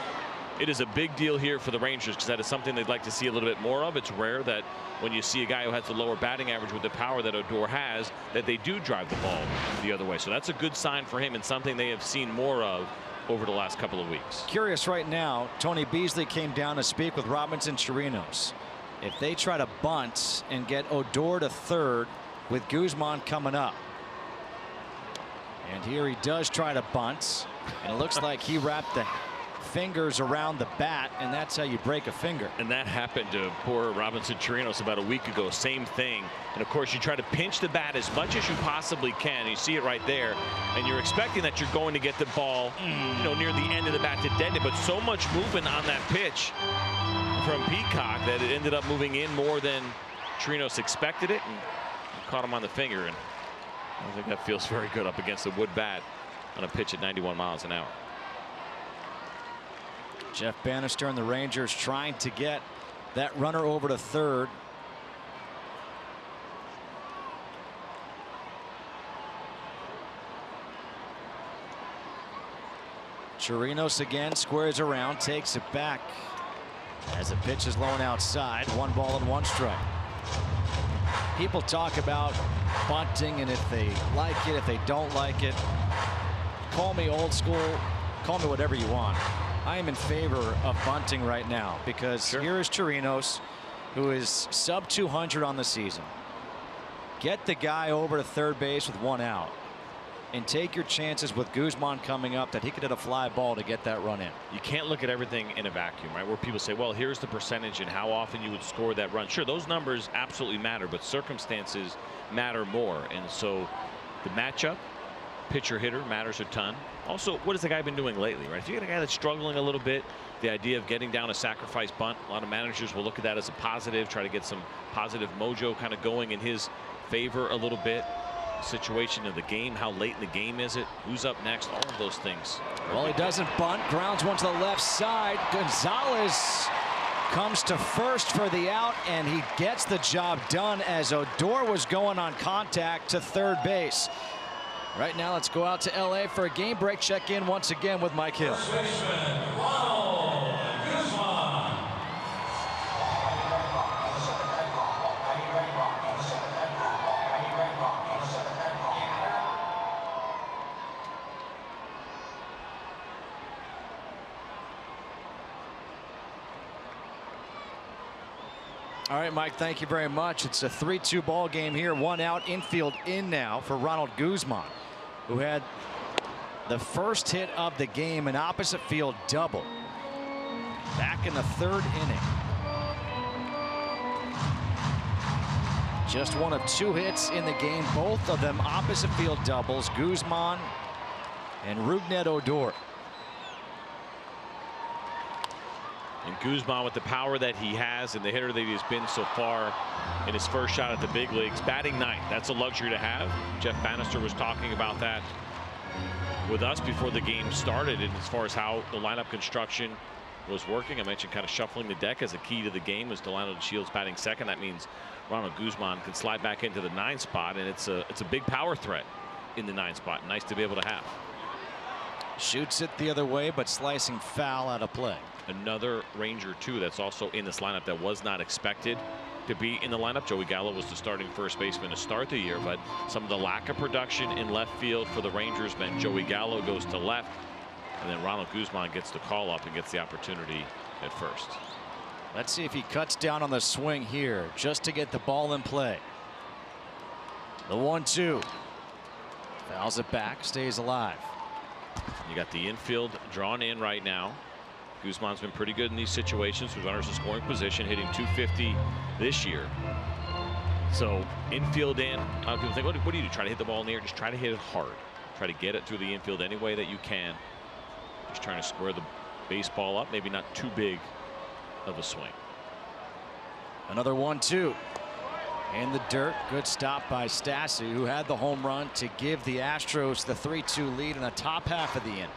it is a big deal here for the Rangers, because that is something they'd like to see a little bit more of. It's rare that when you see a guy who has the lower batting average with the power that Odor has, that they do drive the ball the other way. So that's a good sign for him and something they have seen more of over the last couple of weeks. Curious right now, Tony Beasley came down to speak with Robinson Chirinos. If they try to bunt and get Odor to third with Guzman coming up. And here he does try to bunt, and it looks like he wrapped the fingers around the bat, and that's how you break a finger. And that happened to poor Robinson Chirinos about a week ago. Same thing. And of course, you try to pinch the bat as much as you possibly can. You see it right there, and you're expecting that you're going to get the ball, near the end of the bat to deaden it. But so much movement on that pitch from Peacock that it ended up moving in more than Chirinos expected it, and caught him on the finger. And I think that feels very good up against the wood bat on a pitch at 91 miles an hour. Jeff Bannister and the Rangers trying to get that runner over to third. Chirinos again squares around, takes it back as the pitch is low and outside. 1 ball and 1 strike. People talk about bunting, and if they like it, if they don't like it, call me old school, call me whatever you want. I am in favor of bunting right now, because here is Chirinos, who is sub 200 on the season. Get the guy over to third base with 1 out. and take your chances with Guzman coming up that he could hit a fly ball to get that run in. You can't look at everything in a vacuum, right? Where people say, well, here's the percentage and how often you would score that run. Sure, those numbers absolutely matter, but circumstances matter more. And so the matchup, pitcher hitter, matters a ton. Also, what has the guy been doing lately, right? If you get a guy that's struggling a little bit, the idea of getting down a sacrifice bunt, a lot of managers will look at that as a positive, try to get some positive mojo kind of going in his favor a little bit. Situation of the game, how late in the game is it, who's up next, all of those things. Well, he doesn't bunt, grounds one to the left side. Gonzalez comes to first for the out, and he gets the job done as Odor was going on contact to third base. Right now, let's go out to LA for a game break. Check in once again with Mike Hill. All right, Mike, thank you very much. It's a 3-2 ball game here. One out, infield in now for Ronald Guzman, who had the first hit of the game, an opposite field double back in the third inning. Just one of 2 hits in the game, both of them opposite field doubles. Guzman and Rougned Odor. And Guzman, with the power that he has and the hitter that he's been so far in his first shot at the big leagues, batting ninth, that's a luxury to have. Jeff Bannister was talking about that with us before the game started, and as far as how the lineup construction was working, I mentioned kind of shuffling the deck as a key to the game. As Delano Shields batting second, that means Ronald Guzman can slide back into the 9 spot, and it's a big power threat in the 9 spot. Nice to be able to have. Shoots it the other way, but slicing foul out of play. Another Ranger too that's also in this lineup that was not expected to be in the lineup. Joey Gallo was the starting first baseman to start the year, but some of the lack of production in left field for the Rangers meant Joey Gallo goes to left, and then Ronald Guzman gets the call up and gets the opportunity at first. Let's see if he cuts down on the swing here just to get the ball in play. The 1-2. Fouls it back, stays alive. You got the infield drawn in right now. Guzman's been pretty good in these situations with runners in scoring position, hitting .250 this year. So infield in. People think, what do you do? Try to hit the ball in the air? Just try to hit it hard. Try to get it through the infield any way that you can. Just trying to square the baseball up. Maybe not too big of a swing. Another 1-2. In the dirt. Good stop by Stassi, who had the home run to give the Astros the 3-2 lead in the top half of the inning.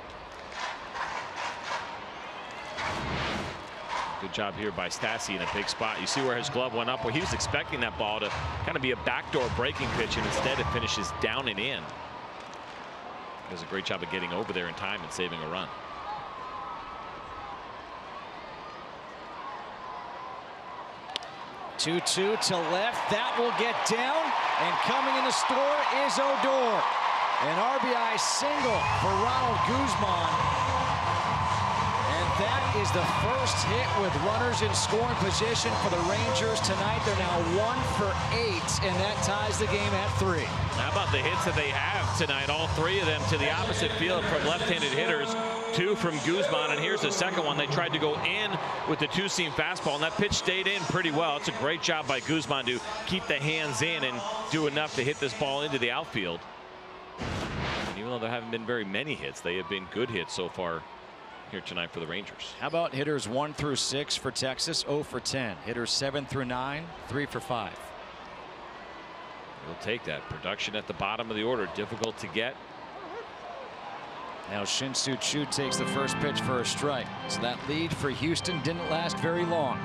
Good job here by Stassi in a big spot. You see where his glove went up, where he was expecting that ball to kind of be a backdoor breaking pitch, and instead it finishes down and in. Does a great job of getting over there in time and saving a run. Two to left. That will get down. And coming in the store is Odor. An RBI single for Ronald Guzman. And that is the first hit with runners in scoring position for the Rangers tonight. They're now 1 for 8, and that ties the game at 3. How about the hits that they have tonight? All 3 of them to the opposite field from left-handed hitters. 2 from Guzman, and here's the second one. They tried to go in with the 2-seam fastball, and that pitch stayed in pretty well. It's a great job by Guzman to keep the hands in and do enough to hit this ball into the outfield. And even though there haven't been very many hits, they have been good hits so far here tonight for the Rangers. How about hitters 1 through 6 for Texas? 0 for 10. Hitters 7 through 9, 3 for 5. We'll take that. Production at the bottom of the order, difficult to get. Now Shin-Soo Choo takes the first pitch for a strike. So that lead for Houston didn't last very long.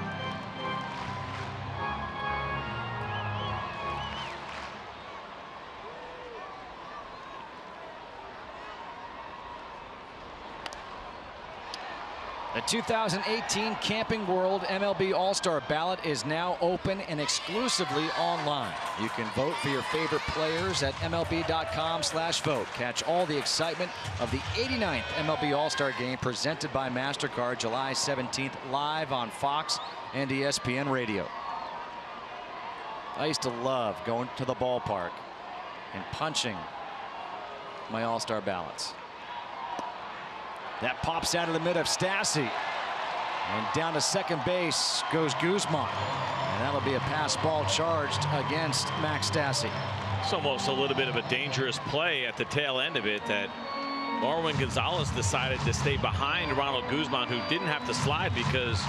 The 2018 Camping World MLB All-Star Ballot is now open and exclusively online. You can vote for your favorite players at MLB.com/vote. Catch all the excitement of the 89th MLB All-Star Game presented by MasterCard July 17th live on Fox and ESPN Radio. I used to love going to the ballpark and punching my all-star ballots. That pops out of the mid of Stassi. And down to second base goes Guzman. And that'll be a pass ball charged against Max Stassi. It's almost a little bit of a dangerous play at the tail end of it that Marwin Gonzalez decided to stay behind Ronald Guzman, who didn't have to slide because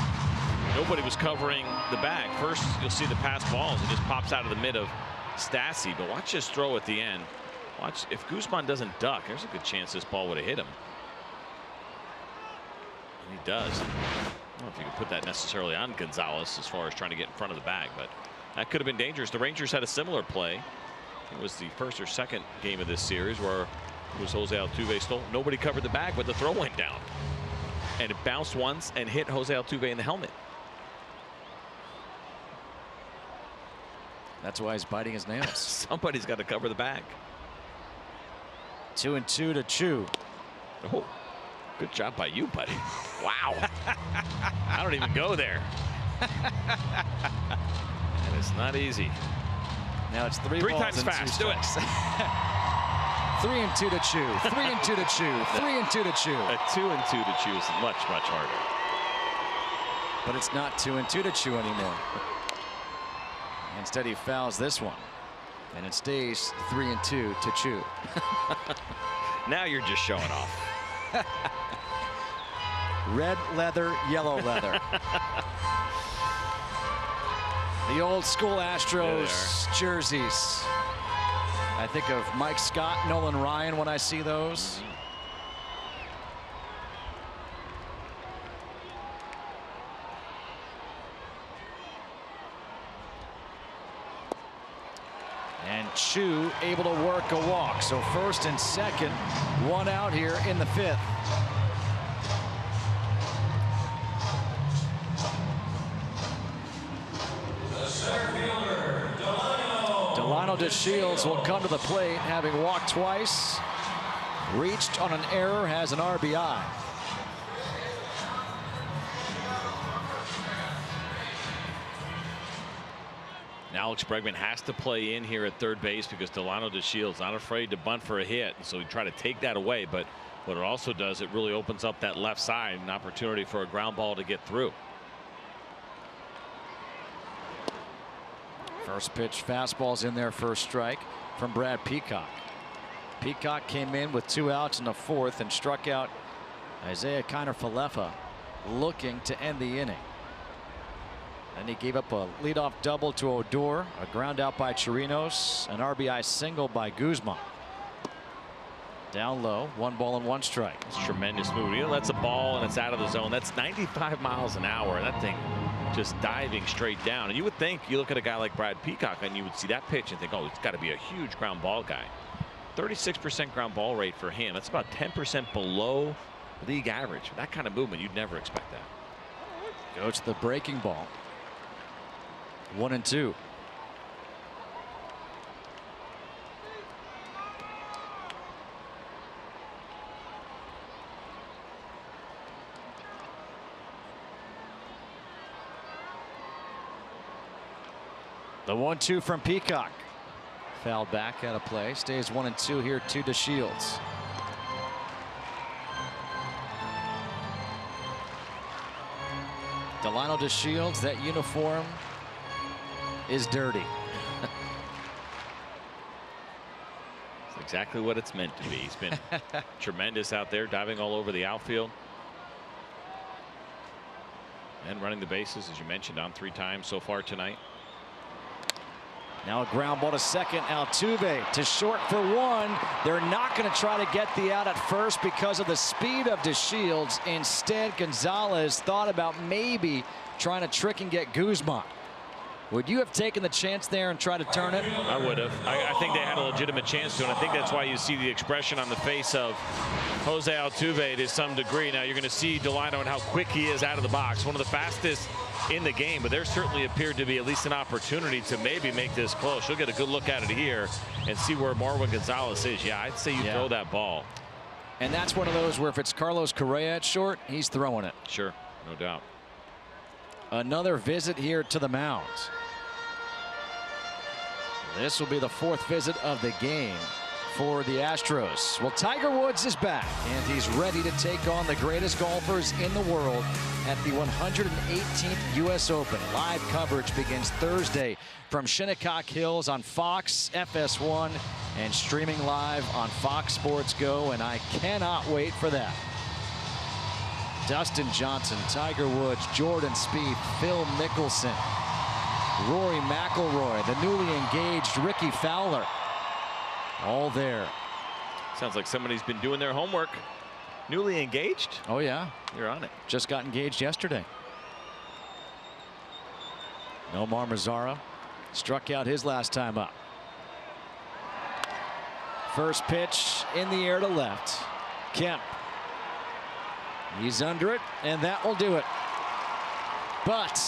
nobody was covering the bag. First, you'll see the pass balls. It just pops out of the mid of Stassi. But watch this throw at the end. Watch, if Guzman doesn't duck, there's a good chance this ball would have hit him. And he does. I don't know if you can put that necessarily on Gonzalez as far as trying to get in front of the bag, but that could have been dangerous. The Rangers had a similar play. It was the first or second game of this series where it was Jose Altuve stole. Nobody covered the bag, but the throw went down. And it bounced once and hit Jose Altuve in the helmet. That's why he's biting his nails. Somebody's got to cover the bag. 2-2 to Chu. Oh, good job by you, buddy. Wow. I don't even go there. And it's not easy. Now it's three times and fast. Do it. 3-2 to Chu. 3-2 to Chu. 3-2 to Chu. A 2-2 to Chu is much, much harder. But it's not 2-2 to Chu anymore. Instead, he fouls this one. And it stays 3-2 to Chu. Now you're just showing off. Red leather, yellow leather. The old school Astros jerseys. I think of Mike Scott, Nolan Ryan when I see those. And Chu able to work a walk. So first and second, one out here in the fifth. Delano DeShields will come to the plate, having walked twice, reached on an error, has an RBI. Now Alex Bregman has to play in here at third base because Delano DeShields not afraid to bunt for a hit, and so he try to take that away. But what it also does, it really opens up that left side, an opportunity for a ground ball to get through. First pitch fastballs in there, first strike from Brad Peacock. Peacock came in with 2 outs in the fourth and struck out Isaiah Kiner-Falefa, looking to end the inning. Then he gave up a leadoff double to Odor, a ground out by Chirinos, an RBI single by Guzman. Down low, 1 ball and 1 strike. It's a tremendous move. You know, that's a ball and it's out of the zone. That's 95 miles an hour. That thing just diving straight down. And you would think, you look at a guy like Brad Peacock and you would see that pitch and think, oh, it's got to be a huge ground ball guy. 36% ground ball rate for him. That's about 10% below league average. That kind of movement, you'd never expect that. Goes to the breaking ball. 1-2. The 1-2 from Peacock. Fouled back out of play. Stays 1-2 here to DeShields. Delano DeShields, that uniform is dirty. It's exactly what it's meant to be. He's been tremendous out there, diving all over the outfield. And running the bases, as you mentioned, on 3 times so far tonight. Now a ground ball to second. Altuve to short for 1. They're not going to try to get the out at first because of the speed of DeShields. Instead, Gonzalez thought about maybe trying to trick and get Guzman. Would you have taken the chance there and tried to turn it? I would have. I think they had a legitimate chance to, and I think that's why you see the expression on the face of Jose Altuve to some degree. Now you're going to see Delano and how quick he is out of the box. One of the fastest in the game, but there certainly appeared to be at least an opportunity to maybe make this close. You'll get a good look at it here and see where Marwin Gonzalez is. Yeah, I'd say you throw that ball. And that's one of those where if it's Carlos Correa at short, he's throwing it. Sure, no doubt. Another visit here to the mound. This will be the 4th visit of the game for the Astros. Well, Tiger Woods is back, and he's ready to take on the greatest golfers in the world at the 118th U.S. Open. Live coverage begins Thursday from Shinnecock Hills on Fox, FS1, and streaming live on Fox Sports Go, and I cannot wait for that. Dustin Johnson, Tiger Woods, Jordan Spieth, Phil Mickelson, Rory McIlroy, the newly engaged Ricky Fowler, all there. Sounds like somebody's been doing their homework. Newly engaged? Oh, yeah. You're on it. Just got engaged yesterday. Nomar Mazara struck out his last time up. First pitch in the air to left. Kemp. He's under it, and that will do it. But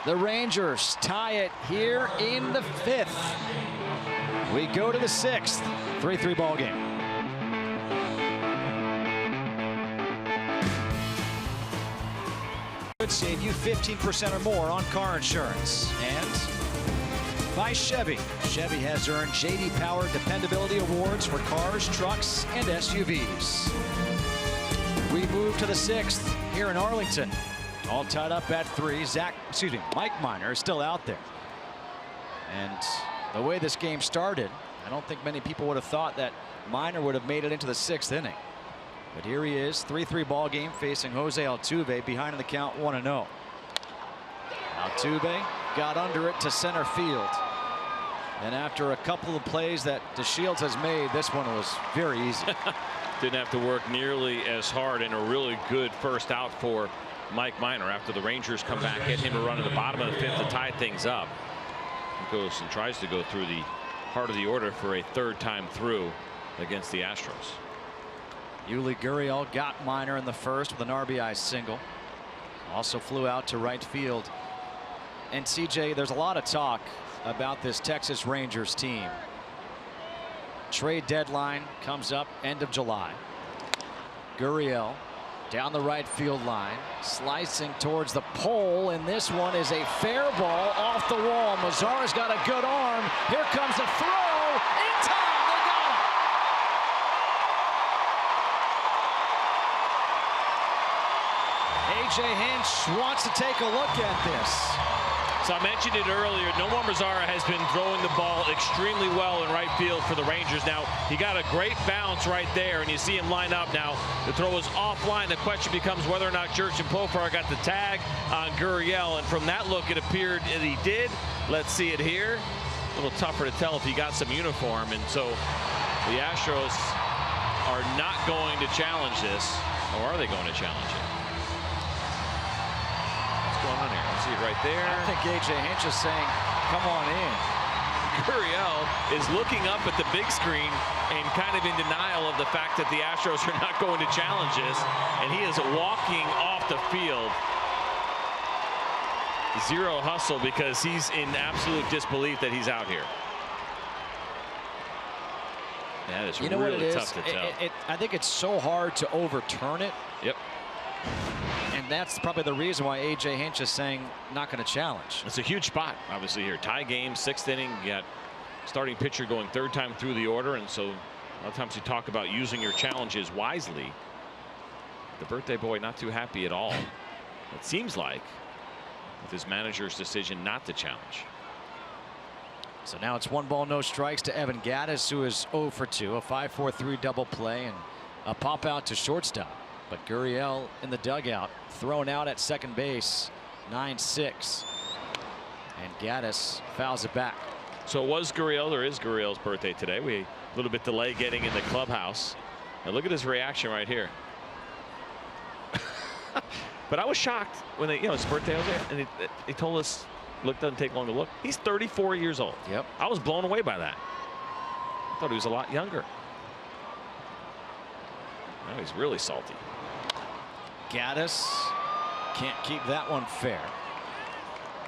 the Rangers tie it here in the 5th. We go to the 6th. 3-3 ball game. Could save you 15% or more on car insurance. And by Chevy. Chevy has earned J.D. Power Dependability Awards for cars, trucks, and SUVs. We move to the 6th here in Arlington. All tied up at 3. Mike Minor is still out there. And the way this game started, I don't think many people would have thought that Minor would have made it into the 6th inning. But here he is, 3-3 ball game facing Jose Altuve, behind in the count 1-0. Altuve got under it to center field. And after a couple of plays that DeShields has made, this one was very easy. Didn't have to work nearly as hard, and a really good first out for Mike Minor after the Rangers come back, get him a run at the bottom of the 5th to tie things up. He goes and tries to go through the heart of the order for a 3rd time through against the Astros. Yuli Gurriel got Minor in the 1st with an RBI single. Also flew out to right field. And CJ, there's a lot of talk about this Texas Rangers team. Trade deadline comes up end of July. Gurriel down the right field line, slicing towards the pole, and this one is a fair ball off the wall. Mazara's got a good arm. Here comes a throw in time. They got it. A.J. Hinch wants to take a look at this. So I mentioned it earlier, Nomar Mazara has been throwing the ball extremely well in right field for the Rangers. Now, he got a great bounce right there, and you see him line up now. The throw is offline. The question becomes whether or not Jurgen Profar got the tag on Gurriel, and from that look, it appeared that he did. Let's see it here. A little tougher to tell if he got some uniform, and so the Astros are not going to challenge this, or are they going to challenge it? Going on here. See it right there. I think A.J. Hinch is saying, come on in. Gurriel is looking up at the big screen and kind of in denial of the fact that the Astros are not going to challenge this, and he is walking off the field. Zero hustle because he's in absolute disbelief that he's out here. That is really tough to tell. I think it's so hard to overturn it. Yep. And that's probably the reason why A.J. Hinch is saying not going to challenge. It's a huge spot, obviously, here. Tie game, 6th inning. You got starting pitcher going 3rd time through the order. And so a lot of times you talk about using your challenges wisely. The birthday boy not too happy at all, it seems like, with his manager's decision not to challenge. So now it's 1 ball, no strikes to Evan Gattis, who is 0 for 2, a 5-4-3 double play and a pop out to shortstop. But Gurriel in the dugout, thrown out at second base, 9-6. And Gattis fouls it back. So it was Gurriel, or is Gurriel's birthday today. We a little bit delay getting in the clubhouse. And look at his reaction right here. But I was shocked when they, his birthday was there, and he told us, look, doesn't take long to look. He's 34 years old. Yep. I was blown away by that. I thought he was a lot younger. Now he's really salty. Gattis can't keep that one fair.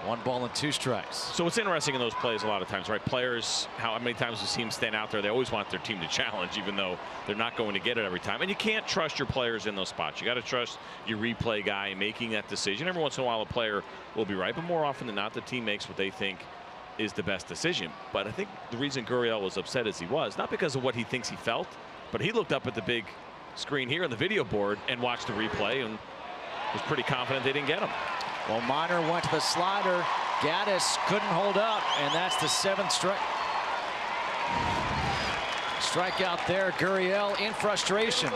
1 ball and 2 strikes. So it's interesting in those plays a lot of times, right? Players, how many times does teams stand out there? They always want their team to challenge, even though they're not going to get it every time. And you can't trust your players in those spots. You got to trust your replay guy making that decision. Every once in a while, a player will be right, but more often than not, the team makes what they think is the best decision. But I think the reason Gurriel was upset as he was, not because of what he thinks he felt, but he looked up at the big screen here on the video board and watched the replay and was pretty confident they didn't get him. Well, Minor went to the slider. Gaddis couldn't hold up, and that's the 7th strike. Strikeout there. Gurriel in frustration.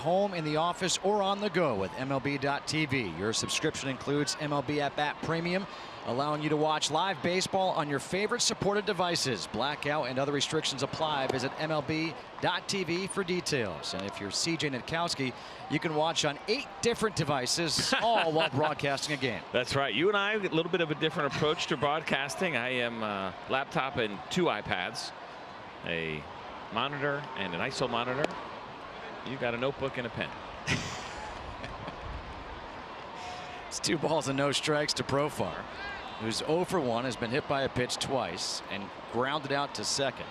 Home, in the office, or on the go with MLB.tv. Your subscription includes MLB At Bat Premium, allowing you to watch live baseball on your favorite supported devices. Blackout and other restrictions apply. Visit MLB.tv for details. And if you're CJ Nitkowski, you can watch on 8 different devices, all while broadcasting a game. That's right. You and I have a little bit of a different approach to broadcasting. I am laptop and 2 iPads, a monitor and an ISO monitor. You got a notebook and a pen. It's 2 balls and no strikes to Profar, who's 0 for 1, has been hit by a pitch twice and grounded out to second.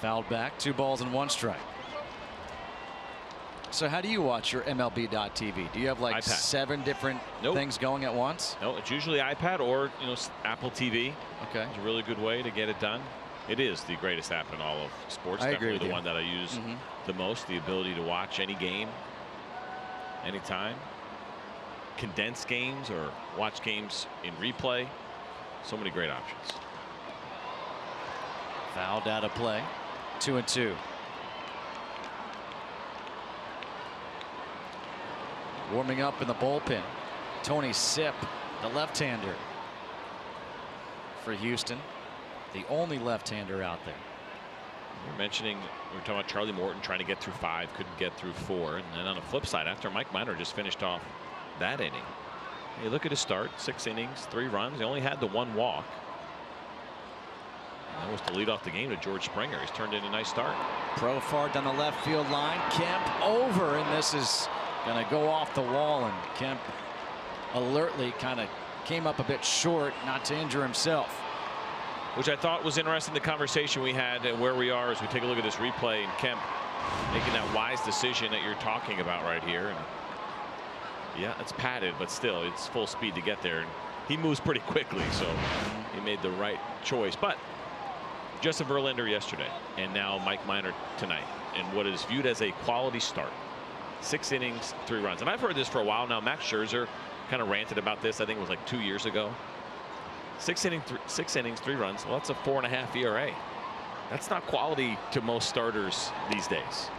Fouled back, 2 balls and 1 strike. So how do you watch your MLB.tv? Do you have like iPad. 7 different things going at once? No, it's usually iPad or Apple TV. Okay. It's a really good way to get it done. It is the greatest app in all of sports. I agree Definitely with the you. one that I use the most. The ability to watch any game, anytime. Condense games or watch games in replay. So many great options. Fouled out of play. 2-2. Warming up in the bullpen, Tony Sipp, the left-hander for Houston, the only left-hander out there. We're mentioning, we were talking about Charlie Morton trying to get through 5, couldn't get through 4. And then on the flip side, after Mike Minor just finished off that inning, you look at his start, 6 innings, 3 runs. He only had the 1 walk. And that was to lead off the game to George Springer. He's turned in a nice start. Profar down the left field line. Kemp over, and this is going to go off the wall, and Kemp alertly kind of came up a bit short, not to injure himself. Which I thought was interesting, the conversation we had and where we are as we take a look at this replay, and Kemp making that wise decision that you're talking about right here. And yeah, it's padded, but still it's full speed to get there, and he moves pretty quickly, so he made the right choice. But Justin Verlander yesterday, and now Mike Minor tonight, and what is viewed as a quality start. 6 innings, 3 runs. And I've heard this for a while now. Max Scherzer kind of ranted about this. I think it was like 2 years ago. 6 innings, 3 runs. Well, that's a 4.5 ERA. That's not quality to most starters these days.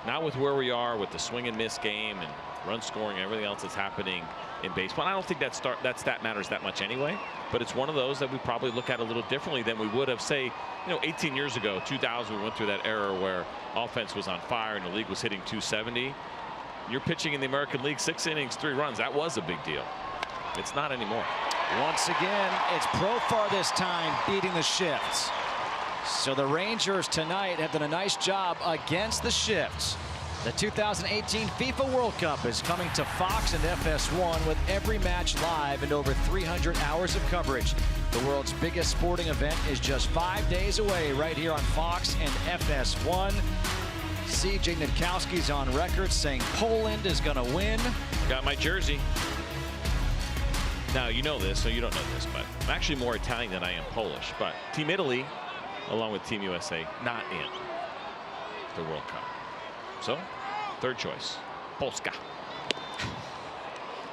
Not with where we are with the swing and miss game and run scoring and everything else that's happening in baseball. And I don't think that stat matters that much anyway. But it's one of those that we probably look at a little differently than we would have, say, 18 years ago, 2000. We went through that era where offense was on fire and the league was hitting 270. You're pitching in the American League, 6 innings, 3 runs. That was a big deal. It's not anymore. Once again, it's Profar this time beating the shifts. So the Rangers tonight have done a nice job against the shifts. The 2018 FIFA World Cup is coming to Fox and FS1 with every match live and over 300 hours of coverage. The world's biggest sporting event is just 5 days away right here on Fox and FS1. CJ Nitkowski's on record saying Poland is going to win. Got my jersey. Now, you know this, so you don't know this, but I'm actually more Italian than I am Polish. But Team Italy, along with Team USA, not in the World Cup. So, 3rd choice, Polska.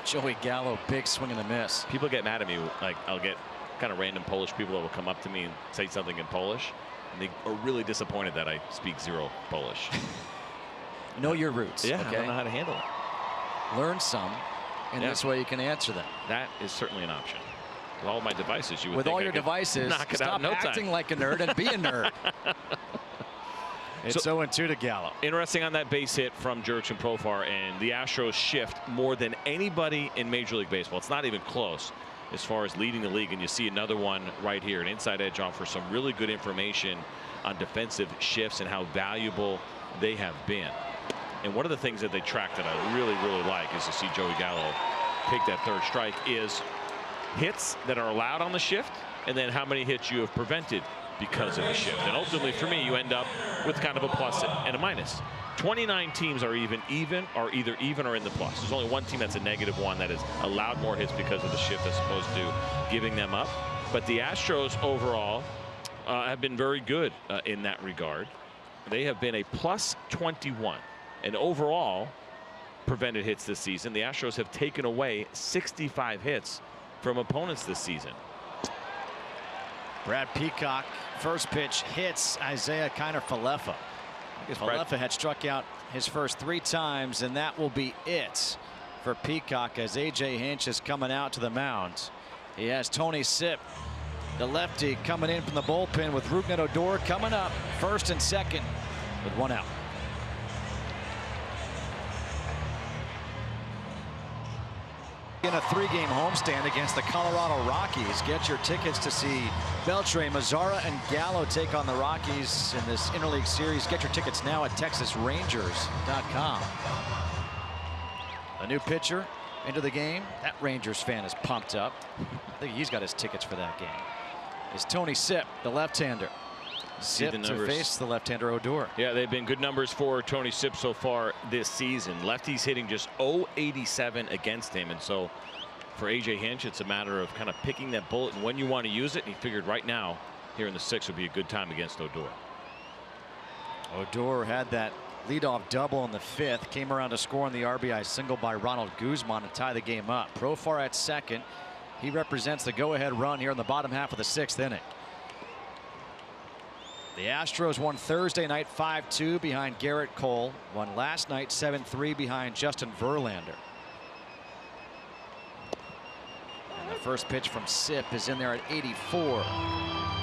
Joey Gallo, big swing and a miss. People get mad at me. Like, I'll get kind of random Polish people that will come up to me and say something in Polish. And they are really disappointed that I speak 0 Polish. Know your roots. Yeah, okay? I don't know how to handle it. Learn some, and this way you can answer them. That is certainly an option. With all my devices, you would With think all I your could devices, knock it out stop in no acting time. like a nerd and be a nerd. It's 0-2 to Gallo. Interesting on that base hit from Jurickson Profar, and the Astros shift more than anybody in Major League Baseball. It's not even close as far as leading the league, and you see another one right here. An inside edge offers some really good information on defensive shifts and how valuable they have been. And one of the things that they track that I really, really like is to see Joey Gallo take that 3rd strike is hits that are allowed on the shift and then how many hits you have prevented because of the shift. And ultimately, for me, you end up with kind of a plus and a minus. 29 teams are either even or in the plus. There's only one team that's a -1 that has allowed more hits because of the shift as opposed to giving them up. But the Astros overall have been very good in that regard. They have been a +21, and overall prevented hits this season. The Astros have taken away 65 hits from opponents this season. Brad Peacock, first pitch, hits Isaiah Kiner-Falefa. Falefa had struck out his first 3 times, and that will be it for Peacock as A.J. Hinch is coming out to the mound. He has Tony Sipp, the lefty, coming in from the bullpen with Rougned Odor coming up first and second with 1 out. In a 3-game homestand against the Colorado Rockies. Get your tickets to see Beltre, Mazzara, and Gallo take on the Rockies in this interleague series. Get your tickets now at TexasRangers.com. A new pitcher into the game. That Rangers fan is pumped up. I think he's got his tickets for that game. Is Tony Sipp, the left-hander. Sipp to face the left-hander Odor. Yeah, they've been good numbers for Tony Sipp so far this season. Lefties hitting just .087 against him, and so for A.J. Hinch, it's a matter of kind of picking that bullet and when you want to use it. And he figured right now, here in the 6th, would be a good time against Odor. Odor had that leadoff double in the 5th, came around to score on the RBI single by Ronald Guzman to tie the game up. Profar at second. He represents the go-ahead run here in the bottom half of the 6th inning. The Astros won Thursday night 5-2 behind Garrett Cole. Won last night 7-3 behind Justin Verlander. And the first pitch from Sipp is in there at 84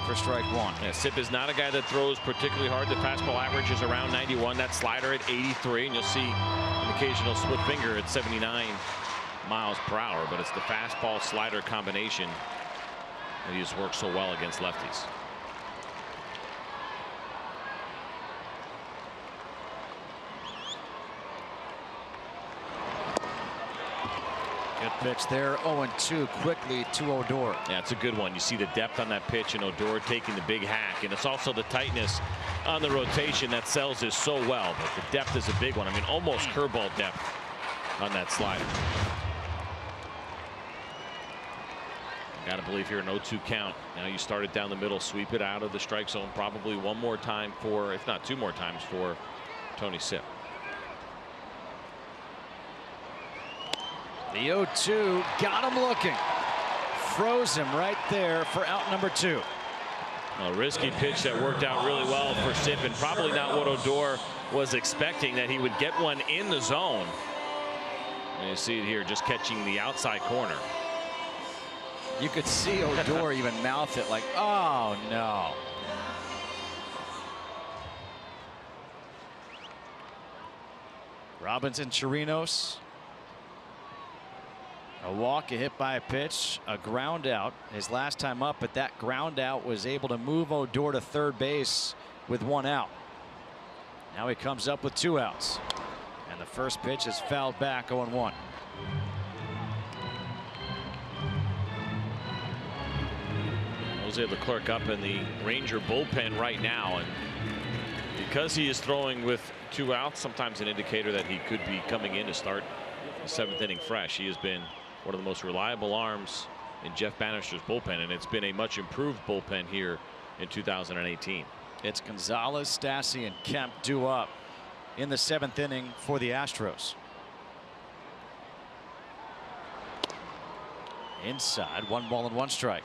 for strike 1. Yeah, Sipp is not a guy that throws particularly hard. The fastball average is around 91. That slider at 83, and you'll see an occasional split finger at 79 miles per hour. But it's the fastball slider combination that he has worked so well against lefties. Good pitch there. 0-2 quickly to Odor. Yeah, it's a good one. You see the depth on that pitch, and Odor taking the big hack, and it's also the tightness on the rotation that sells this so well. But the depth is a big one. I mean, almost curveball depth on that slider. Got to believe here an 0-2 count. Now you start it down the middle, sweep it out of the strike zone. Probably one more time for, if not 2 more times for Tony Sipp. The 0-2 got him looking. Froze him right there for out number 2. A risky pitch that worked out really well for Sipp, and probably not what Odor was expecting, that he would get one in the zone. And you see it here, just catching the outside corner. You could see Odor even mouth it like, oh no. Robinson Chirinos. A walk, a hit by a pitch, a ground out. His last time up, but that ground out was able to move Odor to third base with 1 out. Now he comes up with 2 outs. And the first pitch is fouled back, 0-1. Jose Leclerc up in the Ranger bullpen right now, and because he is throwing with 2 outs, sometimes an indicator that he could be coming in to start the 7th inning fresh. He has been one of the most reliable arms in Jeff Bannister's bullpen, and it's been a much improved bullpen here in 2018. It's Gonzalez, Stassi, and Kemp due up in the 7th inning for the Astros. Inside, 1 ball and 1 strike.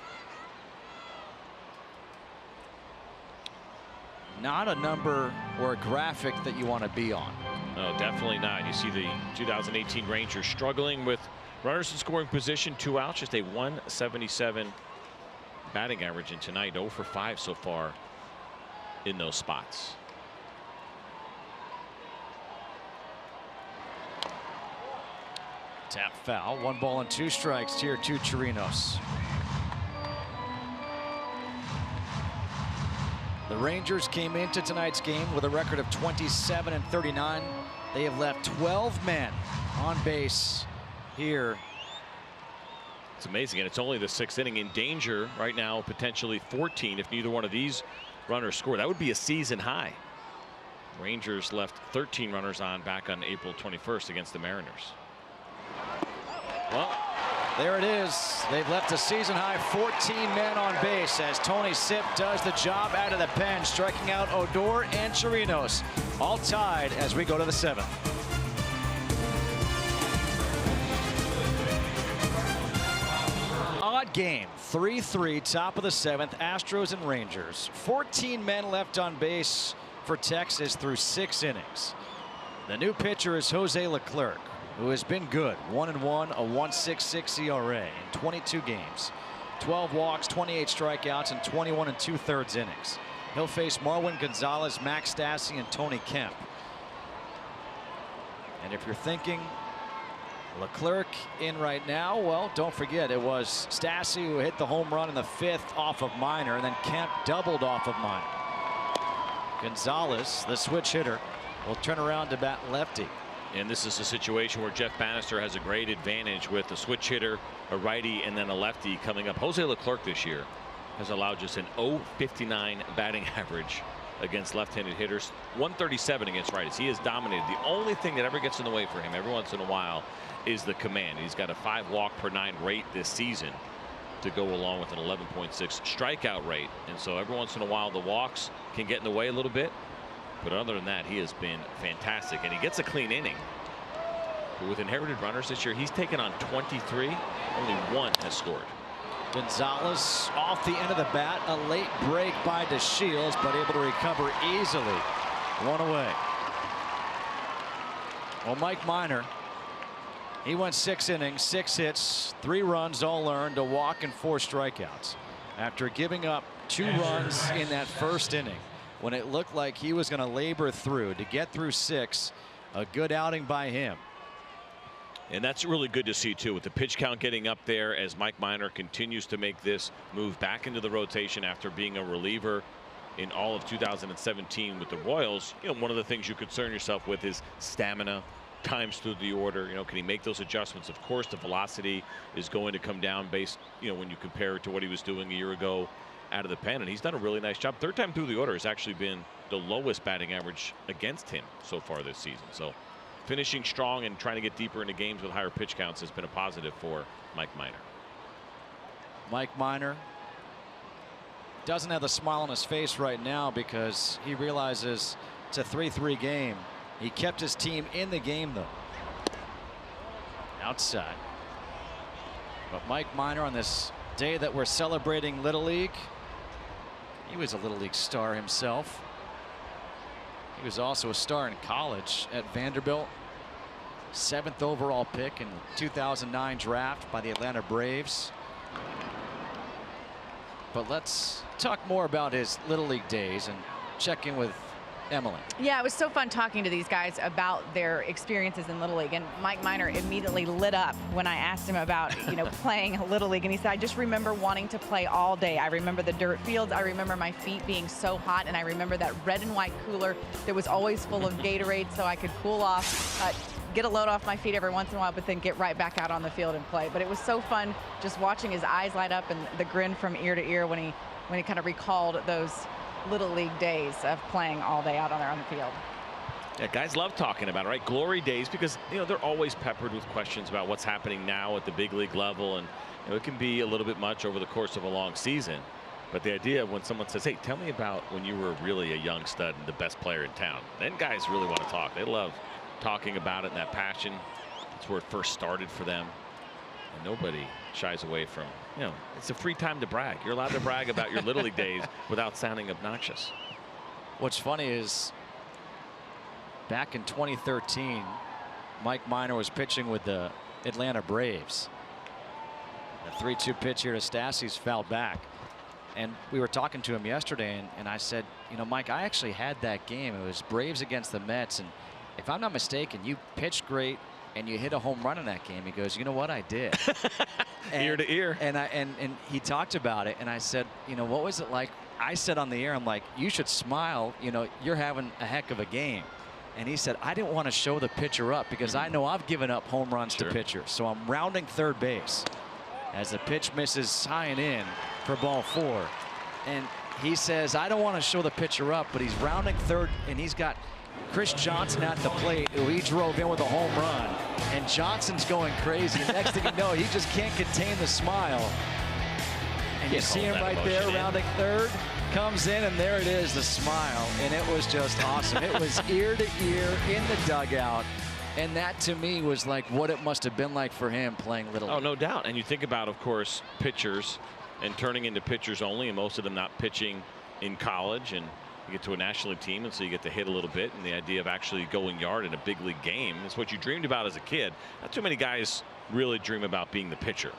Not a number or a graphic that you want to be on. No, definitely not. You see the 2018 Rangers struggling with runners in scoring position, 2 outs, just a 177 batting average, and tonight 0 for 5 so far in those spots. Tap foul, 1 ball and 2 strikes, tier 2 Chirinos. The Rangers came into tonight's game with a record of 27-39. They have left 12 men on base here It's amazing, and it's only the 6th inning. In danger right now, potentially 14 if neither one of these runners score. That would be a season high. Rangers left 13 runners on back on April 21st against the Mariners. Well, there it is. They've left a season high 14 men on base as Tony Sipp does the job out of the pen, striking out Odor and Chirinos, all tied as we go to the 7th. Odd game, 3-3, top of the 7th, Astros and Rangers. 14 men left on base for Texas through 6 innings. The new pitcher is Jose Leclerc, who has been good. 1-1, a 1.66 ERA in 22 games. 12 walks, 28 strikeouts, and 21 2/3 innings. He'll face Marwin Gonzalez, Max Stassi, and Tony Kemp. And if you're thinking Leclerc in right now, well, don't forget it was Stassi who hit the home run in the 5th off of Minor, and then Kemp doubled off of Minor. Gonzalez, the switch hitter, will turn around to bat lefty. And this is a situation where Jeff Bannister has a great advantage with a switch hitter, a righty, and then a lefty coming up. Jose Leclerc this year has allowed just an .059 batting average against left-handed hitters, 137 against righties. He has dominated. The only thing that ever gets in the way for him every once in a while is the command. He's got a 5 walk per 9 rate this season to go along with an 11.6 strikeout rate. And so every once in a while the walks can get in the way a little bit. But other than that, he has been fantastic, and he gets a clean inning. But with inherited runners this year, he's taken on 23. Only 1 has scored. Gonzalez off the end of the bat, a late break by DeShields, but able to recover easily. 1 away. Well, Mike Minor, he went 6 innings, 6 hits, 3 runs, all earned, a walk and 4 strikeouts. After giving up 2 runs in that 1st inning, when it looked like he was going to labor through to get through 6, a good outing by him. And that's really good to see too, with the pitch count getting up there as Mike Minor continues to make this move back into the rotation after being a reliever in all of 2017 with the Royals. You know, one of the things you concern yourself with is stamina, times through the order. You know, can he make those adjustments? Of course, the velocity is going to come down based, you know, when you compare it to what he was doing a year ago out of the pen, and he's done a really nice job. 3rd time through the order has actually been the lowest batting average against him so far this season. So finishing strong and trying to get deeper into games with higher pitch counts has been a positive for Mike Minor. Mike Minor doesn't have the smile on his face right now because he realizes it's a 3-3 game. He kept his team in the game though. Outside. But Mike Minor, on this day that we're celebrating Little League, he was a Little League star himself. He was also a star in college at Vanderbilt. 7th overall pick in the 2009 draft by the Atlanta Braves. But let's talk more about his Little League days and check in with Emily. Yeah, it was so fun talking to these guys about their experiences in Little League, and Mike Minor immediately lit up when I asked him about, you know, playing Little League, and he said, I just remember wanting to play all day. I remember the dirt fields, I remember my feet being so hot, and I remember that red and white cooler that was always full of Gatorade so I could cool off, get a load off my feet every once in a while, but then get right back out on the field and play. But it was so fun just watching his eyes light up and the grin from ear to ear when he kind of recalled those Little League days of playing all day out on the field. Yeah, guys love talking about it, right? Glory days, because, you know, they're always peppered with questions about what's happening now at the big league level, and, you know, it can be a little bit much over the course of a long season. But the idea of when someone says, hey, tell me about when you were really a young stud and the best player in town, then guys really want to talk. They love talking about it and that passion. That's where it first started for them. And nobody shies away from, you know, it's a free time to brag. You're allowed to brag about your Little League days without sounding obnoxious. What's funny is back in 2013, Mike Minor was pitching with the Atlanta Braves. The 3-2 pitch here to Stassi's fouled back. And we were talking to him yesterday, and I said, you know, Mike, I actually had that game. It was Braves against the Mets, and if I'm not mistaken, you pitched great and you hit a home run in that game. He goes, you know what, I did. Ear to ear. And he talked about it, and I said, you know, what was it like? I said on the air, I'm like, you should smile, you know, you're having a heck of a game. And he said, I didn't want to show the pitcher up because I know I've given up home runs to pitchers, so I'm rounding third base. as the pitch misses high and in for ball 4. And he says, I don't want to show the pitcher up, but he's rounding third, and he's got Chris Johnson at the plate, who he drove in with a home run. And Johnson's going crazy. Next thing you know, he just can't contain the smile. And you see him right there rounding third, comes in, and there it is, the smile. And it was just awesome. It was ear to ear in the dugout. And that, to me, was like what it must have been like for him playing Little League. Oh, no doubt. And you think about, of course, pitchers and turning into pitchers only, and most of them not pitching in college. And you get to a National League team, and so you get to hit a little bit. And the idea of actually going yard in a big league game is what you dreamed about as a kid. Not too many guys really dream about being the pitcher,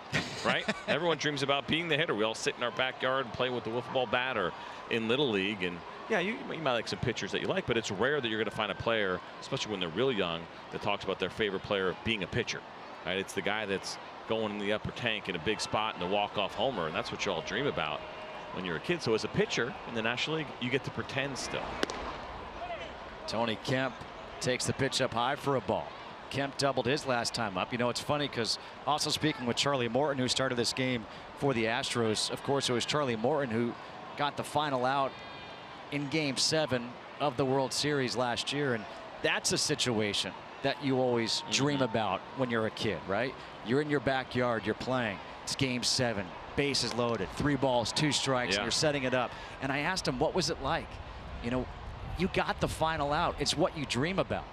right? Everyone dreams about being the hitter. We all sit in our backyard and play with the wiffle ball bat or in Little League. And yeah, you might like some pitchers that you like, but it's rare that you're going to find a player, especially when they're real young, that talks about their favorite player being a pitcher, right? It's the guy that's going in the upper tank in a big spot and a walk-off homer, and that's what you all dream about when you're a kid. So as a pitcher in the National League, you get to pretend still. Tony Kemp takes the pitch up high for a ball. Kemp doubled his last time up. You know, it's funny because also speaking with Charlie Morton, who started this game for the Astros, of course, it was Charlie Morton who got the final out in Game 7 of the World Series last year. And that's a situation that you always dream about when you're a kid, right? You're in your backyard, you're playing. It's Game 7, bases loaded, 3 balls, 2 strikes, and you're setting it up. And I asked him, what was it like? You know, you got the final out. It's what you dream about.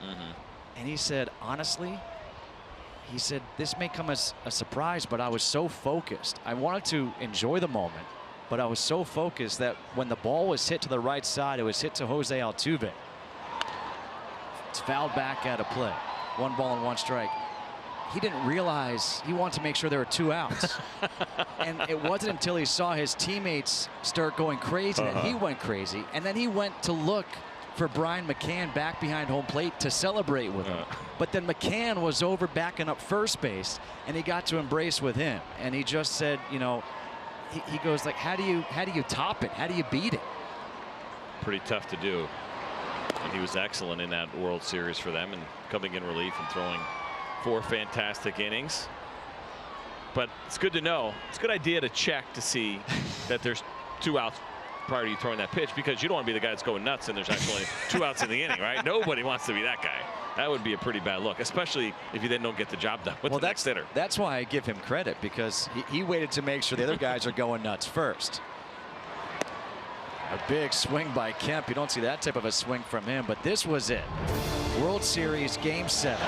And he said, honestly, he said, this may come as a surprise, but I was so focused. I wanted to enjoy the moment, but I was so focused that when the ball was hit to the right side, it was hit to Jose Altuve. It's fouled back out of play. 1 ball and 1 strike. He didn't realize he wanted to make sure there were 2 outs. And it wasn't until he saw his teammates start going crazy that he went crazy. And then he went to look for Brian McCann back behind home plate to celebrate with him. But then McCann was over backing up first base, and he got to embrace with him. And he just said, you know, he goes like, how do you top it? How do you beat it? Pretty tough to do. And he was excellent in that World Series for them, and coming in relief and throwing 4 fantastic innings. But it's good to know. It's a good idea to check to see that there's 2 outs prior to you throwing that pitch, because you don't want to be the guy that's going nuts and there's actually 2 outs in the inning, right? Nobody wants to be that guy. That would be a pretty bad look, especially if you then don't get the job done with the next hitter. That's why I give him credit, because he waited to make sure the other guys are going nuts first. A big swing by Kemp. You don't see that type of a swing from him, but this was it. World Series Game 7.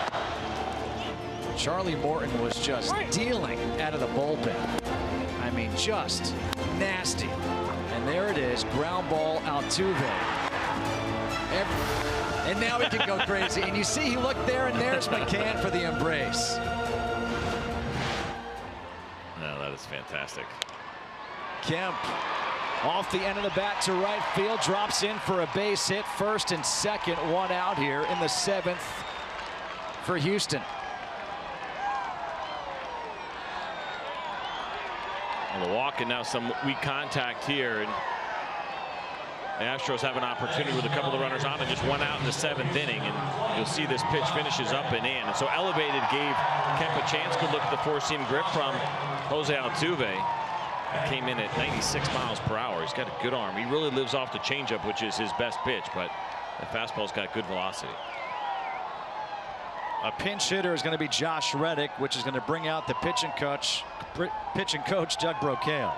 Charlie Morton was just dealing out of the bullpen. I mean, just nasty. And there it is, ground ball, Altuve. And now he can go crazy. And you see he looked there, and there's McCann for the embrace. No, that is fantastic. Kemp off the end of the bat to right field, drops in for a base hit. First and second, 1 out here in the 7th for Houston. On the walk, and now some weak contact here, and the Astros have an opportunity with a couple of runners on and just 1 out in the 7th inning, and you'll see this pitch finishes up and in. And so elevated gave Kemp a chance. Good look at the 4-seam grip from Jose Altuve. It came in at 96 miles per hour. He's got a good arm. He really lives off the changeup, which is his best pitch, but the fastball's got good velocity. A pinch hitter is going to be Josh Reddick, which is going to bring out the pitching coach Doug Brocail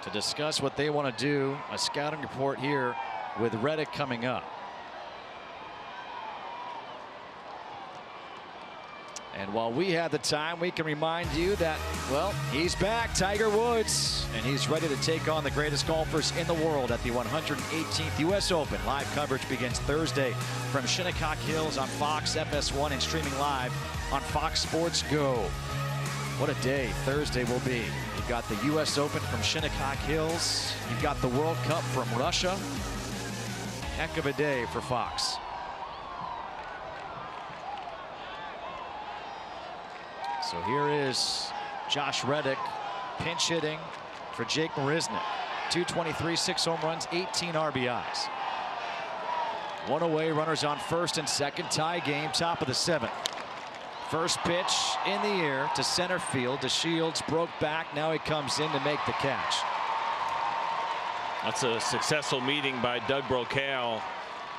to discuss what they want to do. A scouting report here with Reddick coming up. And while we have the time, we can remind you that, well, he's back, Tiger Woods, and he's ready to take on the greatest golfers in the world at the 118th U.S. Open. Live coverage begins Thursday from Shinnecock Hills on Fox FS1 and streaming live on Fox Sports Go. What a day Thursday will be. You've got the U.S. Open from Shinnecock Hills. You've got the World Cup from Russia. Heck of a day for Fox. So here is Josh Reddick pinch hitting for Jake Marisnick. 223, 6 home runs, 18 RBIs. 1 away, runners on first and second, tie game, top of the 7th. First pitch in the air to center field. DeShields broke back. Now he comes in to make the catch. That's a successful meeting by Doug Brocail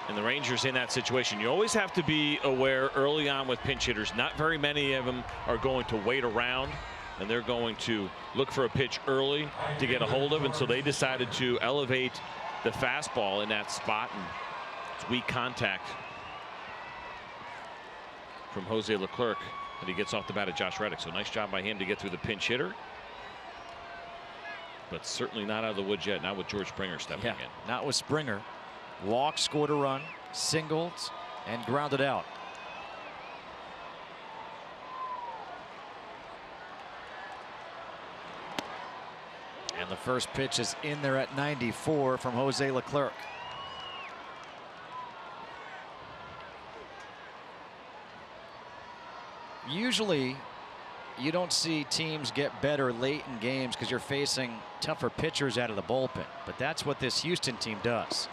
and the Rangers in that situation. You always have to be aware early on with pinch hitters. Not very many of them are going to wait around, and they're going to look for a pitch early to get a hold of. And so they decided to elevate the fastball in that spot, and it's weak contact from Jose Leclerc, and he gets off the bat of Josh Reddick. So nice job by him to get through the pinch hitter, but certainly not out of the woods yet. Not with George Springer stepping in. Not with Springer. Walked, scored a run, singled, and grounded out. And the first pitch is in there at 94 from Jose Leclerc. Usually, you don't see teams get better late in games because you're facing tougher pitchers out of the bullpen. But that's what this Houston team does.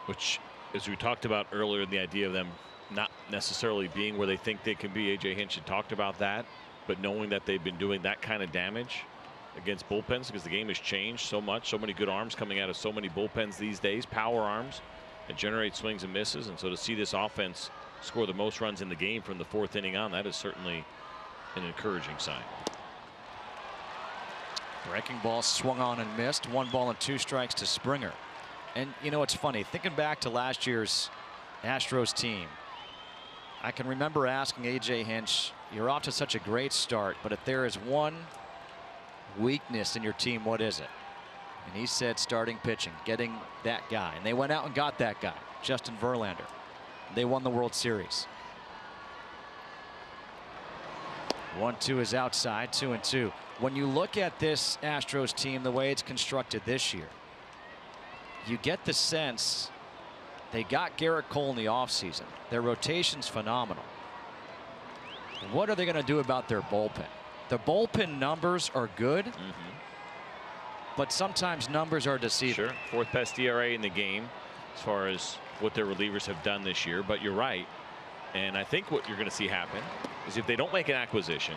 Which, as we talked about earlier, the idea of them not necessarily being where they think they can be. A.J. Hinch had talked about that, but knowing that they've been doing that kind of damage against bullpens because the game has changed so much. So many good arms coming out of so many bullpens these days, power arms that generate swings and misses. And so to see this offense score the most runs in the game from the 4th inning on, that is certainly an encouraging sign. Breaking ball swung on and missed. 1 ball and 2 strikes to Springer. And you know, it's funny thinking back to last year's Astros team. I can remember asking A.J. Hinch, you're off to such a great start, but if there is one weakness in your team, what is it? And he said starting pitching, getting that guy. And they went out and got that guy, Justin Verlander. They won the World Series. 1-2 is outside, 2-2. When you look at this Astros team, the way it's constructed this year, you get the sense they got Garrett Cole in the offseason. Their rotation's phenomenal. What are they going to do about their bullpen? The bullpen numbers are good, but sometimes numbers are deceiving. Sure, 4th best ERA in the game as far as what their relievers have done this year. But you're right, and I think what you're going to see happen is if they don't make an acquisition,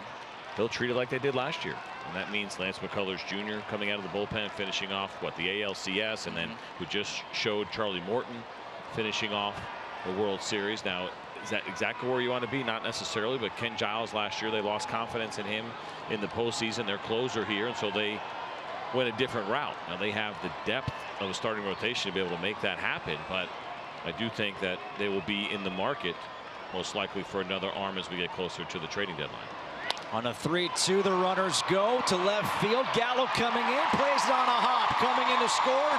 they'll treat it like they did last year. And that means Lance McCullers Jr. coming out of the bullpen, finishing off what the ALCS, and then who just showed Charlie Morton finishing off the World Series. Now, is that exactly where you want to be? Not necessarily, but Ken Giles last year, they lost confidence in him in the postseason. Their closer here, and so they went a different route. Now they have the depth of a starting rotation to be able to make that happen, but I do think that they will be in the market most likely for another arm as we get closer to the trading deadline. On a 3-2, the runners go to left field. Gallo coming in, plays it on a hop. Coming in to score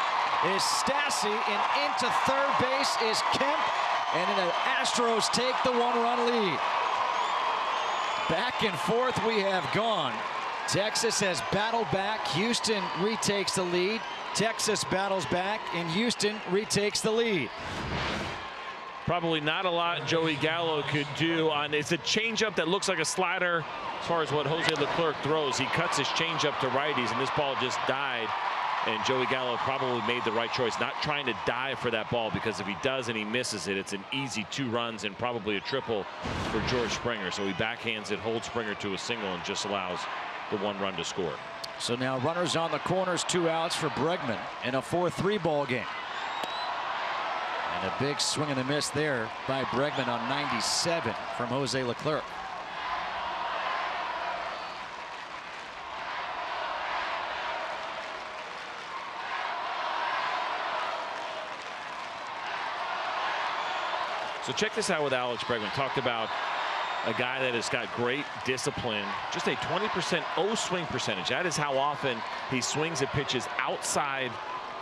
is Stassi, and into third base is Kemp, and the Astros take the 1-run lead. Back and forth we have gone. Texas has battled back. Houston retakes the lead. Texas battles back, and Houston retakes the lead. Probably not a lot Joey Gallo could do on. It's a changeup that looks like a slider as far as what Jose Leclerc throws. He cuts his changeup to righties, and this ball just died. And Joey Gallo probably made the right choice, not trying to dive for that ball, because if he does and he misses it, it's an easy 2 runs and probably a triple for George Springer. So he backhands it, holds Springer to a single, and just allows the 1 run to score. So now runners on the corners, 2 outs for Bregman in a 4-3 ball game. And a big swing and a miss there by Bregman on 97 from Jose Leclerc. So check this out with Alex Bregman. Talked about a guy that has got great discipline, just a 20% O swing percentage. That is how often he swings at pitches outside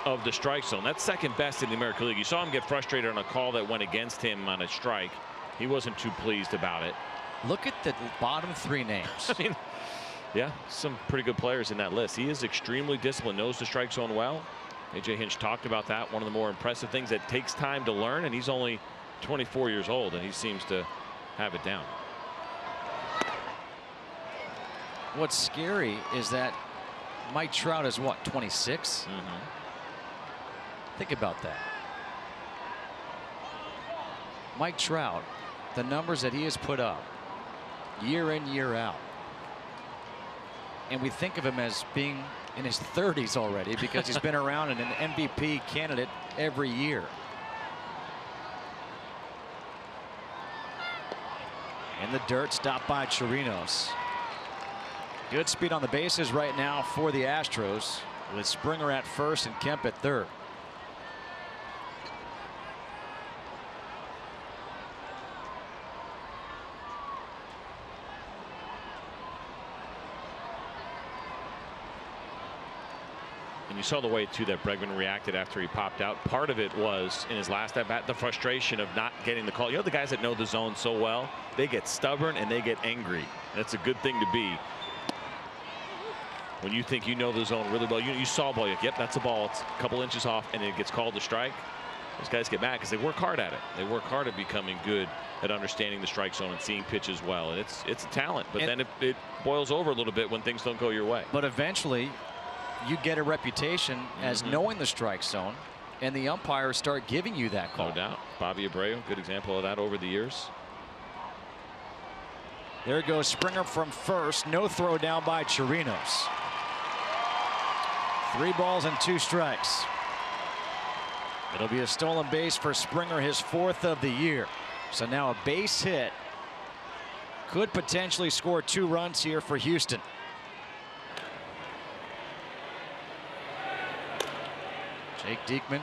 of the strike zone. That's second best in the American League. You saw him get frustrated on a call that went against him on a strike. He wasn't too pleased about it. Look at the bottom 3 names. I mean, yeah, some pretty good players in that list. He is extremely disciplined, knows the strike zone well. A.J. Hinch talked about that. One of the more impressive things, that takes time to learn, and he's only 24 years old, and he seems to have it down. What's scary is that Mike Trout is what, 26? Think about that. Mike Trout, the numbers that he has put up year in, year out, and we think of him as being in his 30s already because he's been around and an MVP candidate every year. In the dirt, stopped by Chirinos. Good speed on the bases right now for the Astros, with Springer at first and Kemp at third. And you saw the way too that Bregman reacted after he popped out. Part of it was in his last at bat the frustration of not getting the call. You know, the guys that know the zone so well, they get stubborn and they get angry. That's a good thing to be when you think you know the zone really well. You saw a ball, you're like, yep, that's a ball, it's a couple inches off, and it gets called a strike. Those guys get mad because they work hard at it. They work hard at becoming good at understanding the strike zone and seeing pitches well. And it's a talent, but then it boils over a little bit when things don't go your way. But eventually you get a reputation as knowing the strike zone, and the umpires start giving you that call. No doubt. Bobby Abreu, good example of that over the years. There goes Springer from first. No throw down by Chirinos. 3 balls and 2 strikes. It'll be a stolen base for Springer, his 4th of the year. So now a base hit could potentially score 2 runs here for Houston. Jake Diekman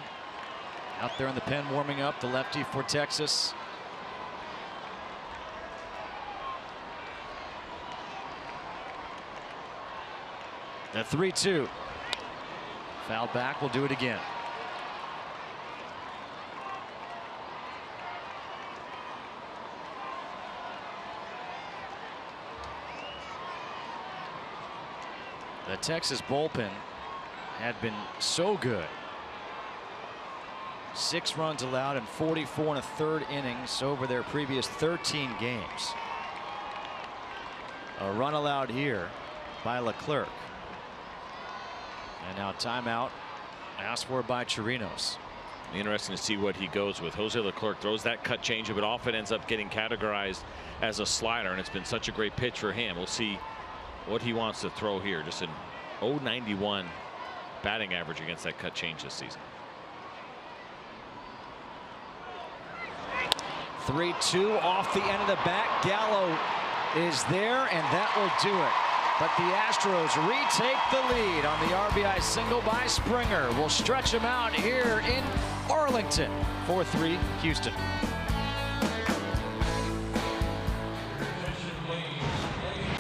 out there in the pen warming up, the lefty for Texas. The 3-2. Foul back, will do it again. The Texas bullpen had been so good. 6 runs allowed in 44 1/3 innings over their previous 13 games. A run allowed here by Leclerc. And now timeout asked for by Chirinos. Interesting to see what he goes with. Jose Leclerc throws that cut changeup, but often ends up getting categorized as a slider, and it's been such a great pitch for him. We'll see what he wants to throw here. Just an .091 batting average against that cut change this season. 3-2 off the end of the bat. Gallo is there, and that will do it. But the Astros retake the lead on the RBI single by Springer. Will stretch him out here in Arlington. 4-3 Houston.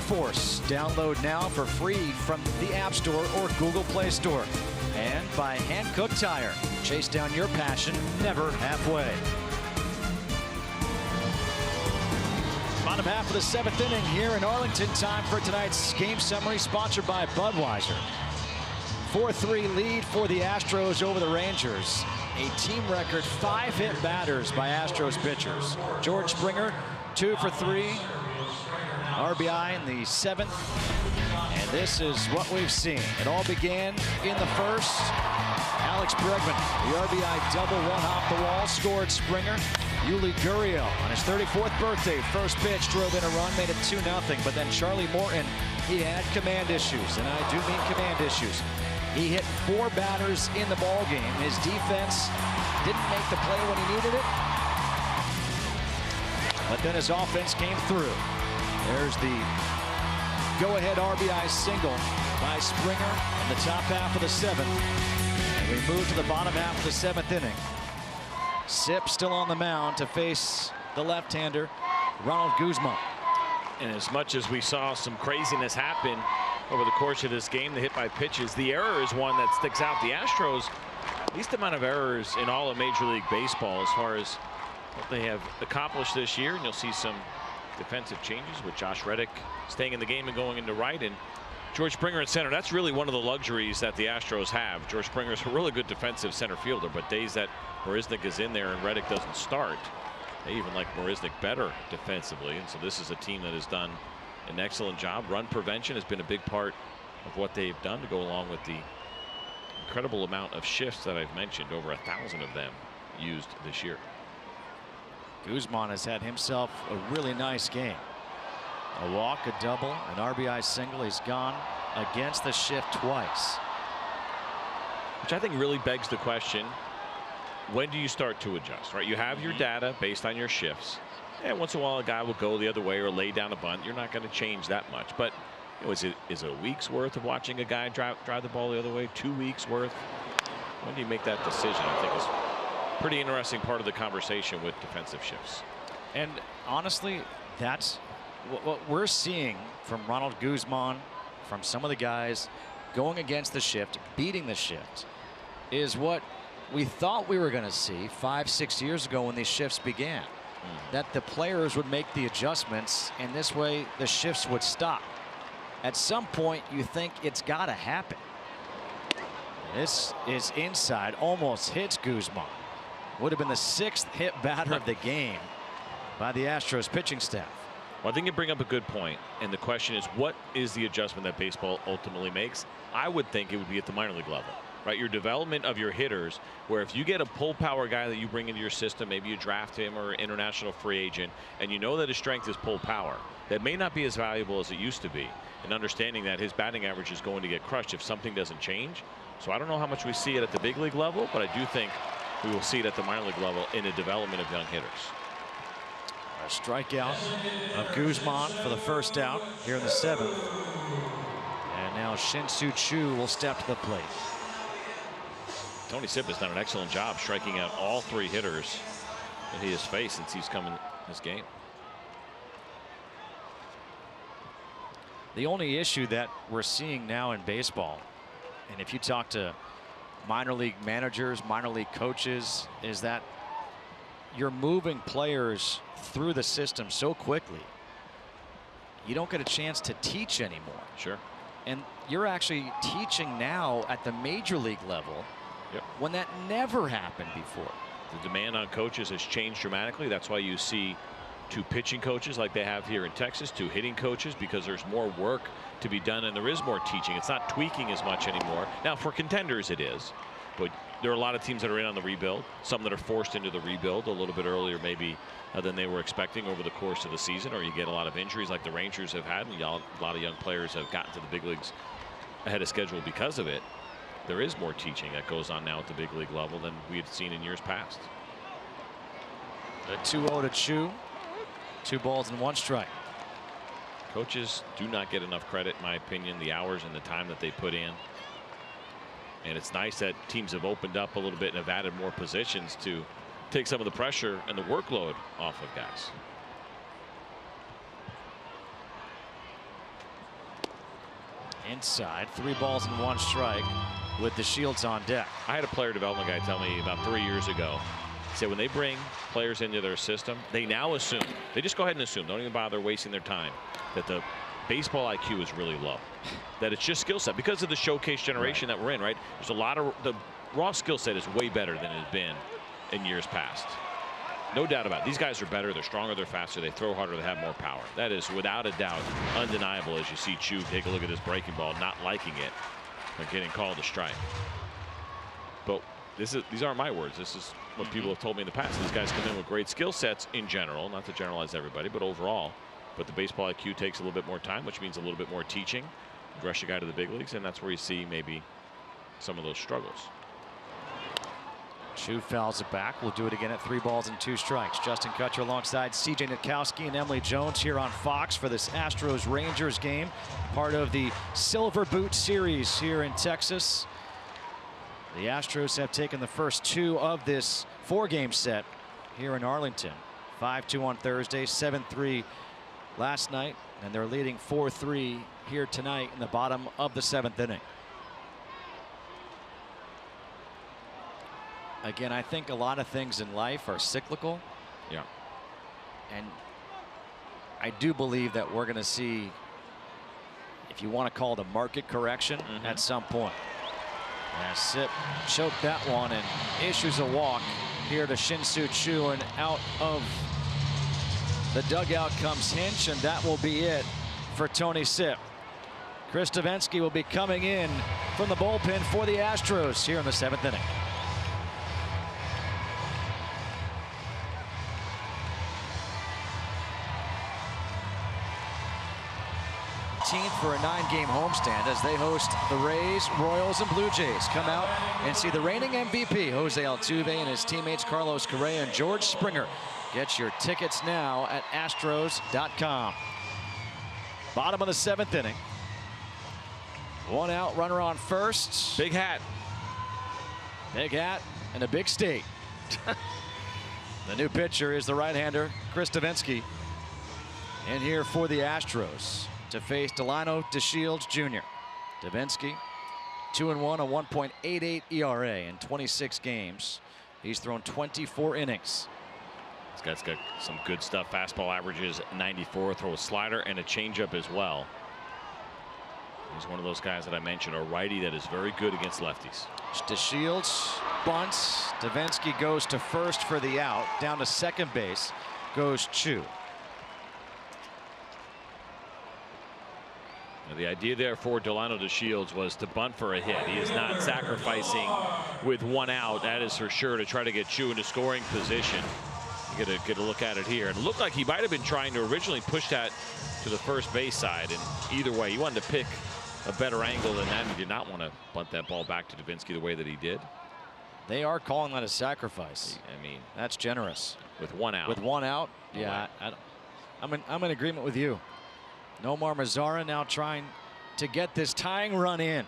Force. Download now for free from the App Store or Google Play Store. And by Hankook Tire. Chase down your passion, never halfway. Bottom half of the 7th inning here in Arlington. Time for tonight's game summary, sponsored by Budweiser. 4-3 lead for the Astros over the Rangers. A team record 5 hit batters by Astros pitchers. George Springer 2 for 3. RBI in the 7th. And this is what we've seen. It all began in the first. Alex Bregman, the RBI double, one off the wall, scored Springer. Yuli Gurriel on his 34th birthday, first pitch, drove in a run, made it 2-0. But then Charlie Morton, he had command issues, and I do mean command issues. He hit 4 batters in the ball game. His defense didn't make the play when he needed it, but then his offense came through. There's the go-ahead RBI single by Springer in the top half of the 7th. And we move to the bottom half of the 7th inning. Sip still on the mound to face the left-hander, Ronald Guzman. And as much as we saw some craziness happen over the course of this game, the hit by pitches, the error is one that sticks out. The Astros, least amount of errors in all of Major League Baseball as far as what they have accomplished this year. And you'll see some defensive changes with Josh Reddick staying in the game and going into right, and George Springer at center. That's really one of the luxuries that the Astros have. George Springer is a really good defensive center fielder, but days that Marisnick is in there and Reddick doesn't start, they even like Marisnick better defensively. And so this is a team that has done an excellent job. Run prevention has been a big part of what they've done to go along with the incredible amount of shifts that I've mentioned, over 1,000 of them used this year. Guzman has had himself a really nice game. A walk, a double, an RBI single. He's gone against the shift twice. Which I think really begs the question, when do you start to adjust, right? You have your data based on your shifts. And once in a while a guy will go the other way or lay down a bunt. You're not going to change that much. But you know, is it a week's worth of watching a guy drive the ball the other way? 2 weeks worth? When do you make that decision? I think is a pretty interesting part of the conversation with defensive shifts. And honestly, that's what we're seeing from Ronald Guzman, from some of the guys going against the shift, beating the shift, is what we thought we were going to see 5-6 years ago when these shifts began. That the players would make the adjustments, and this way the shifts would stop. At some point you think it's got to happen. This is inside, almost hits Guzman. Would have been the 6th hit batter of the game by the Astros pitching staff. Well, I think you bring up a good point, and the question is, what is the adjustment that baseball ultimately makes? I would think it would be at the minor league level, right? Your development of your hitters, where if you get a pull power guy that you bring into your system, maybe you draft him or an international free agent, and you know that his strength is pull power, that may not be as valuable as it used to be, and understanding that his batting average is going to get crushed if something doesn't change. So I don't know how much we see it at the big league level, but I do think we will see it at the minor league level in the development of young hitters. A strikeout of Guzman for the first out here in the 7th. And now Shin-Soo Choo will step to the plate. Tony Sipp has done an excellent job striking out all 3 hitters that he has faced since he's come in this game. The only issue that we're seeing now in baseball, and if you talk to minor league managers, minor league coaches, is that you're moving players through the system so quickly, you don't get a chance to teach anymore. Sure. And you're actually teaching now at the major league level, yep, when that never happened before. The demand on coaches has changed dramatically. That's why you see 2 pitching coaches like they have here in Texas, 2 hitting coaches, because there's more work to be done and there is more teaching. It's not tweaking as much anymore. Now for contenders it is, but there are a lot of teams that are in on the rebuild, some that are forced into the rebuild a little bit earlier maybe than they were expecting over the course of the season, or you get a lot of injuries like the Rangers have had, and a lot of young players have gotten to the big leagues ahead of schedule because of it. There is more teaching that goes on now at the big league level than we had seen in years past. The 2-0 to Choo. 2 balls and 1 strike. Coaches do not get enough credit, in my opinion, the hours and the time that they put in. And it's nice that teams have opened up a little bit and have added more positions to take some of the pressure and the workload off of guys. Inside, 3 balls and 1 strike with the shields on deck. I had a player development guy tell me about 3 years ago. He said when they bring players into their system, they now assume, they just go ahead and assume, don't even bother wasting their time, that the baseball IQ is really low, that it's just skill set because of the showcase generation that we're in, right? There's a lot of, the raw skill set is way better than it has been in years past. No doubt about it. These guys are better, they're stronger, they're faster, they throw harder, they have more power. That is without a doubt undeniable as you see Choo take a look at this breaking ball, not liking it, and getting called a strike. But these aren't my words. This is what people have told me in the past. These guys come in with great skill sets in general, not to generalize everybody, but overall. But the baseball IQ takes a little bit more time, which means a little bit more teaching. Rush a guy to the big leagues, and that's where you see maybe some of those struggles. Choo fouls it back. We'll do it again at 3 balls and 2 strikes. Justin Kutcher alongside CJ Nitkowski and Emily Jones here on Fox for this Astros Rangers game, part of the Silver Boot Series here in Texas. The Astros have taken the first 2 of this 4-game set here in Arlington. 5-2 on Thursday, 7-3 last night, and they're leading 4-3 here tonight in the bottom of the 7th inning. Again, I think a lot of things in life are cyclical. Yeah. And I do believe that we're going to see, if you want to call it a market correction, at some point. And Sipp choked that one and issues a walk here to Shin-Soo Choo, and out of the dugout comes Hinch, and that will be it for Tony Sipp. Chris Davinsky will be coming in from the bullpen for the Astros here in the 7th inning. for a 9-game homestand as they host the Rays, Royals, and Blue Jays. Come out and see the reigning MVP, Jose Altuve, and his teammates Carlos Correa and George Springer. Get your tickets now at Astros.com. Bottom of the 7th inning. 1 out, runner on first. Big hat. Big hat and a big state. The new pitcher is the right-hander, Chris Davinsky. In here for the Astros to face Delino DeShields Jr. Davinsky, 2-1, a 1.88 ERA in 26 games. He's thrown 24 innings. This guy's got some good stuff. Fastball averages 94, throw a slider and a changeup as well. He's one of those guys that I mentioned, a righty that is very good against lefties. DeShields bunts. Davinsky goes to first for the out. Down to second base goes Chu. Now, the idea there for Delino DeShields was to bunt for a hit. He is not sacrificing with 1 out. That is for sure, to try to get Chu into scoring position. You get a look at it here. And it looked like he might have been trying to originally push that to the first base side. And either way, he wanted to pick a better angle than that. He did not want to bunt that ball back to Davinsky the way that he did. They are calling that a sacrifice. I mean, that's generous. With 1 out. With 1 out, yeah. I'm in agreement with you. Nomar Mazara now trying to get this tying run in.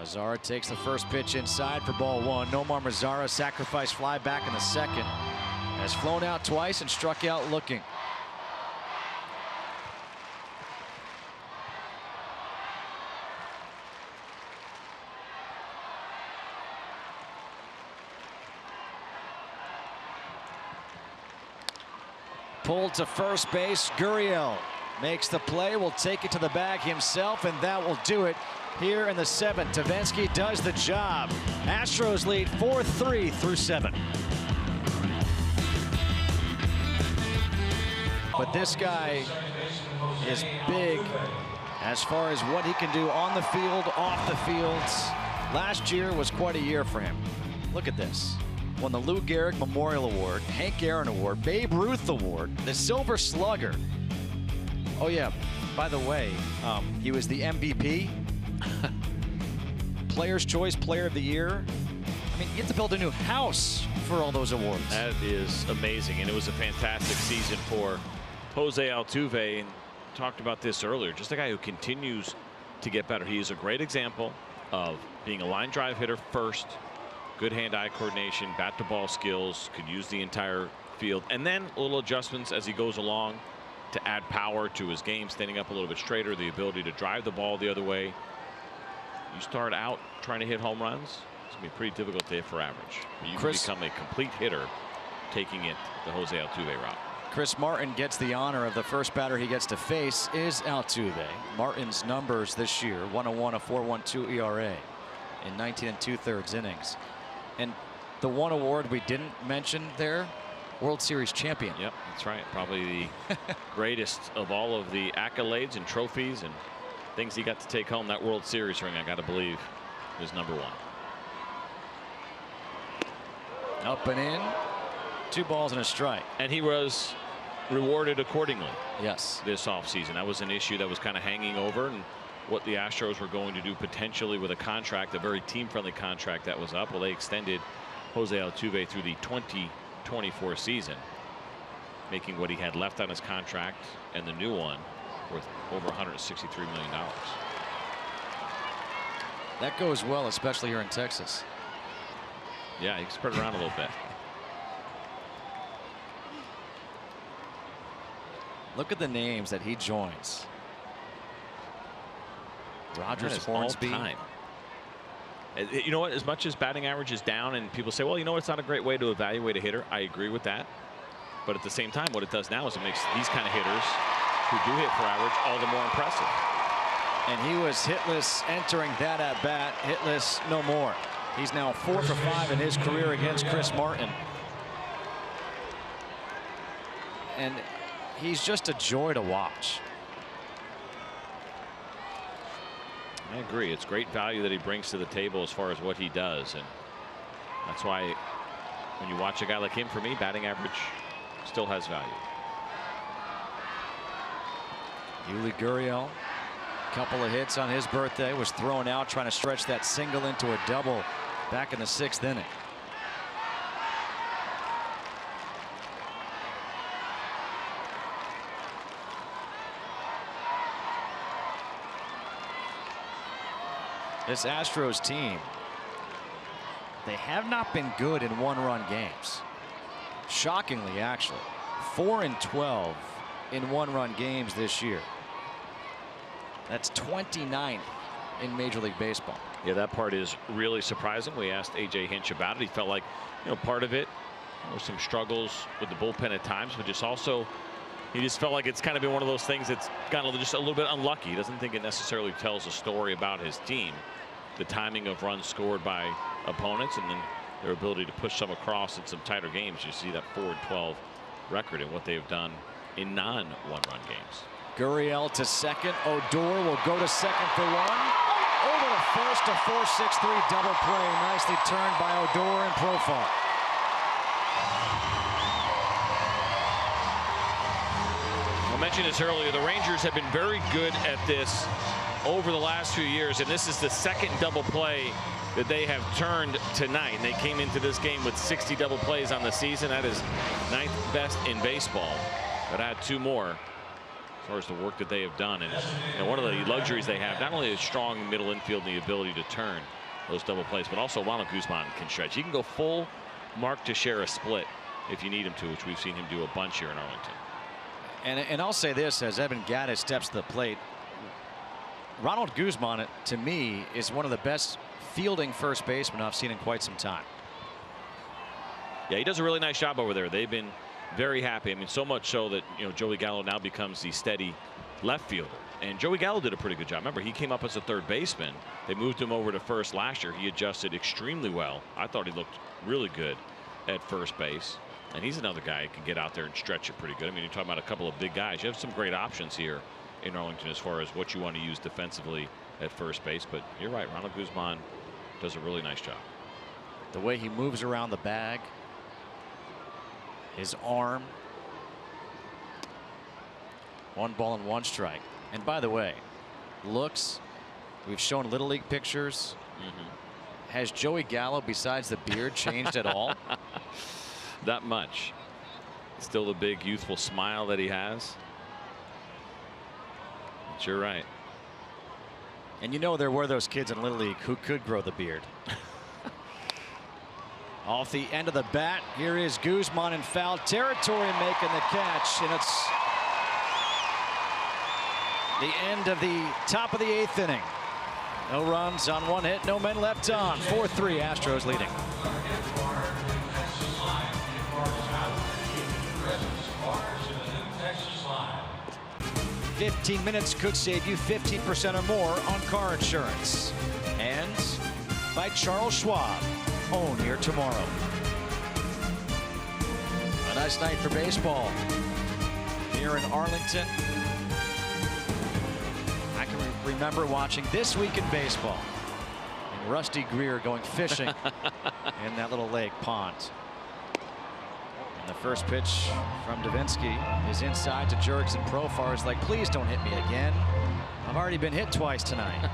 Mazara takes the first pitch inside for ball 1. Nomar Mazara, sacrifice fly back in the second. Has flown out twice and struck out looking. Pulled to first base. Gurriel makes the play, will take it to the bag himself, and that will do it here in the 7th. Davinsky does the job. Astros lead 4-3 through 7. But this guy is big as far as what he can do on the field, off the fields. Last year was quite a year for him. Look at this. Won the Lou Gehrig Memorial Award, Hank Aaron Award, Babe Ruth Award, the Silver Slugger. Oh yeah, by the way, he was the MVP, Player's Choice Player of the Year. I mean, you have to build a new house for all those awards. That is amazing, and it was a fantastic season for Jose Altuve. And talked about this earlier, just a guy who continues to get better. He is a great example of being a line drive hitter first. Good hand-eye coordination, bat-to-ball skills, could use the entire field, and then little adjustments as he goes along to add power to his game, standing up a little bit straighter, the ability to drive the ball the other way. You start out trying to hit home runs, it's going to be pretty difficult to hit for average. But you can become a complete hitter taking it the Jose Altuve route. Chris Martin gets the honor of the first batter he gets to face is Altuve. Martin's numbers this year, 101, a 4.12 ERA in 19 2/3 innings. And the one award we didn't mention there, World Series champion. Yep, that's right. Probably the greatest of all of the accolades and trophies and things he got to take home. That World Series ring, I got to believe, is #1. Up and in. 2 balls and a strike. And he was rewarded accordingly. Yes. This offseason. That was an issue that was kind of hanging over, and what the Astros were going to do potentially with a contract, a very team-friendly contract that was up. Well, they extended Jose Altuve through the 2024 season, making what he had left on his contract and the new one worth over $163 million. That goes well, especially here in Texas. Yeah, he can spread it around a little bit. Look at the names that he joins. Rogers, Hornsby. Time. You know what? As much as batting average is down, and people say, well, you know, it's not a great way to evaluate a hitter. I agree with that. But at the same time, what it does now is it makes these kind of hitters who do hit for average all the more impressive. And he was hitless entering that at bat. Hitless no more. He's now 4 for 5 in his career against Chris Martin. And he's just a joy to watch. I agree. It's great value that he brings to the table as far as what he does. And that's why when you watch a guy like him, for me, batting average still has value. Yuli Gurriel, couple of hits on his birthday, was thrown out trying to stretch that single into a double back in the 6th inning. This Astros team, they have not been good in one-run games. Shockingly, actually. 4-12 in one-run games this year. That's 29th in Major League Baseball. Yeah, that part is really surprising. We asked A.J. Hinch about it. He felt like, part of it was some struggles with the bullpen at times, but just also he just felt like it's kind of been one of those things that's gotten just a little bit unlucky. He doesn't think it necessarily tells a story about his team. The timing of runs scored by opponents and then their ability to push some across in some tighter games. You see that 4-12 record and what they've done in non-one-run games. Gurriel to second. Odor will go to second for one. Over to first, a 4-6-3 double play. Nicely turned by Odor and Profar. I mentioned this earlier. The Rangers have been very good at this over the last few years, and this is the second double play that they have turned tonight. And they came into this game with 60 double plays on the season. That is 9th best in baseball. But add 2 more as far as the work that they have done. And one of the luxuries they have, not only a strong middle infield and the ability to turn those double plays, but also Ronald Guzman can stretch. He can go full Mark Teixeira split if you need him to, which we've seen him do a bunch here in Arlington. And I'll say this, as Evan Gattis steps to the plate, Ronald Guzman, to me, is one of the best fielding first basemen I've seen in quite some time. Yeah, he does a really nice job over there. They've been very happy. I mean, so much so that Joey Gallo now becomes the steady left fielder. And Joey Gallo did a pretty good job. Remember, he came up as a third baseman. They moved him over to first last year. He adjusted extremely well. I thought he looked really good at first base. And he's another guy who can get out there and stretch it pretty good. I mean, you're talking about a couple of big guys. You have some great options here in Arlington as far as what you want to use defensively at first base. But you're right, Ronald Guzman does a really nice job. The way he moves around the bag, his arm. 1 ball and 1 strike. And by the way, looks, we've shown Little League pictures. Has Joey Gallo, besides the beard, changed at all? Not much. Still the big youthful smile that he has. But you're right. And there were those kids in Little League who could grow the beard. Off the end of the bat, here is Guzman in foul territory making the catch, and it's the end of the top of the 8th inning. No runs on 1 hit, no men left on. 4-3, Astros leading. 15 minutes could save you 15% or more on car insurance. And by Charles Schwab. Own your tomorrow. A nice night for baseball here in Arlington. I can remember watching This Week in Baseball and Rusty Greer going fishing in that little lake pond. And the first pitch from Davinsky is inside to Jerks, and Profar is like, please don't hit me again. I've already been hit twice tonight.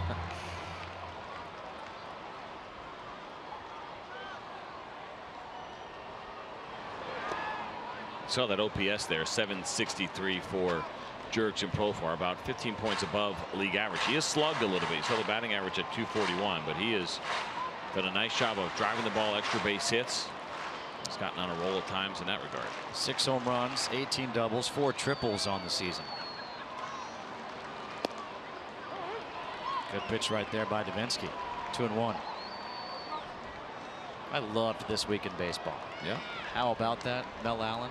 Saw that OPS there, 763 for Jerks and Profar, about 15 points above league average. He has slugged a little bit. You saw the batting average at 241, but he has done a nice job of driving the ball, extra base hits. He's gotten on a roll at times in that regard. 6 home runs, 18 doubles, 4 triples on the season. Good pitch right there by Davinsky. 2-1. I loved This Week in Baseball. Yeah. How about that, Mel Allen?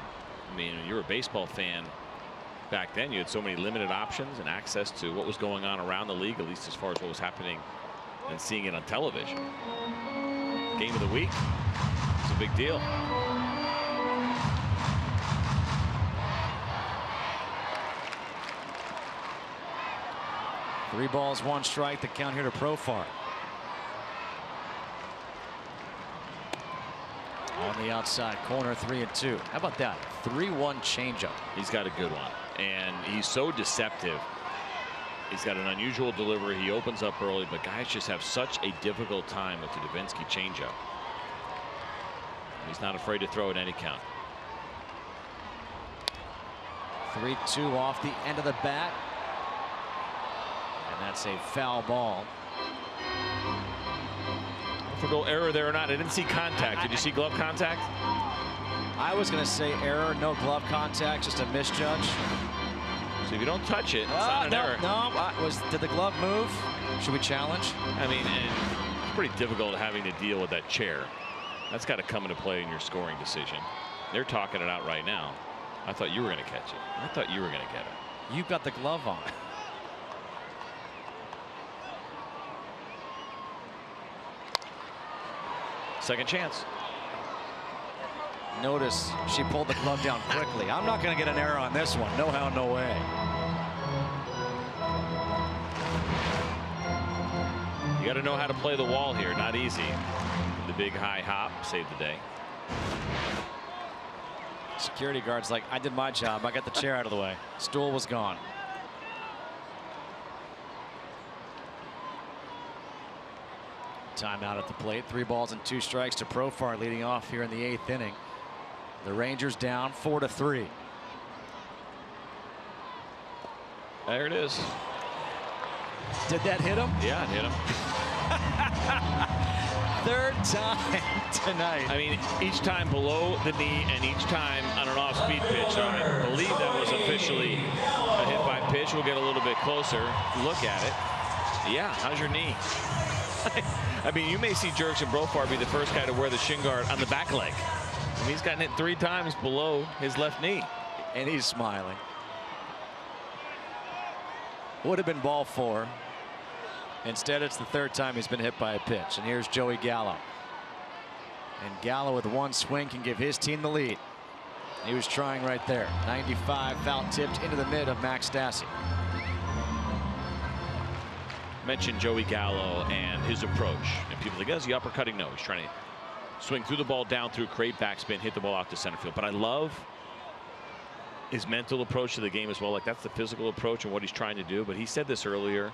I mean, when you were a baseball fan back then, you had so many limited options and access to what was going on around the league, at least as far as what was happening and seeing it on television. Game of the week. It's a big deal. Three balls, 1 strike. The count here to Profar. on the outside corner, 3-2. How about that? 3-1 changeup. He's got a good one, and he's so deceptive. He's got an unusual delivery. He opens up early, but guys just have such a difficult time with the Davinsky changeup. He's not afraid to throw at any count. 3-2 off the end of the bat. And that's a foul ball. If we go error there or not, I didn't see contact. Did you see glove contact? I was going to say error, no glove contact, just a misjudge. So if you don't touch it, it's not an error. Did the glove move? Should we challenge? I mean, it's pretty difficult having to deal with that chair. That's got to come into play in your scoring decision. They're talking it out right now. I thought you were going to catch it. I thought you were going to get it. You've got the glove on. Second chance. Notice she pulled the glove down quickly. I'm not going to get an error on this one. No how, no way. You got to know how to play the wall here. Not easy. The big high hop saved the day. Security guard's like, I did my job. I got the chair out of the way. Stool was gone. Timeout at the plate. 3 balls and 2 strikes to Profar leading off here in the 8th inning. The Rangers down 4-3. There it is. Did that hit him? Yeah, it hit him. Third time tonight. I mean, each time below the knee and each time on an off-speed pitch. I believe that was officially a hit by pitch. We'll get a little bit closer. Look at it. Yeah, how's your knee? I mean, you may see Jurickson Profar be the first guy to wear the shin guard on the back leg. And he's gotten hit 3 times below his left knee. And he's smiling. Would have been ball 4. Instead, it's the 3rd time he's been hit by a pitch. And here's Joey Gallo. And Gallo with 1 swing can give his team the lead. He was trying right there. 95 foul tipped into the mid of Max Stassi. Mentioned Joey Gallo and his approach. And people think, is he uppercutting? No, he's trying to swing through the ball down through, create backspin, hit the ball out to center field. But I love his mental approach to the game as well. Like, that's the physical approach and what he's trying to do. But he said this earlier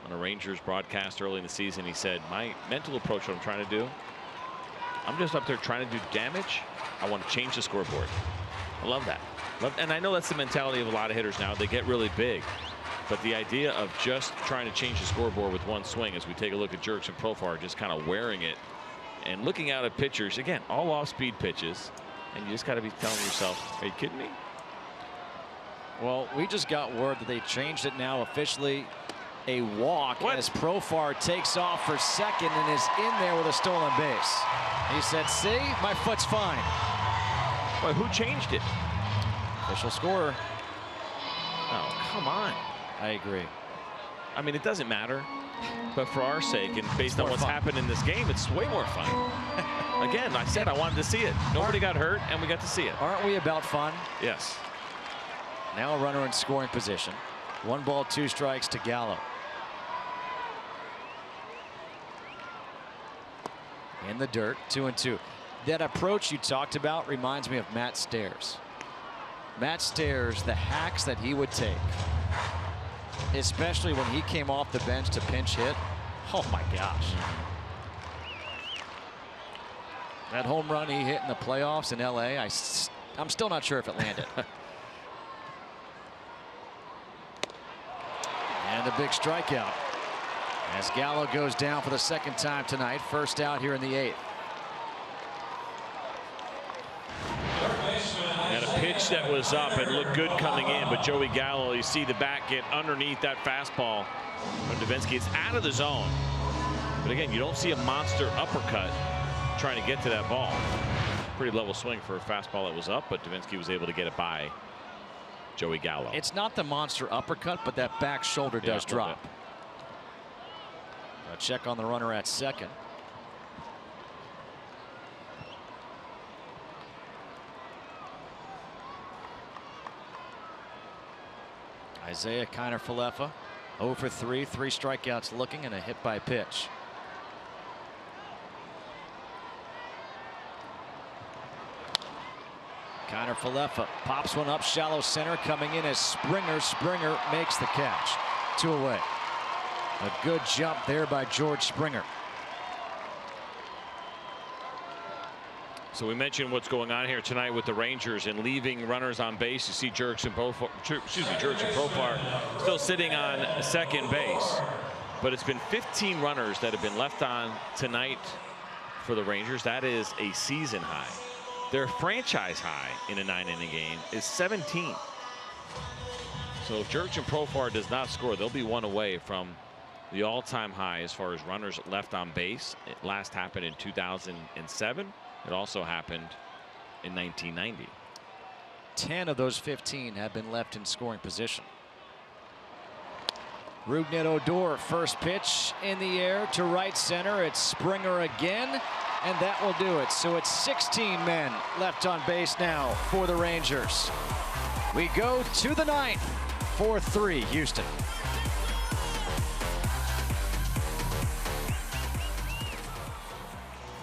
on a Rangers broadcast early in the season. He said, my mental approach, what I'm trying to do, I'm just up there trying to do damage. I want to change the scoreboard. I love that. And I know that's the mentality of a lot of hitters now. They get really big. But the idea of just trying to change the scoreboard with 1 swing, as we take a look at Jurickson Profar just kind of wearing it and looking out at pitchers, again, all off-speed pitches, and you just got to be telling yourself, are you kidding me? Well, we just got word that they changed it now officially. A walk as Profar takes off for second and is in there with a stolen base. He said, see, my foot's fine. Well, who changed it? Official scorer. Oh, come on. I agree. I mean, it doesn't matter. But for our sake and based on what's happened in this game, it's way more fun. Again, I said I wanted to see it. Nobody got hurt, and we got to see it. Aren't we about fun? Yes. Now a runner in scoring position. 1 ball, 2 strikes to Gallo. In the dirt, 2-2. That approach you talked about reminds me of Matt Stairs. Matt Stairs, the hacks that he would take, especially when he came off the bench to pinch hit. Oh my gosh. That home run he hit in the playoffs in LA, I'm still not sure if it landed. And a big strikeout as Gallo goes down for the 2nd time tonight. First out here in the 8th. And a pitch that was up and looked good coming in, but Joey Gallo, you see the bat get underneath that fastball from Davinsky. It's out of the zone. But again, you don't see a monster uppercut trying to get to that ball. Pretty level swing for a fastball that was up, but Davinsky was able to get it by Joey Gallo. It's not the monster uppercut, but that back shoulder does drop. A check on the runner at second. Isaiah Kiner-Falefa 0 for 3, 3 strikeouts looking, and a hit by pitch. Connor Falefa pops one up shallow center, coming in as Springer. Springer makes the catch. 2 away. A good jump there by George Springer. So we mentioned what's going on here tonight with the Rangers and leaving runners on base. You see Jurickson Profar still sitting on second base. But it's been 15 runners that have been left on tonight for the Rangers. That is a season high. Their franchise high in a 9-inning game is 17. So if Jurickson Profar does not score, they'll be 1 away from the all-time high as far as runners left on base. It last happened in 2007. It also happened in 1990. 10 of those 15 have been left in scoring position. Rougned Odor, first pitch in the air to right center. It's Springer again, and that will do it. So it's 16 men left on base now for the Rangers. We go to the 9th, 4-3 Houston.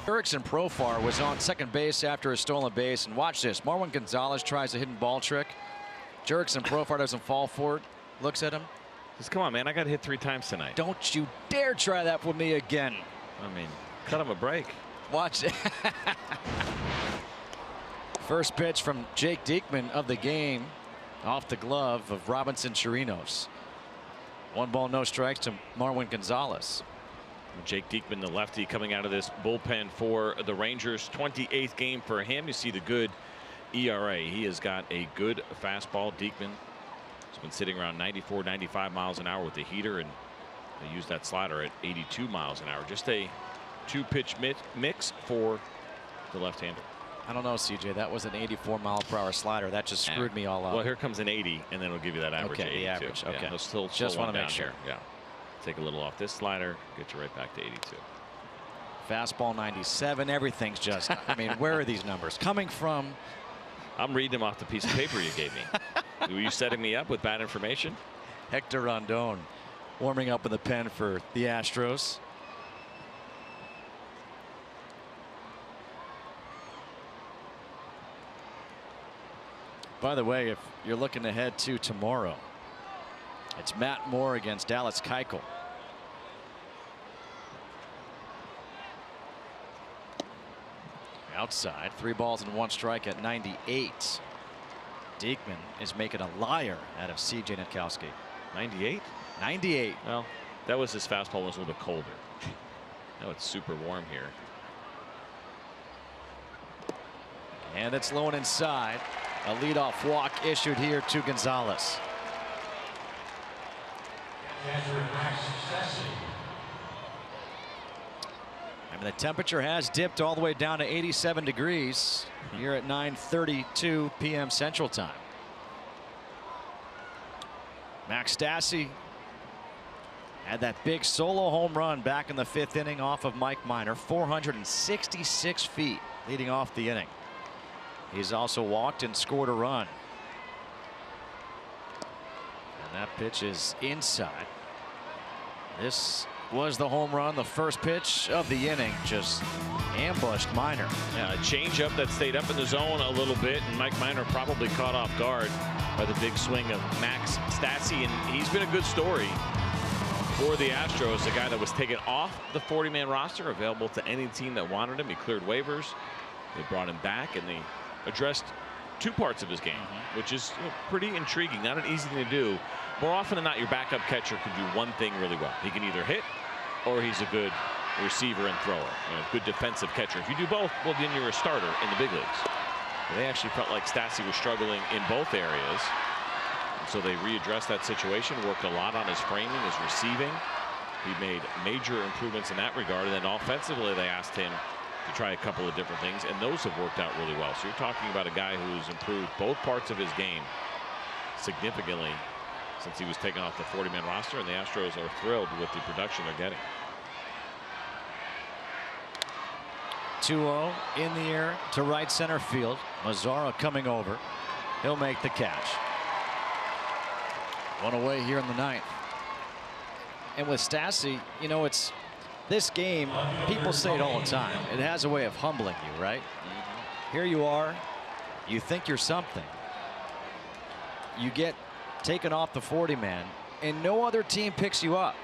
Jurickson Profar was on second base after a stolen base, and watch this. Marwin Gonzalez tries a hidden ball trick. Jurickson Profar doesn't fall for it, looks at him. Just come on, man, I got hit 3 times tonight. Don't you dare try that with me again. I mean, cut him a break. Watch it. First pitch from Jake Diekman of the game, off the glove of Robinson Chirinos. 1 ball, no strikes to Marwin Gonzalez. Jake Diekman, the lefty, coming out of this bullpen for the Rangers. 28th game for him. You see the good ERA. He has got a good fastball. Diekman has been sitting around 94, 95 miles an hour with the heater, and they use that slider at 82 miles an hour. Just a 2-pitch mix for the left-hander. I don't know, CJ. That was an 84-mile-per-hour slider. That just screwed me all up. Well, here comes an 80, and then it'll give you that average. Okay, 82. the average. Okay. Yeah, still just want to make sure. Here. Yeah. Take a little off this slider, get you right back to 82. Fastball 97. Everything's just, I mean, where are these numbers coming from? I'm reading them off the piece of paper you gave me. Were you setting me up with bad information? Hector Rondon warming up in the pen for the Astros. By the way, if you're looking ahead to tomorrow, it's Matt Moore against Dallas Keuchel. Outside, 3 balls and 1 strike at 98. Diekman is making a liar out of CJ Nitkowski. 98? 98. Well, that was his fastball was a little bit colder. Now it's super warm here. And it's low and inside. A leadoff walk issued here to Gonzalez. I mean, the temperature has dipped all the way down to 87 degrees here at 9:32 p.m. Central Time. Max Stassi had that big solo home run back in the 5th inning off of Mike Minor. 466 feet leading off the inning. He's also walked and scored a run. And that pitch is inside. This was the home run, the first pitch of the inning. Just ambushed Minor. Yeah, a changeup that stayed up in the zone a little bit, and Mike Minor probably caught off guard by the big swing of Max Stassi, and he's been a good story for the Astros. A guy that was taken off the 40-man roster, available to any team that wanted him. He cleared waivers. They brought him back, and they addressed 2 parts of his game, which is pretty intriguing. Not an easy thing to do. More often than not, your backup catcher can do one thing really well. He can either hit, or he's a good receiver and thrower, good defensive catcher. If you do both, well, then you're a starter in the big leagues. They actually felt like Stassi was struggling in both areas, so they readdressed that situation, worked a lot on his framing, his receiving. He made major improvements in that regard, and then offensively they asked him to try a couple of different things, and those have worked out really well. So you're talking about a guy who's improved both parts of his game significantly since he was taken off the 40-man roster, and the Astros are thrilled with the production they're getting. 2-0 in the air to right center field. Mazzara coming over. He'll make the catch. 1 away here in the 9th. And with Stassi, it's this game, people say it all the time. It has a way of humbling you, right? Here you are, You think you're something. You get taken off the 40-man, and no other team picks you up.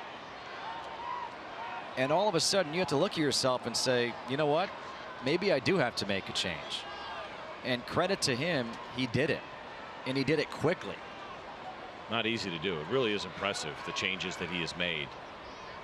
And all of a sudden, you have to look at yourself and say, you know what? Maybe I do have to make a change. And credit to him, he did it. And he did it quickly. Not easy to do. It really is impressive, the changes that he has made.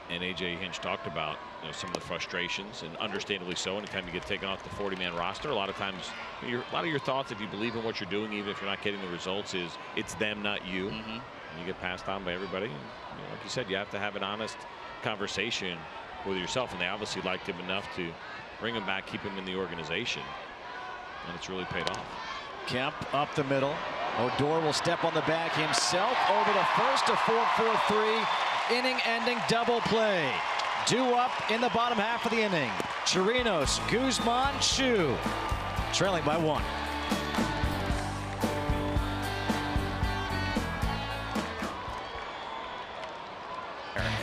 And A.J. Hinch talked about, you know, some of the frustrations, and understandably so. Anytime you get taken off the 40-man roster, a lot of times, a lot of your thoughts, if you believe in what you're doing, even if you're not getting the results, is it's them, not you. And you get passed on by everybody. And, you know, like you said, you have to have an honest conversation with yourself, and they obviously liked him enough to bring him back, keep him in the organization, and it's really paid off. Kemp up the middle. Odor will step on the bag himself over the first, a 4-4-3 inning-ending double play. Due up in the bottom half of the inning. Chirinos, Guzman, HOU trailing by 1.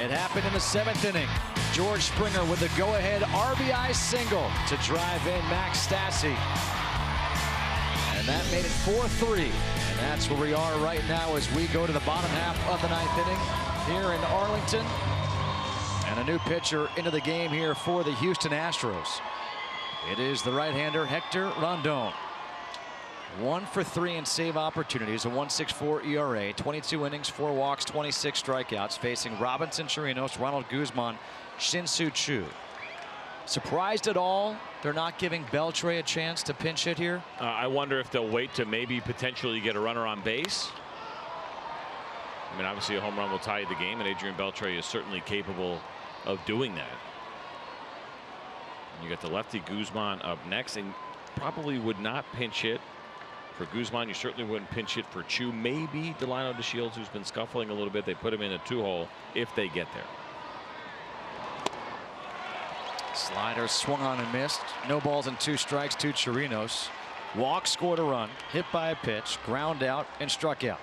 It happened in the 7th inning. George Springer with the go-ahead RBI single to drive in Max Stassi. And that made it 4-3. And that's where we are right now as we go to the bottom half of the 9th inning here in Arlington. And a new pitcher into the game here for the Houston Astros. It is the right-hander Hector Rondon. 1 for 3 in save opportunities, a 1.64 ERA, 22 innings, 4 walks, 26 strikeouts, facing Robinson Chirinos, Ronald Guzman, Shin-Soo Choo. Surprised at all they're not giving Beltre a chance to pinch hit here? I wonder if they'll wait to maybe potentially get a runner on base. I mean, obviously a home run will tie you the game, and Adrian Beltre is certainly capable of doing that. You got the lefty Guzman up next, and probably would not pinch hit for Guzman. You certainly wouldn't pinch hit for Choo. Maybe Delino DeShields, who's been scuffling a little bit. They put him in a 2-hole if they get there. Slider swung on and missed. No balls and 2 strikes to Chirinos. Walk, scored a run, hit by a pitch, ground out, and struck out.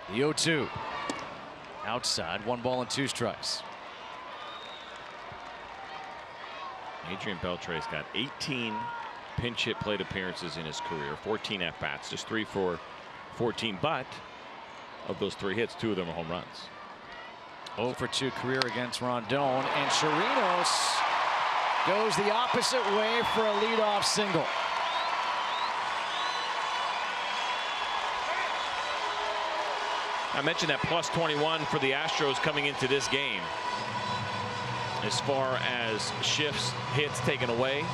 The 0-2. Outside, 1 ball and 2 strikes. Adrian Beltre's got 18 pinch hit plate appearances in his career, 14 at-bats, just 3 for 14, but of those 3 hits, 2 of them are home runs. 0 for 2 career against Rondon, and Chirinos goes the opposite way for a leadoff single. I mentioned that plus 21 for the Astros coming into this game. As far as shifts, hits taken away,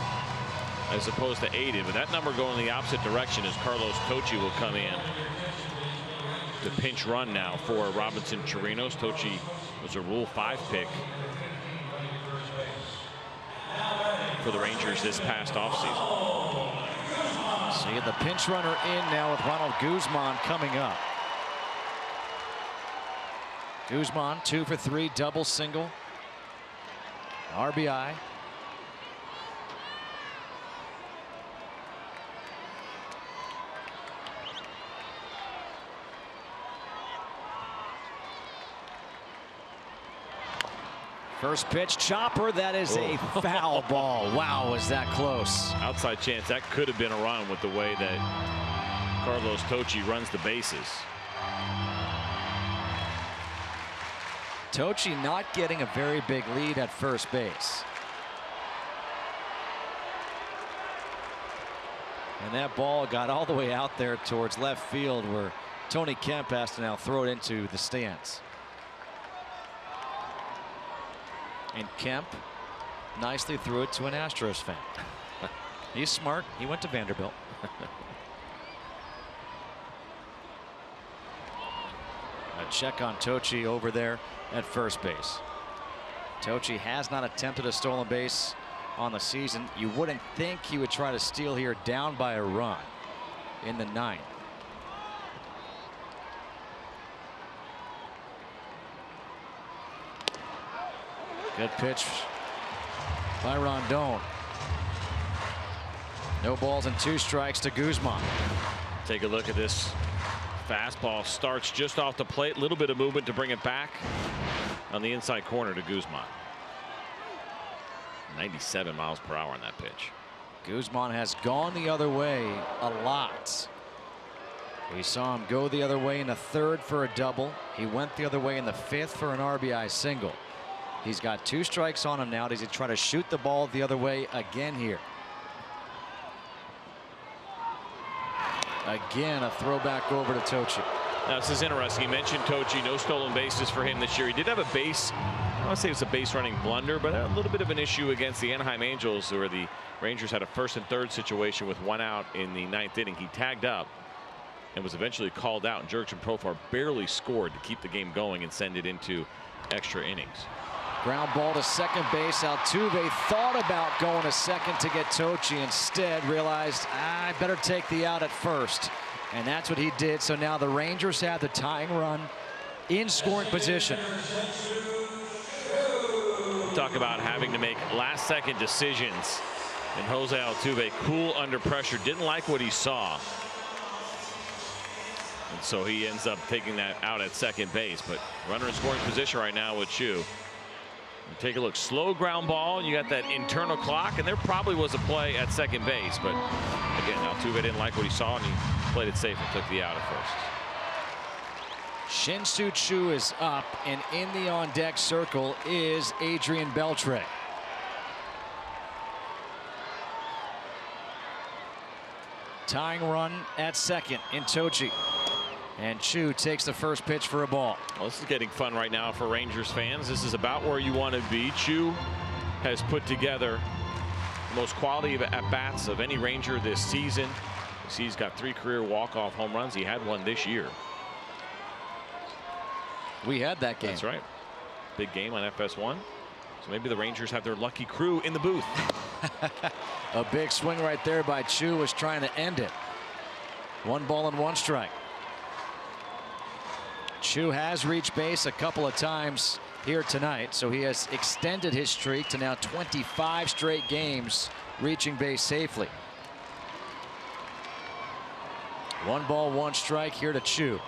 as opposed to aided, but that number going the opposite direction as Carlos Tocci will come in. The pinch run now for Robinson Chirinos. Tocci was a Rule 5 pick for the Rangers this past offseason. So you get the pinch runner in now with Ronald Guzman coming up. Guzman 2 for 3, double, single, RBI. First pitch, chopper. That is a foul ball. Wow, was that close? Outside chance. That could have been a run with the way that Carlos Tocci runs the bases. Tocci not getting a very big lead at first base. And that ball got all the way out there towards left field, where Tony Kemp has to now throw it into the stands. And Kemp nicely threw it to an Astros fan. He's smart. He went to Vanderbilt. A check on Tocci over there at first base. Tocci has not attempted a stolen base on the season. You wouldn't think he would try to steal here down by a run in the 9th. Good pitch by Rondon. No balls and 2 strikes to Guzman. Take a look at this Fastball starts just off the plate. Little bit of movement to bring it back on the inside corner to Guzman. 97 miles per hour on that pitch. Guzman has gone the other way a lot. We saw him go the other way in the third for a double. He went the other way in the fifth for an RBI single. He's got 2 strikes on him now. Does he try to shoot the ball the other way again here? Again, a throwback over to Tochi. Now, this is interesting. You mentioned Tochi, no stolen bases for him this year. He did have a base, I don't want to say it's a base running blunder, but a little bit of an issue against the Anaheim Angels, where the Rangers had a 1st and 3rd situation with 1 out in the 9th inning. He tagged up and was eventually called out, and Jurickson Profar barely scored to keep the game going and send it into extra innings. Ground ball to second base. Altuve thought about going to second to get Tochi. Instead realized, I better take the out at first. And that's what he did. So now the Rangers have the tying run in scoring position. Talk about having to make last-second decisions. And Jose Altuve, cool under pressure, didn't like what he saw. And so he ends up taking that out at second base. But runner in scoring position right now with HOU. Take a look. Slow ground ball. You got that internal clock, and there probably was a play at second base. But again, Altuve didn't like what he saw, and he played it safe and took the out at first. Shin-Soo Choo is up, and in the on-deck circle is Adrian Beltre. Tying run at second in Tochi. And Choo takes the first pitch for a ball. Well, this is getting fun right now for Rangers fans. This is about where you want to be. Choo has put together the most quality at-bats of any Ranger this season. You see he's got 3 career walk-off home runs. He had 1 this year. We had that game. That's right. Big game on FS1. So maybe the Rangers have their lucky crew in the booth. A big swing right there by Choo was trying to end it. 1 ball and 1 strike. Choo has reached base a couple of times here tonight, so he has extended his streak to now 25 straight games reaching base safely. 1 ball, 1 strike here to Choo.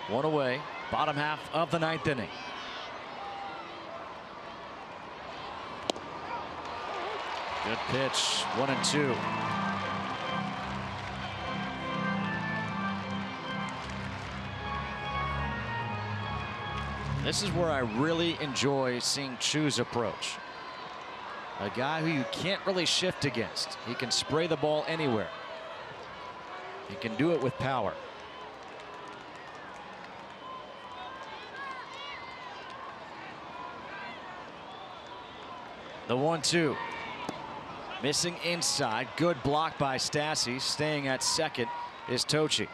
1 away, bottom half of the 9th inning. Good pitch, 1-2. This is where I really enjoy seeing Choo's approach. A guy who you can't really shift against. He can spray the ball anywhere. He can do it with power. The 1-2. Missing inside. Good block by Stassi. Staying at second is Tochi.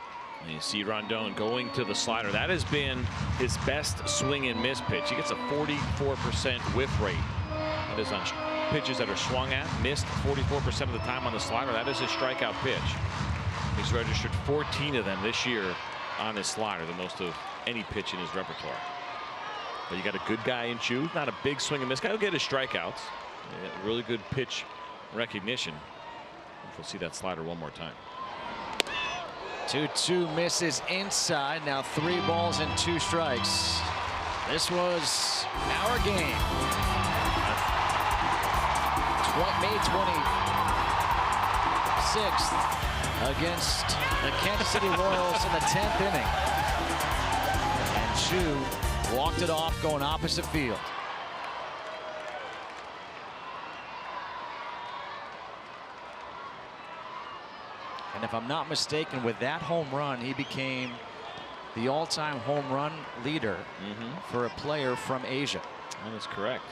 And you see Rondon going to the slider. That has been his best swing and miss pitch. He gets a 44% whiff rate. That is on pitches that are swung at, missed 44% of the time on the slider. That is his strikeout pitch. He's registered 14 of them this year on his slider, the most of any pitch in his repertoire. But you got a good guy in Choo, not a big swing and miss guy. He'll get his strikeouts. Really good pitch recognition. We'll see that slider one more time. 2-2 misses inside. Now 3 balls and 2 strikes. This was our game. May 26th against the Kansas City Royals in the 10th inning. And Choo walked it off going opposite field. And if I'm not mistaken, with that home run, he became the all-time home run leader for a player from Asia. That is correct.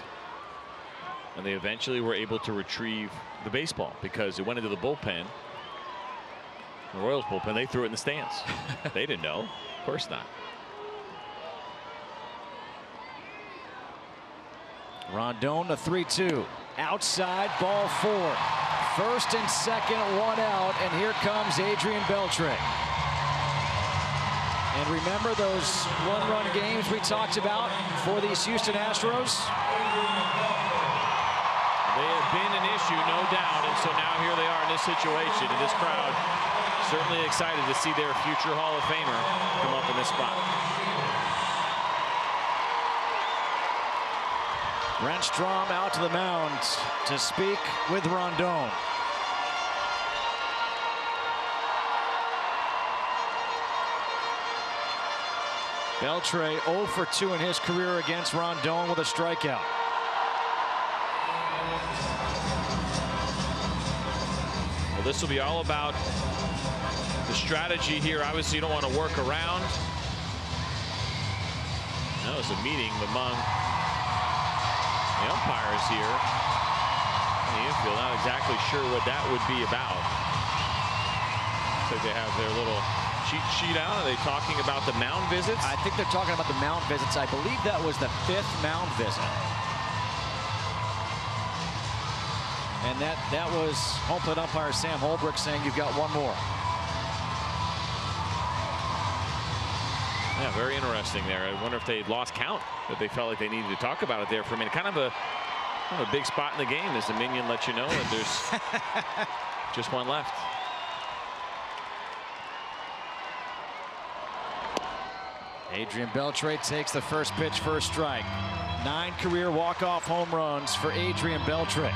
And they eventually were able to retrieve the baseball because it went into the bullpen. The Royals bullpen, they threw it in the stands. They didn't know. Of course not. Rondon to 3-2. Outside, ball 4. First and second, 1 out, and here comes Adrian Beltre. And remember those 1-run games we talked about for these Houston Astros? They have been an issue, no doubt, and so now here they are in this situation, and this crowd Certainly excited to see their future Hall of Famer come up in this spot. Brent Strom out to the mound to speak with Rondon. Beltre 0 for 2 in his career against Rondon with a strikeout. Well, this will be all about the strategy here. Obviously, you don't want to work around. That was a meeting among the umpires here in the infield. Not exactly sure what that would be about. Looks like they have their little cheat sheet out. Are they talking about the mound visits? I think they're talking about the mound visits. I believe that was the 5th mound visit. And that was home plate umpire Sam Holbrook saying you've got one more. Yeah, very interesting there. I wonder if they lost count, but they felt like they needed to talk about it there for a minute. Kind of a big spot in the game as the minion lets you know that there's just one left. Adrian Beltre takes the first pitch for a strike. 9 career walk-off home runs for Adrian Beltre.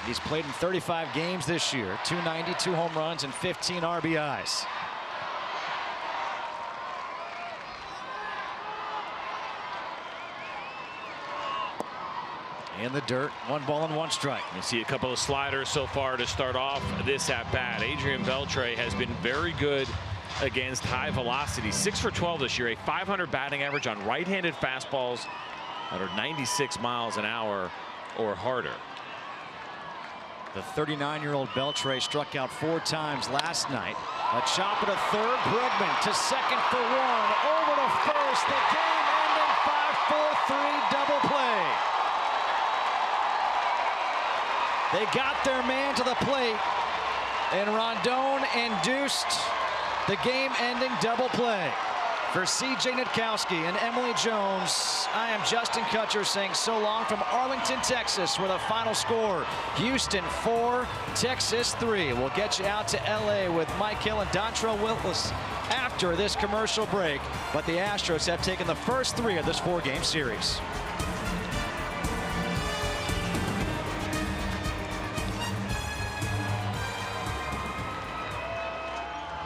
He's played in 35 games this year, 292 home runs and 15 RBIs. In the dirt, 1 ball and 1 strike. You see a couple of sliders so far to start off this at bat. Adrian Beltre has been very good against high velocity. 6 for 12 this year, a .500 batting average on right-handed fastballs that are 96 miles an hour or harder. The 39-year-old Beltre struck out 4 times last night. A chop at a third. Bregman to second for 1. Over to first. The game-ending 5-4-3 double play. They got their man to the plate, and Rondon induced the game-ending double play. For C.J. Nitkowski and Emily Jones, I am Justin Kutcher saying so long from Arlington, Texas, where the final score, Houston 4, Texas 3. We'll get you out to L.A. with Mike Hill and Dontrell Willis after this commercial break. But the Astros have taken the first 3 of this 4-game series.